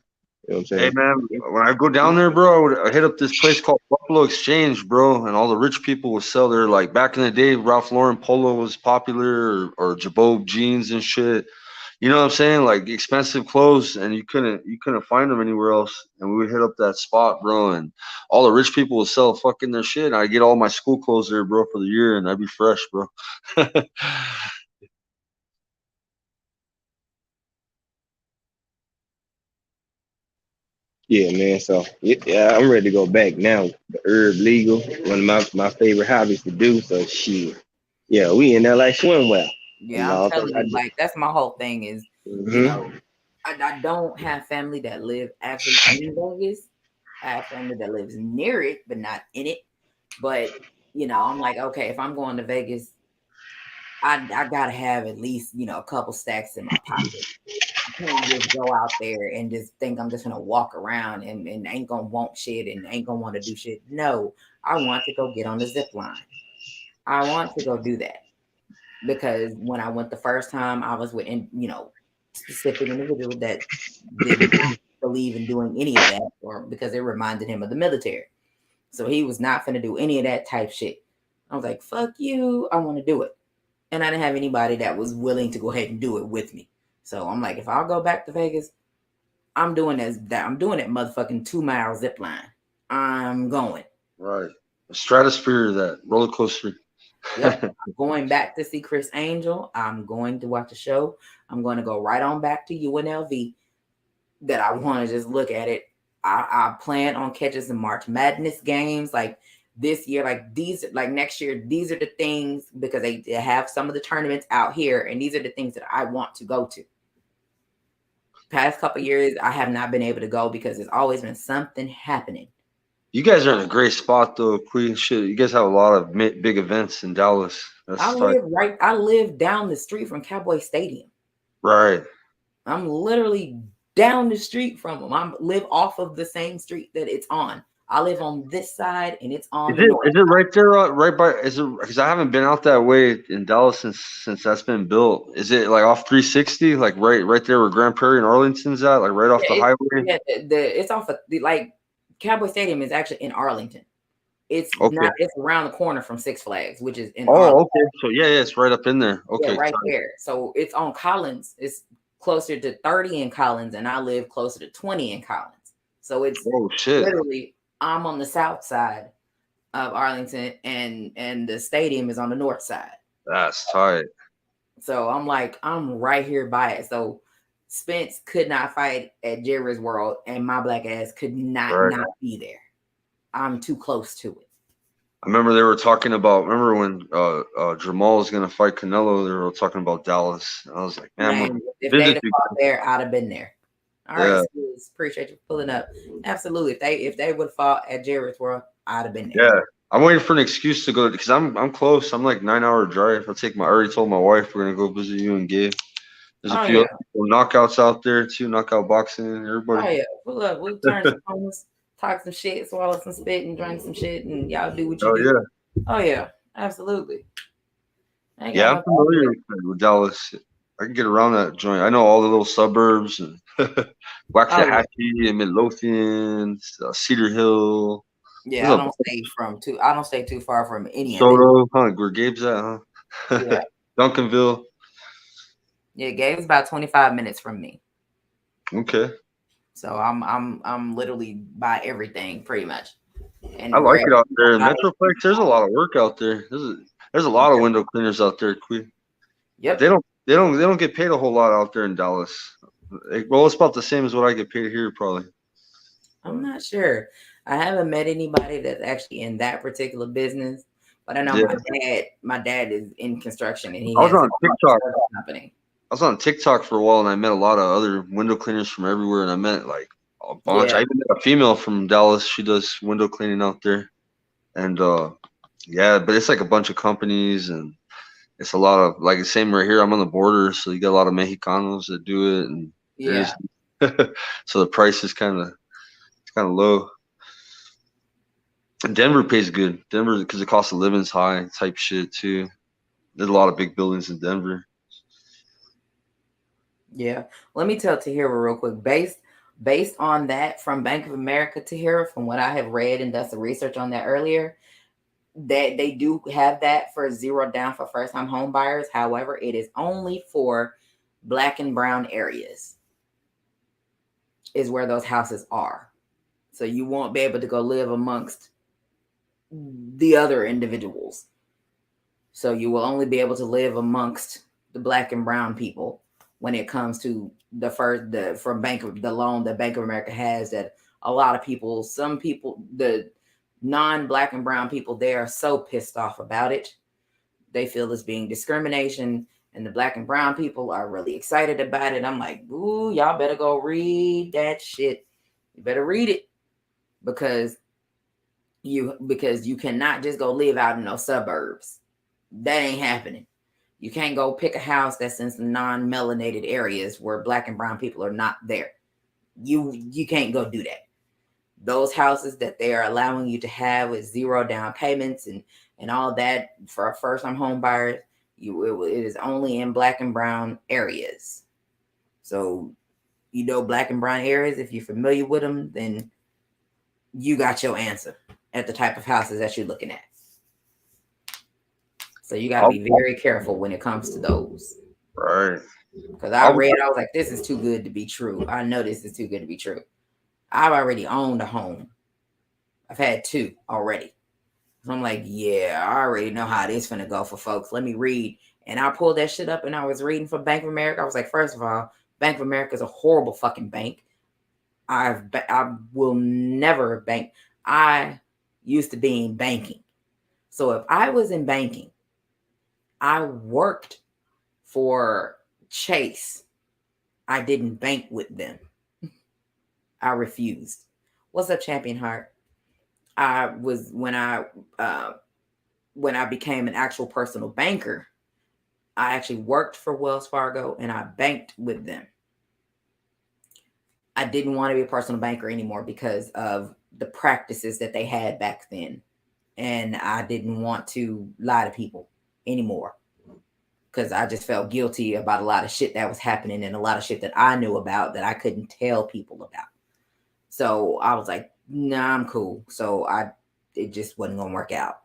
You know what I'm saying? Hey man, when I go down there, bro, I hit up this place called Buffalo Exchange, bro, and all the rich people would sell their, like back in the day, Ralph Lauren polo was popular, or Jabot jeans and shit. You know what I'm saying? Like expensive clothes, and you couldn't find them anywhere else. And we would hit up that spot, bro, and all the rich people would sell fucking their shit. And I get all my school clothes there, bro, for the year, and I'd be fresh, bro. Yeah, man. So yeah, I'm ready to go back now. The herb legal, one of my favorite hobbies to do. So shit. Yeah, we in LA swimwear. Yeah, I'm telling you, like that's my whole thing is, you know, I don't have family that live actually in Vegas. I have family that lives near it, but not in it. But you know, I'm like, okay, if I'm going to Vegas, I gotta have at least, you know, a couple stacks in my pocket. I can't just go out there and just think I'm just gonna walk around and ain't gonna want shit and ain't gonna want to do shit. No, I want to go get on the zip line. I want to go do that because when I went the first time, I was with, you know, specific individual that didn't believe in doing any of that, or because it reminded him of the military. So he was not going to do any of that type shit. I was like, fuck you. I want to do it. And I didn't have anybody that was willing to go ahead and do it with me. So I'm like, if I'll go back to Vegas, I'm doing that. I'm doing that motherfucking 2-mile zip line. I'm going. Right. A stratosphere, that roller coaster. Yep. I'm going back to see Chris Angel. I'm going to watch a show. I'm going to go right on back to UNLV. That I want to just look at it. I plan on catching some March Madness games like this year, like these, like next year. These are the things because they have some of the tournaments out here, and these are the things that I want to go to. Past couple years, I have not been able to go because there's always been something happening. You guys are in a great spot though, Queen. Shit, you guys have a lot of big events in Dallas. I live down the street from Cowboy Stadium. Right. I'm literally down the street from them. I live off of the same street that it's on. I live on this side, and it's on the north. Is it right there, right by? Is it because I haven't been out that way in Dallas since that's been built? Is it like off 360, like right there where Grand Prairie and Arlington's at, like right off the highway? Yeah, it's off of like Cowboy Stadium is actually in Arlington. It's Okay. not. It's around the corner from Six Flags, which is in. Oh, okay. So yeah, it's right up in there. Okay, yeah, right there. So it's on Collins. It's closer to 30 in Collins, and I live closer to 20 in Collins. So it's literally I'm on the south side of Arlington, and the stadium is on the north side. That's tight. So I'm like, I'm right here by it. So Spence could not fight at Jerry's World, and my black ass could not be there. I'm too close to it. I remember they were talking about. Remember when Jamal was gonna fight Canelo? They were talking about Dallas. I was like, man, if they'd have fought there, I'd have been there. All right, Spence, appreciate you pulling up. Absolutely, if they would have fought at Jerry's World, I'd have been there. Yeah, I'm waiting for an excuse to go because I'm close. I'm like 9-hour drive. I already told my wife we're gonna go visit you and Gabe. There's a few other knockouts out there too. Knockout boxing. Everybody. Oh yeah, pull up. We'll turn some homes. Talk some shit, swallow some spit, and drink some shit, and y'all do what you do. Yeah. Oh yeah, absolutely. Yeah, I'm familiar with Dallas. I can get around that joint. I know all the little suburbs and Waxahachie and Midlothian, Cedar Hill. Yeah, I don't stay too far from any Soto, where Gabe's at, huh? Yeah. Duncanville. Yeah, Gabe's about 25 minutes from me. Okay. So I'm literally by everything pretty much. And I like it out there. In Metroplex, there's a lot of work out there. There's a lot of window cleaners out there, Queen. Yep. They don't get paid a whole lot out there in Dallas. Well, it's about the same as what I get paid here, probably. I'm not sure. I haven't met anybody that's actually in that particular business, but I know my dad is in construction, and I was on TikTok. Company. I was on TikTok for a while, and I met a lot of other window cleaners from everywhere, and I met like a bunch. I even met a female from Dallas. She does window cleaning out there, and but it's like a bunch of companies, and it's a lot of like the same right here. I'm on the border, so you got a lot of Mexicanos that do it, and so the price is kind of low. And Denver pays good. Denver, because the cost of living is high, type shit too. There's a lot of big buildings in Denver. Yeah, let me tell Tahira real quick. Based on that from Bank of America, Tahira, from what I have read and done some research on that earlier, that they do have that for 0 down for first-time home buyers. However, it is only for Black and brown areas is where those houses are. So you won't be able to go live amongst the other individuals. So you will only be able to live amongst the Black and brown people when it comes to the loan that Bank of America has, that a lot of people, some people, the non-Black and brown people, they are so pissed off about it. They feel it's being discrimination, And the black and brown people are really excited about it. I'm like, ooh, y'all better go read that shit. You better read it because you cannot just go live out in those suburbs. That ain't happening. You can't go pick a house that's in some non-melanated areas where black and brown people are not there. You can't go do that. Those houses that they are allowing you to have with zero down payments and all that for first-time home buyers, it is only in black and brown areas. So, black and brown areas, if you're familiar with them, then you got your answer at the type of houses that you're looking at. So you got to be very careful when it comes to those. Right. Because I was like, this is too good to be true. I know this is too good to be true. I've already owned a home. I've had 2 already. So I'm like, yeah, I already know how this finna go for folks. Let me read. And I pulled that shit up and I was reading for Bank of America. I was like, first of all, Bank of America is a horrible fucking bank. I will never bank. I used to be in banking. So if I was in banking, I worked for Chase. I didn't bank with them. I refused. What's up, Champion Heart? When I became an actual personal banker, I actually worked for Wells Fargo and I banked with them. I didn't want to be a personal banker anymore because of the practices that they had back then. And I didn't want to lie to people anymore because I just felt guilty about a lot of shit that was happening and a lot of shit that I knew about that I couldn't tell people about. So I was like, nah, I'm cool. So it just wasn't going to work out.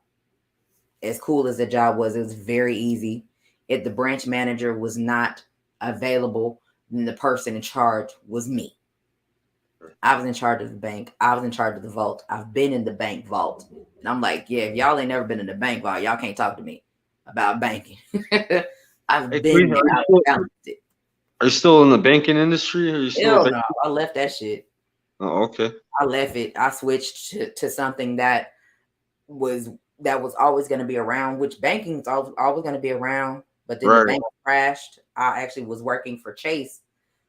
As cool as the job was, it was very easy. If the branch manager was not available, then the person in charge was me. I was in charge of the bank. I was in charge of the vault. I've been in the bank vault. And I'm like, yeah, if y'all ain't never been in the bank vault, y'all can't talk to me about banking. I've been there. Are you still in the banking industry? Are you still Hell no, I left that shit. Oh, okay. I left it. I switched to something that was always going to be around, which banking is always going to be around. But then the bank crashed. I actually was working for Chase.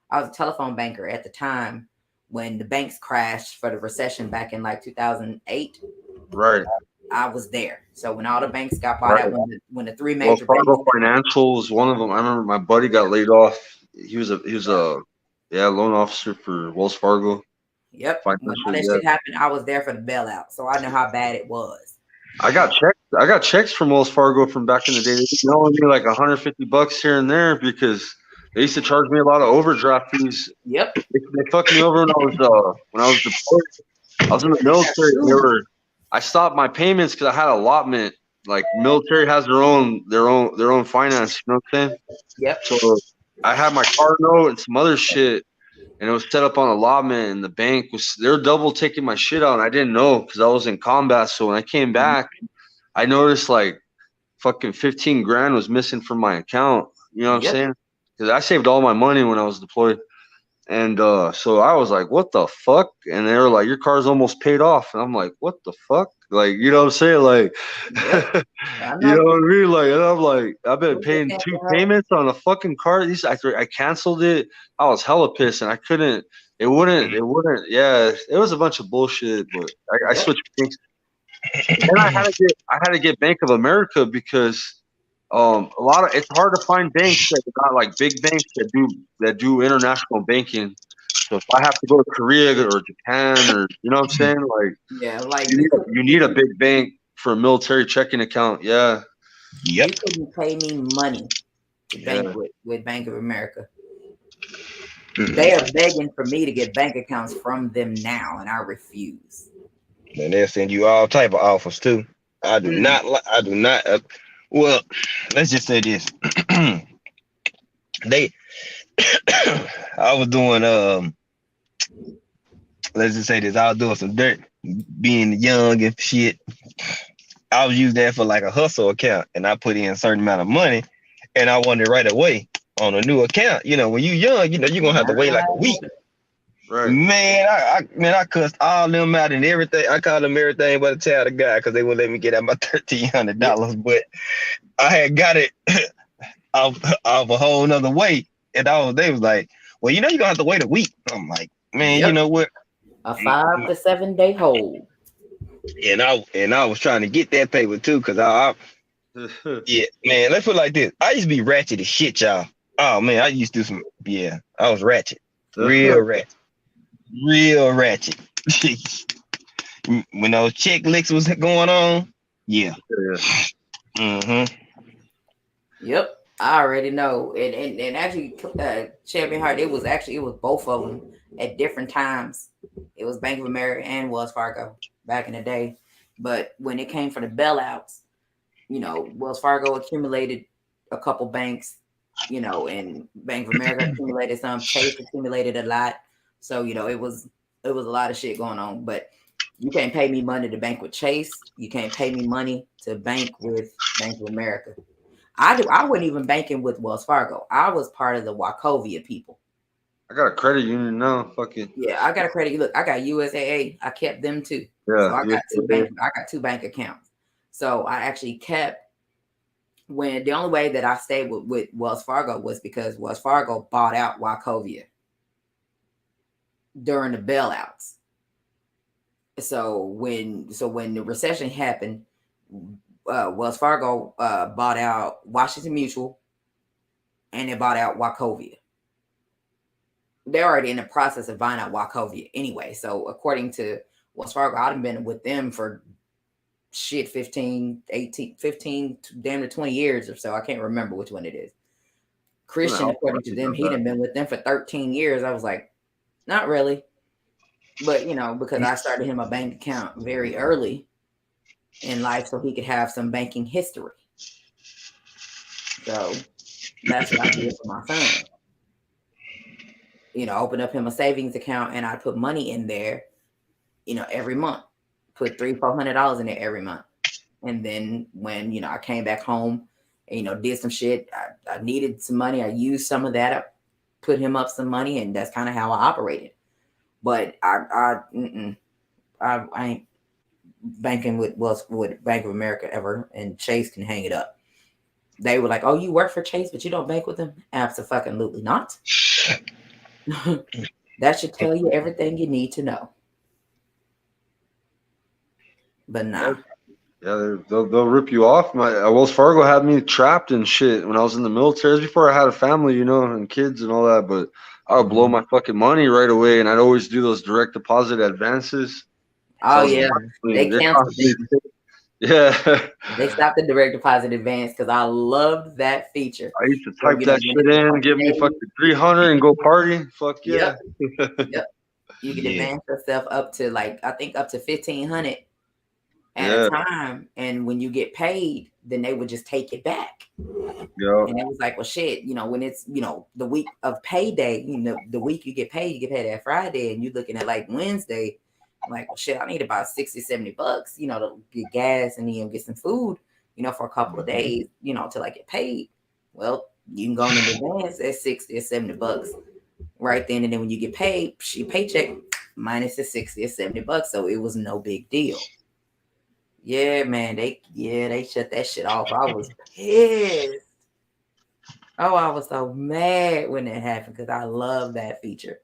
I was a telephone banker at the time when the banks crashed for the recession back in like 2008. Right. I was there. So when all the banks got bought out, when the 3 major Wells Fargo Financial was one of them. I remember my buddy got laid off. He was a loan officer for Wells Fargo. Yep. When all that shit happened, I was there for the bailout, so I know how bad it was. I got checks from Wells Fargo from back in the day. They used to only me like $150 here and there because they used to charge me a lot of overdraft fees. Yep. They fucked me over when I was deployed. I was in the military. I stopped my payments because I had allotment. Like military has their own finance. You know what I'm saying? Yep. So I had my car note and some other shit, and it was set up on allotment. And the bank they're double taking my shit out. And I didn't know because I was in combat. So when I came back, I noticed like fucking 15 grand was missing from my account. You know what I'm saying? Because I saved all my money when I was deployed. And so I was like, what the fuck? And they were like, your car's almost paid off. And I'm like, what the fuck? Like, you know what I'm saying? Like, you know what I mean? Like, and I'm like, I've been paying 2 payments on a fucking car. I canceled it. I was hella pissed and I couldn't, it wouldn't, yeah, it was a bunch of bullshit, but I switched banks. And I had to get Bank of America because it's hard to find banks that are not like big banks that do international banking. So if I have to go to Korea or Japan or you know what I'm saying, like you need a big bank for a military checking account. Yeah. Yep. You couldn't pay me money to bank with Bank of America. They are begging for me to get bank accounts from them now, and I refuse. And they'll send you all type of offers too. I do not. Well, let's just say this. I was doing let's just say this. I was doing some dirt, being young and shit. I was using that for like a hustle account, and I put in a certain amount of money, and I wanted right away on a new account. You know, when you young, you know you're gonna have to wait like a week. Right. Man, I cussed all them out and everything. I called them everything but a child of God because they wouldn't let me get out my $1,300. But I had got it. of a whole nother way. And they was like, well, you're gonna have to wait a week. I'm like, man, you Yep. know what? A 5 to 7 day hold. And I was trying to get that paper too, because yeah, man, let's put it like this. I used to be ratchet as shit, y'all. Oh man, I used to do I was ratchet. Real ratchet. Real ratchet. When those chick licks was going on, yeah. Mm-hmm. Yep. I already know. And actually, Champion Heart, it was both of them at different times. It was Bank of America and Wells Fargo back in the day. But when it came for the bailouts, Wells Fargo accumulated a couple banks, and Bank of America accumulated some. Chase accumulated a lot. So, it was a lot of shit going on. But you can't pay me money to bank with Chase. You can't pay me money to bank with Bank of America. I wasn't even banking with Wells Fargo. I was part of the Wachovia people. I got a credit union now. Fuck it. Yeah, I got a credit. Look, I got USAA. I kept them too. Yeah. So I got two bank accounts. So I actually kept the only way that I stayed with Wells Fargo was because Wells Fargo bought out Wachovia during the bailouts. So when the recession happened, Wells Fargo bought out Washington Mutual, and they bought out Wachovia. They're already in the process of buying out Wachovia anyway. So according to Wells Fargo, I've been with them for 15, damn near 20 years or so. I can't remember which one it is. Christian, according to them, he'd been with them for 13 years. I was like, not really. But, because I started him a bank account very early in life so he could have some banking history. So that's what I did for my son. Open up him a savings account, and I put money in there, every month. Put $300-$400 in there every month. And then when, I came back home and, did some shit, I needed some money. I used some of that. I put him up some money, and that's kind of how I operated. But I ain't banking with Bank of America ever, and Chase can hang it up. They were like, "Oh, you work for Chase, but you don't bank with them?" Absolutely not. That should tell you everything you need to know. But nah. Yeah, they'll rip you off. My Wells Fargo had me trapped and shit when I was in the military. It was before I had a family, and kids and all that. But I would blow my fucking money right away, and I'd always do those direct deposit advances. Oh yeah, they canceled it. Yeah, they stopped the direct deposit advance because I loved that feature. I used to type that shit in, give me fucking 300 and go party. Fuck yeah. Yep. You can advance yourself up to I think up to 1,500 at a time, and when you get paid, then they would just take it back. Yeah. And it was like, well, shit, when it's the week of payday, the week you get paid that Friday, and you're looking at Wednesday. I'm like, well, shit, I need about $60-$70, to get gas and get some food, for a couple of days, till I get paid. Well, you can go in advance at $60 or $70 right then, and then when you get paid, your paycheck minus the $60 or $70. So it was no big deal. Yeah, man, they shut that shit off. I was pissed. Oh, I was so mad when it happened because I love that feature.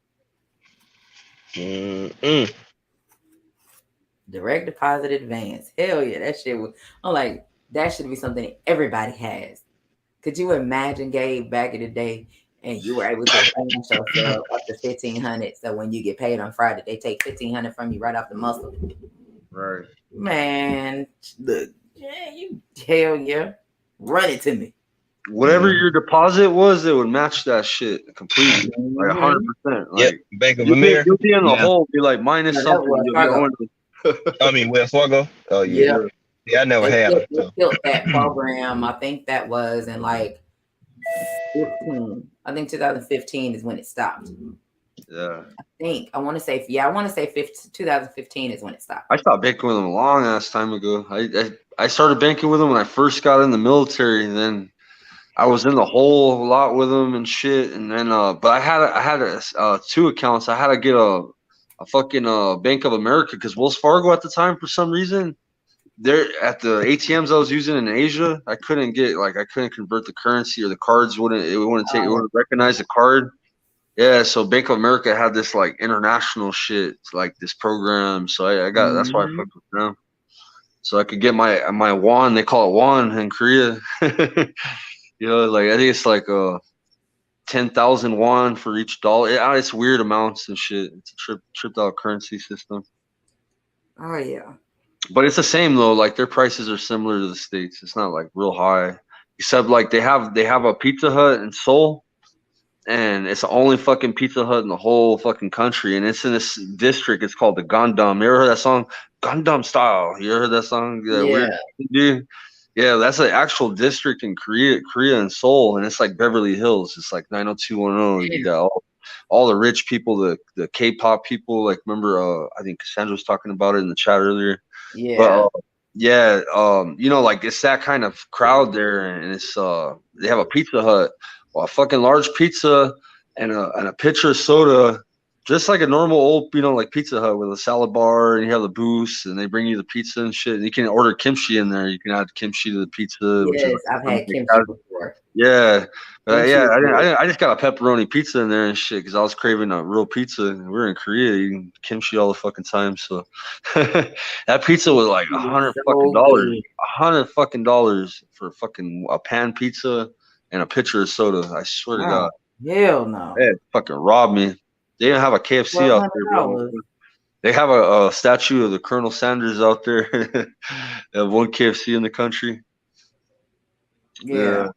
Direct deposit advance. Hell yeah, that shit was. I'm like, that should be something everybody has. Could you imagine, Gabe, back in the day, and you were able to advance yourself up to 1,500? So when you get paid on Friday, they take 1,500 from you right off the muscle. Right. Man, look, hell yeah, run it to me. Whatever your deposit was, it would match that shit completely, 100%. Yep, Bank of America. You'll be in the hole, be like minus something. Wells Fargo. Oh yeah. Yeah, I never had it. They killed that program. I think that was in 15. I think 2015 is when it stopped. Yeah. I want to say 2015 is when it stopped. I stopped banking with them a long ass time ago. I started banking with them when I first got in the military, and then I was in the hole a lot with them and shit. And then, but I had 2 accounts. I had to get a fucking Bank of America because Wells Fargo at the time, for some reason, there at the ATMs I was using in Asia, I couldn't convert the currency, or the cards wouldn't recognize the card. Yeah, so Bank of America had this like international shit, like this program. So I got that's why I fucked with them. So I could get my won. They call it won in Korea. You know, like I think it's like 10,000 won for each dollar. It's weird amounts and shit. It's a tripped out currency system. Oh yeah. But it's the same though. Like their prices are similar to the States. It's not like real high, except like they have a Pizza Hut in Seoul, and it's the only fucking Pizza Hut in the whole fucking country, and it's in this district. It's called the Gundam. You ever heard that song? Gundam Style. You ever heard that song? That weird dude. Yeah, that's an actual district in Korea and Seoul, and it's like Beverly Hills. It's like 90210. You got all the rich people, the K-pop people. Like remember, I think Cassandra was talking about it in the chat earlier. Yeah. But you know, like it's that kind of crowd there, and it's they have a Pizza Hut, a fucking large pizza and a pitcher of soda, just like a normal old, you know, like Pizza Hut with a salad bar, and you have the booths, and they bring you the pizza and shit. And you can order kimchi in there. You can add kimchi to the pizza. Yes, I've had kimchi before. Yeah, I just got a pepperoni pizza in there and shit because I was craving a real pizza. And we were in Korea eating kimchi all the fucking time, so that pizza was like $100 fucking dollars for fucking a pan pizza and a pitcher of soda. I swear to God. Hell no. They fucking robbed me. They didn't have a KFC out there, bro. They have a statue of the Colonel Sanders out there. They have one KFC in the country. Yeah.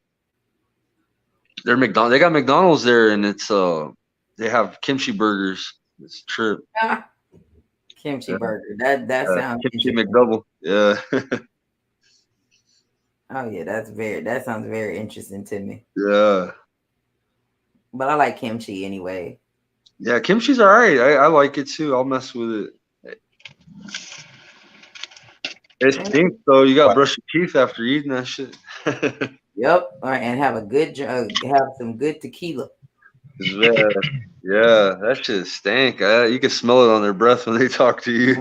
They're McDonald's. They got McDonald's there, and it's they have kimchi burgers. It's a trip. Kimchi burger. That sounds kimchi McDouble. Yeah. Oh yeah, that sounds very interesting to me. Yeah. But I like kimchi anyway. Yeah, kimchi's all right. I like it too. I'll mess with it. It stinks though. You got to brush your teeth after eating that shit. Yep. All right, and have some good tequila. Yeah, that shit stank. You can smell it on their breath when they talk to you.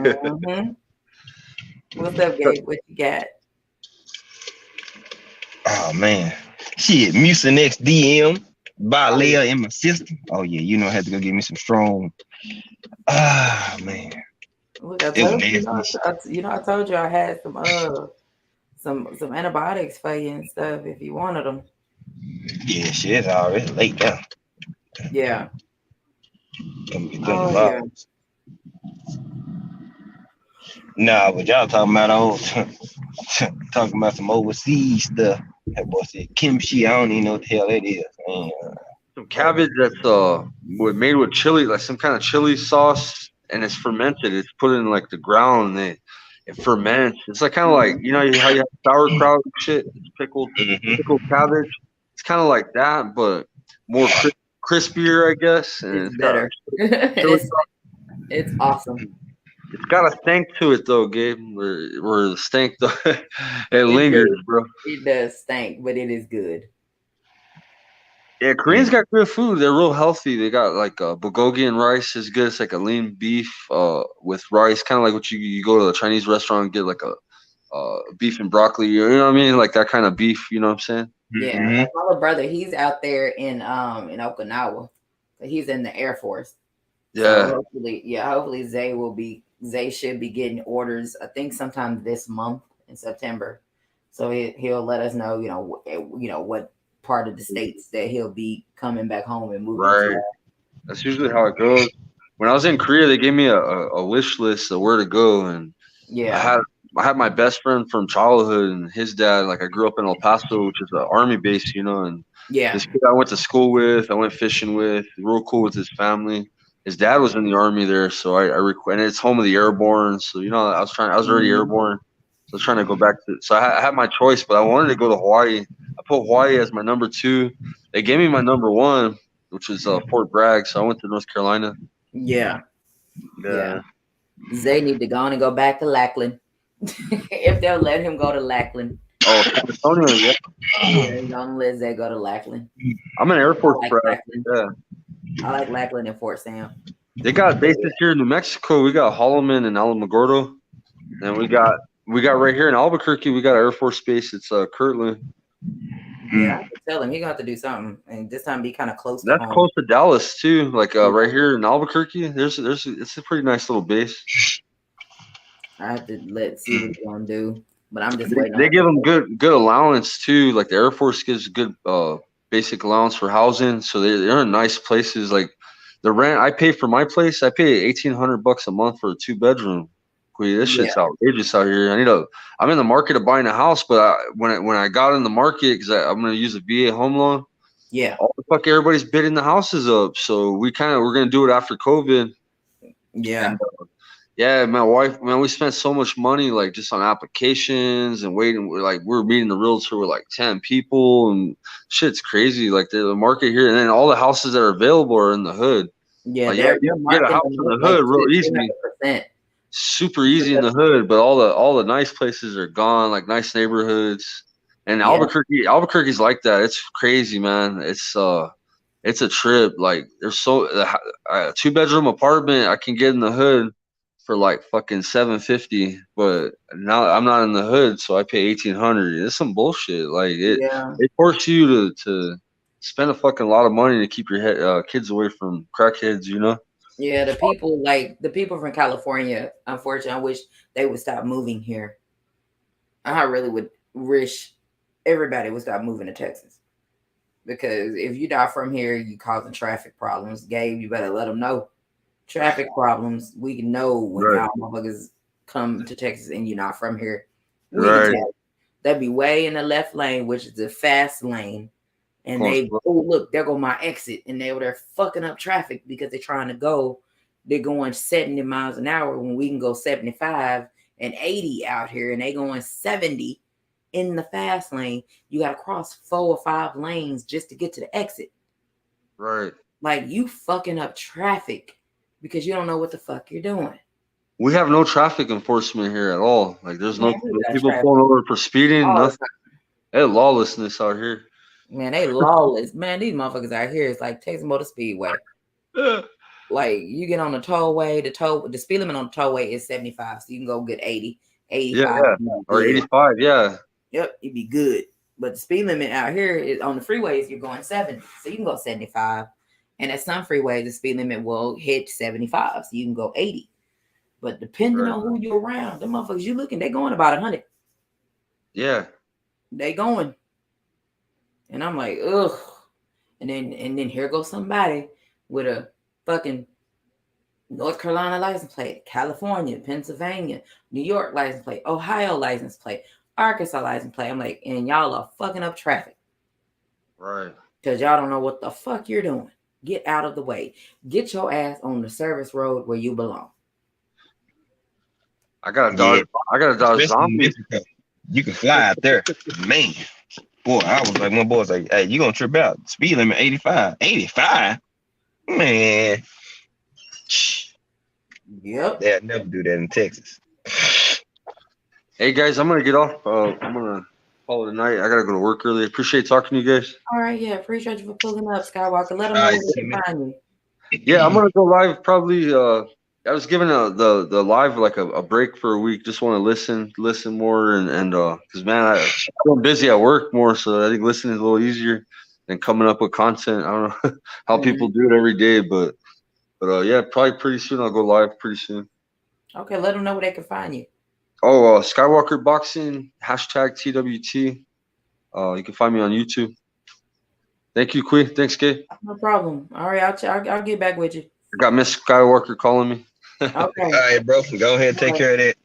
What's up, Gabe? What you got? Oh man, shit, Mucinex DM by Leia and my sister. Oh yeah, you know I had to go get me some strong. Ah man, look, I told you I had some antibiotics for you and stuff if you wanted them. Yeah, shit, already late now. Yeah. Yeah. Nah, but y'all talking about talking about some overseas stuff. That boy said kimchi. I don't even know what the hell that is. Some cabbage that's made with chili, like some kind of chili sauce, and it's fermented. It's put in like the ground, and it ferments. It's like kind of like, you know how you have sauerkraut and shit. It's pickled cabbage. It's kind of like that, but more crispier, I guess. And it's better. It's awesome. It's got a stank to it though, Gabe. Where the stank though, it lingers, bro. It does stink, but it is good. Yeah, Koreans got good food. They're real healthy. They got like bulgogi and rice is good. It's like a lean beef with rice, kind of like what you go to a Chinese restaurant and get like a beef and broccoli. You know what I mean? Like that kind of beef. You know what I'm saying? Yeah, my little brother, he's out there in Okinawa. He's in the Air Force. Yeah. So hopefully Zay should be getting orders. I think sometime this month in September. So he'll let us know, what part of the states that he'll be coming back home and moving. Right. That's usually how it goes. When I was in Korea, they gave me a wish list of where to go, and I had my best friend from childhood and his dad. Like I grew up in El Paso, which is an army base, and this kid I went to school with, I went fishing with, real cool with his family. His dad was in the army there, so and it's home of the airborne. So I was already airborne. So I was trying to go back to. So I had my choice, but I wanted to go to Hawaii. I put Hawaii as my number 2. They gave me my number 1, which was Fort Bragg. So I went to North Carolina. Yeah. Zay need to go on and go back to Lackland. If they'll let him go to Lackland. Oh, San Antonio, yeah. Yeah, don't let Zay go to Lackland. I'm an Air Force brat. Yeah. I like Lackland and Fort Sam. They got bases here in New Mexico. We got Holloman and Alamogordo. And we got we got right here in Albuquerque. We got Air Force Base. It's Kirtland. Yeah, I can tell him he got to do something, and this time be kind of close to That's home. close to Dallas too. Like right here in Albuquerque, it's a pretty nice little base. I have to see what he's gonna do, but I'm just They, waiting they on. give them good allowance too. Like the Air Force gives good basic allowance for housing, so they're in nice places. Like the rent I pay for my place, I pay $1,800 a month for a 2-bedroom. This Yeah, shit's outrageous out here. I'm in the market of buying a house, but when I got in the market because I'm gonna use a VA home loan, yeah, all the fuck everybody's bidding the houses up. So we're gonna do it after COVID. yeah. And yeah, my wife, man, we spent so much money like just on applications and waiting. We're meeting the realtor with like 10 people and shit's crazy. Like the market here, and then all the houses that are available are in the hood. Yeah, Like they're you can get a marking house them in the up like hood real easy, 200%. super easy in the hood. But all the nice places are gone, like nice neighborhoods. And Yeah, Albuquerque's like that. It's crazy, man. It's a trip. Like there's a 2-bedroom apartment I can get in the hood for like fucking $750, but now I'm not in the hood, so I pay $1,800. It's some bullshit. Like yeah, it forces you to spend a fucking lot of money to keep your kids away from crackheads. yeah. The people from California, unfortunately, I wish they would stop moving here. I really would wish everybody would stop moving to Texas because if you die from here, you causing traffic problems. Gabe, you better let them know. Traffic problems. We can know when Right. y'all motherfuckers come to Texas and you're not from here. We Right. can tell. That'd be way in the left lane, which is the fast lane. And Going look, there go my exit. And they're fucking up traffic because they're trying to go. They're going 70 miles an hour when we can go 75 and 80 out here. And they going 70 in the fast lane. You got to cross 4 or 5 lanes just to get to the exit. Right. Like you fucking up traffic because you don't know what the fuck you're doing. We have no traffic enforcement here at all. Like there's Man, no we got people traffic pulling over for speeding. all the Nothing. Hey, lawlessness out here. Man, they lawless. Man, these motherfuckers out here is like Texas Motor Speedway. Like you get on the tollway, the speed limit on the tollway is 75, so you can go get 80, 85. Yeah. Or 85. Yeah. Yep, you'd be good. But the speed limit out here is on the freeways, you're going 70, so you can go 75. And at some freeways, the speed limit will hit 75, so you can go 80. But depending on who you're around, the motherfuckers you looking, they going about 100. Yeah. They going. And I'm like, ugh. And then here goes somebody with a fucking North Carolina license plate, California, Pennsylvania, New York license plate, Ohio license plate, Arkansas license plate. I'm like, and y'all are fucking up traffic. Right. Because y'all don't know what the fuck you're doing. Get out of the way. Get your ass on the service road where you belong. I got a Dodge Zombie. You can fly out there, man. Boy, I was like, my boy's like, hey, you gonna trip out? Speed limit 85. 85? Man. Yep. They'd never do that in Texas. Hey guys, I'm gonna get off. I'm gonna call it a night. I gotta go to work early. Appreciate talking to you guys. All right, yeah. Appreciate you for pulling up, Skywalker. Let them know where they can find you. Yeah, I'm gonna go live probably. I was giving the live like a break for a week. Just want to listen more and because man, I'm busy at work more, so I think listening is a little easier than coming up with content. I don't know how people do it every day, but yeah, probably pretty soon I'll go live pretty soon. Okay, let them know where they can find you. Oh, Skywalker Boxing #TWT. You can find me on YouTube. Thank you, Queen. Thanks, Gabe. No problem. All right, I'll get back with you. I got Miss Skywalker calling me. Okay. All right, bro. Go ahead, take care of that.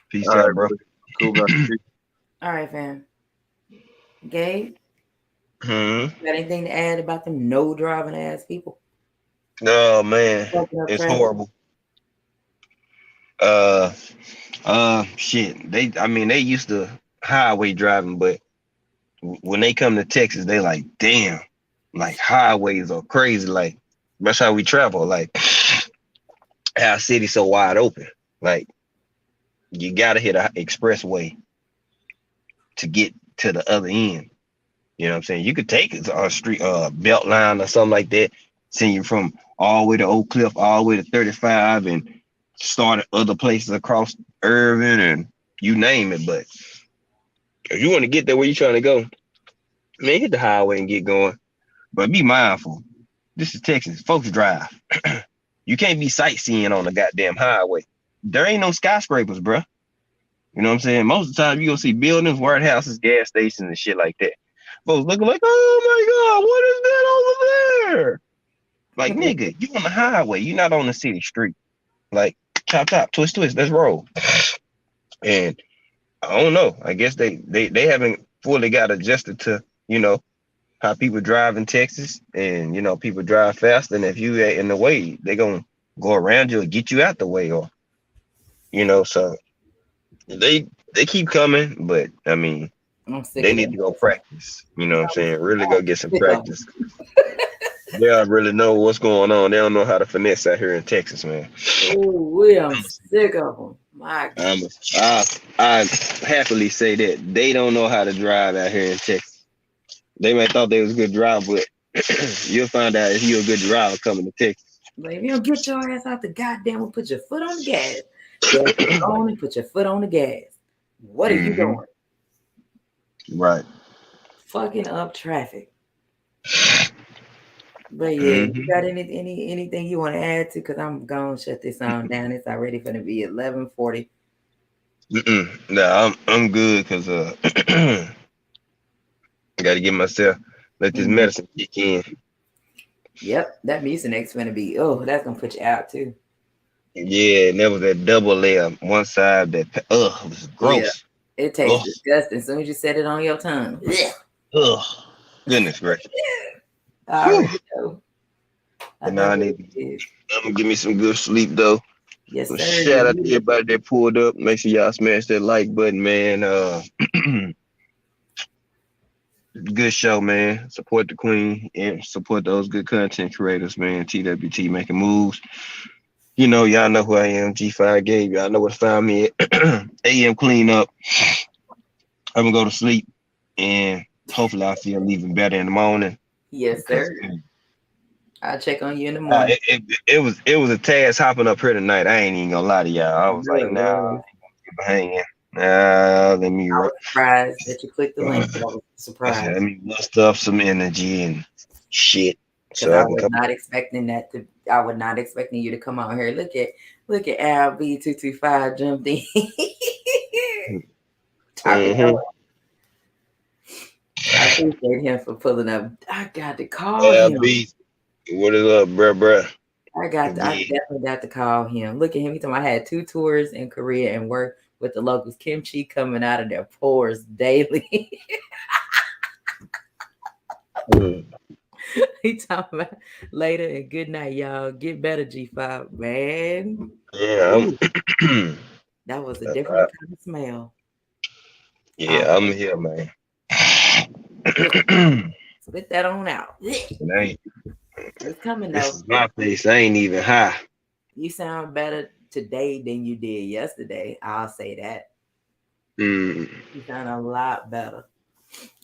Peace out, bro. Cool, bro. All right, fam. Gabe, Hmm. got anything to add about them no driving ass people? Oh man, it's horrible. Shit. They used to highway driving, but when they come to Texas, they like, damn, like highways are crazy. Like that's how we travel. Like our city's so wide open. Like you gotta hit an expressway to get to the other end. You know what I'm saying? You could take a street belt line or something like that, send you from all the way to Oak Cliff, all the way to 35 and start at other places across Irving and you name it. But if you want to get there where you're trying to go, man, hit the highway and get going. But be mindful. This is Texas. Folks drive. You can't be sightseeing on the goddamn highway. There ain't no skyscrapers, bruh. You know what I'm saying? Most of the time, you gonna see buildings, warehouses, gas stations, and shit like that. Folks looking like, oh my God, what is that over there? Like, nigga, you on the highway. You're not on the city street. Like, chop, chop, twist, twist. Let's roll. And I don't know. I guess they haven't fully got adjusted to, you know, how people drive in Texas. And, you know, people drive fast. And if you in the way, they gonna go around you and get you out the way. Or, you know, so they keep coming. But, I mean, they need to go practice. You know what I'm saying? Really go get some practice. They don't really know what's going on. They don't know how to finesse out here in Texas, man. Oh, I'm sick of them. My God. I happily say that they don't know how to drive out here in Texas. They may thought they was a good driver, but you'll find out if you're a good driver coming to Texas. But if you don't get your ass out the goddamn and put your foot on the gas, go on and put your foot on the gas. What are you doing? Right. Fucking up traffic. But yeah, you got anything you want to add to? Because I'm gonna shut this on down. It's already gonna be 11:40. No, I'm good because I got to get myself let this medicine kick in. Yep, that Mucinex gonna be. That's gonna put you out too. Yeah, and there was that double layer one side that it was gross. Yeah, it tastes disgusting as soon as you set it on your tongue. Goodness gracious. I already know. And now I'm gonna give me some good sleep though. Yes, sir. Shout out to everybody that pulled up. Make sure y'all smash that like button, man. Good show, man. Support the queen and support those good content creators, man. TWT making moves. You know, y'all know who I am. G5 Gabe. Y'all know where to find me at. AM Cleanup. I'm gonna go to sleep and hopefully I feel even better in the morning. Yes, sir. I'll check on you in the morning. It was a task hopping up here tonight. I ain't even gonna lie to y'all. I was like, nah, I ain't gonna keep hanging. Let me. I was surprised that you clicked the link. I was surprised. Let me muster up some energy and shit. So I was not expecting that to. I was not expecting you to come out here. Look at Al B225 jumped in. I appreciate him for pulling up. I got to call him. B, what is up, bruh? I definitely got to call him. Look at him. He told me I had 2 tours in Korea and work with the locals. Kimchi coming out of their pores daily. He talking about later and good night, y'all. Get better, G5, man. Yeah, that was a different kind of smell. Yeah, I'm here, man. Spit that on out. It's coming though. This is my face. I ain't even high. You sound better today than you did yesterday. I'll say that. You sound a lot better.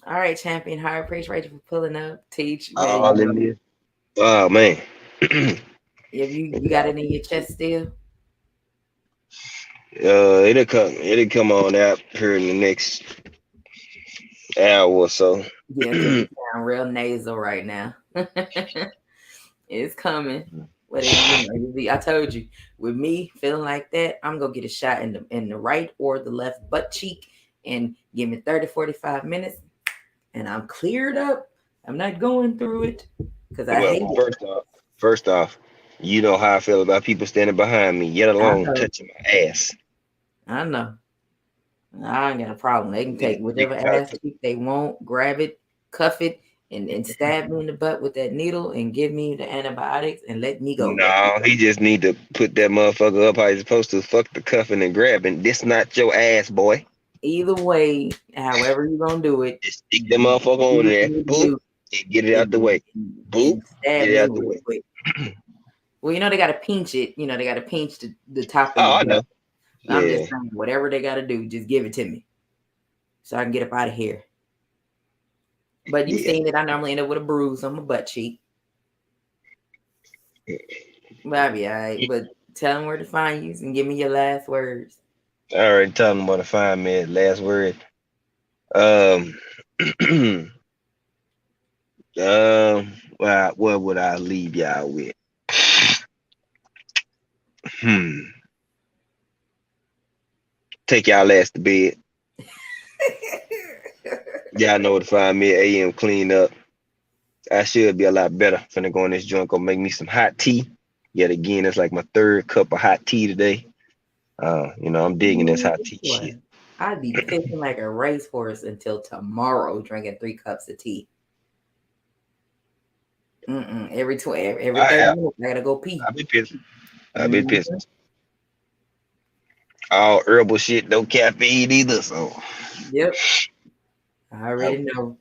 All right, champion. High appreciate you for pulling up. Teach. Oh man. If you got it in your chest still? It'll come on out here in the next hour or so. Yeah, you sound real nasal right now. It's coming. But I told you, with me feeling like that, I'm gonna get a shot in the right or the left butt cheek and give me 30-45 minutes, and I'm cleared up. I'm not going through it because I hate it. First off, you know how I feel about people standing behind me, yet alone touching my ass. I know. I ain't got a problem. They can take whichever ass cheek they want, grab it, cuff it, and stab me in the butt with that needle and give me the antibiotics and let me go. No, he just need to put that motherfucker up how he's supposed to. Fuck the cuffing and grabbing. This not your ass, boy. Either way, however you gonna do it, just stick that motherfucker on there, boop, and get it out the way. Boop, get it out the way. Well, you know they gotta pinch it. You know they gotta pinch the top. I know. I'm just saying, whatever they gotta do, just give it to me, so I can get up out of here. But you seen that I normally end up with a bruise on my butt cheek. But I'll be all right. But tell them where to find you and give me your last words. I already told them about the 5 minute last word. Um, what would I leave y'all with? Take y'all ass to bed. Y'all know what the 5 minute AM clean up. I should be a lot better. Finna go in this joint, go make me some hot tea. Yet again, it's like my 3rd cup of hot tea today. I'm digging this hot tea shit. I'd be pissing like a racehorse until tomorrow, drinking 3 cups of tea. Every 30 minutes, I gotta go pee. I've been pissing. All herbal shit, no caffeine either. So, yep, I already know.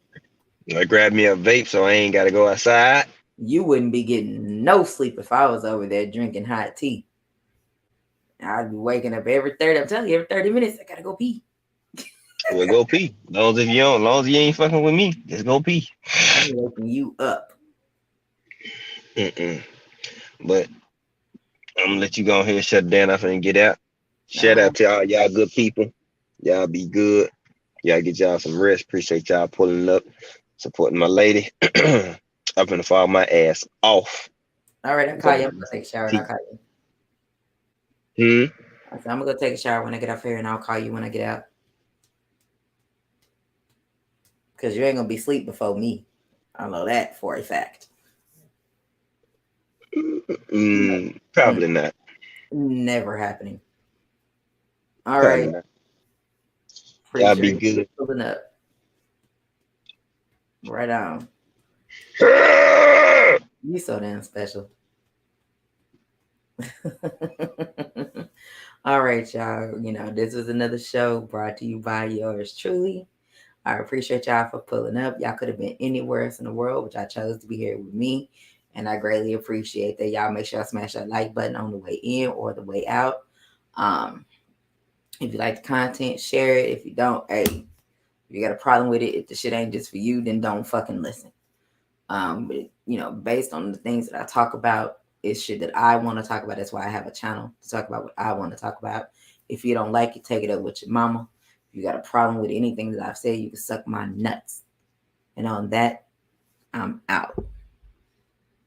I grabbed me a vape, so I ain't gotta go outside. You wouldn't be getting no sleep if I was over there drinking hot tea. I'd be waking up every 30 minutes, I gotta go pee. Well, go pee. As long as you ain't fucking with me, just go pee. I'm waking you up. But I'm gonna let you go ahead and shut it down after and get out. Shout out to all y'all good people. Y'all be good. Y'all get y'all some rest. Appreciate y'all pulling up, supporting my lady. I'm gonna fall my ass off. All right, I'll call you. I'm gonna take a shower and I'll call you. I said, I'm gonna go take a shower when I get off here and I'll call you when I get out. Because you ain't gonna be asleep before me. I know that for a fact. Probably not. Never happening. All Probably right. not. Y'all be good. Pulling up. Right on. You so damn special. All right, y'all. This was another show brought to you by yours truly. I appreciate y'all for pulling up. Y'all could have been anywhere else in the world, but y'all chose to be here with me. And I greatly appreciate that. Y'all make sure y'all smash that like button on the way in or the way out. If you like the content, share it. If you don't, hey, if you got a problem with it, if the shit ain't just for you, then don't fucking listen. But based on the things that I talk about, it's shit that I want to talk about. That's why I have a channel to talk about what I want to talk about. If you don't like it, take it up with your mama. If you got a problem with anything that I've said, you can suck my nuts. And on that, I'm out.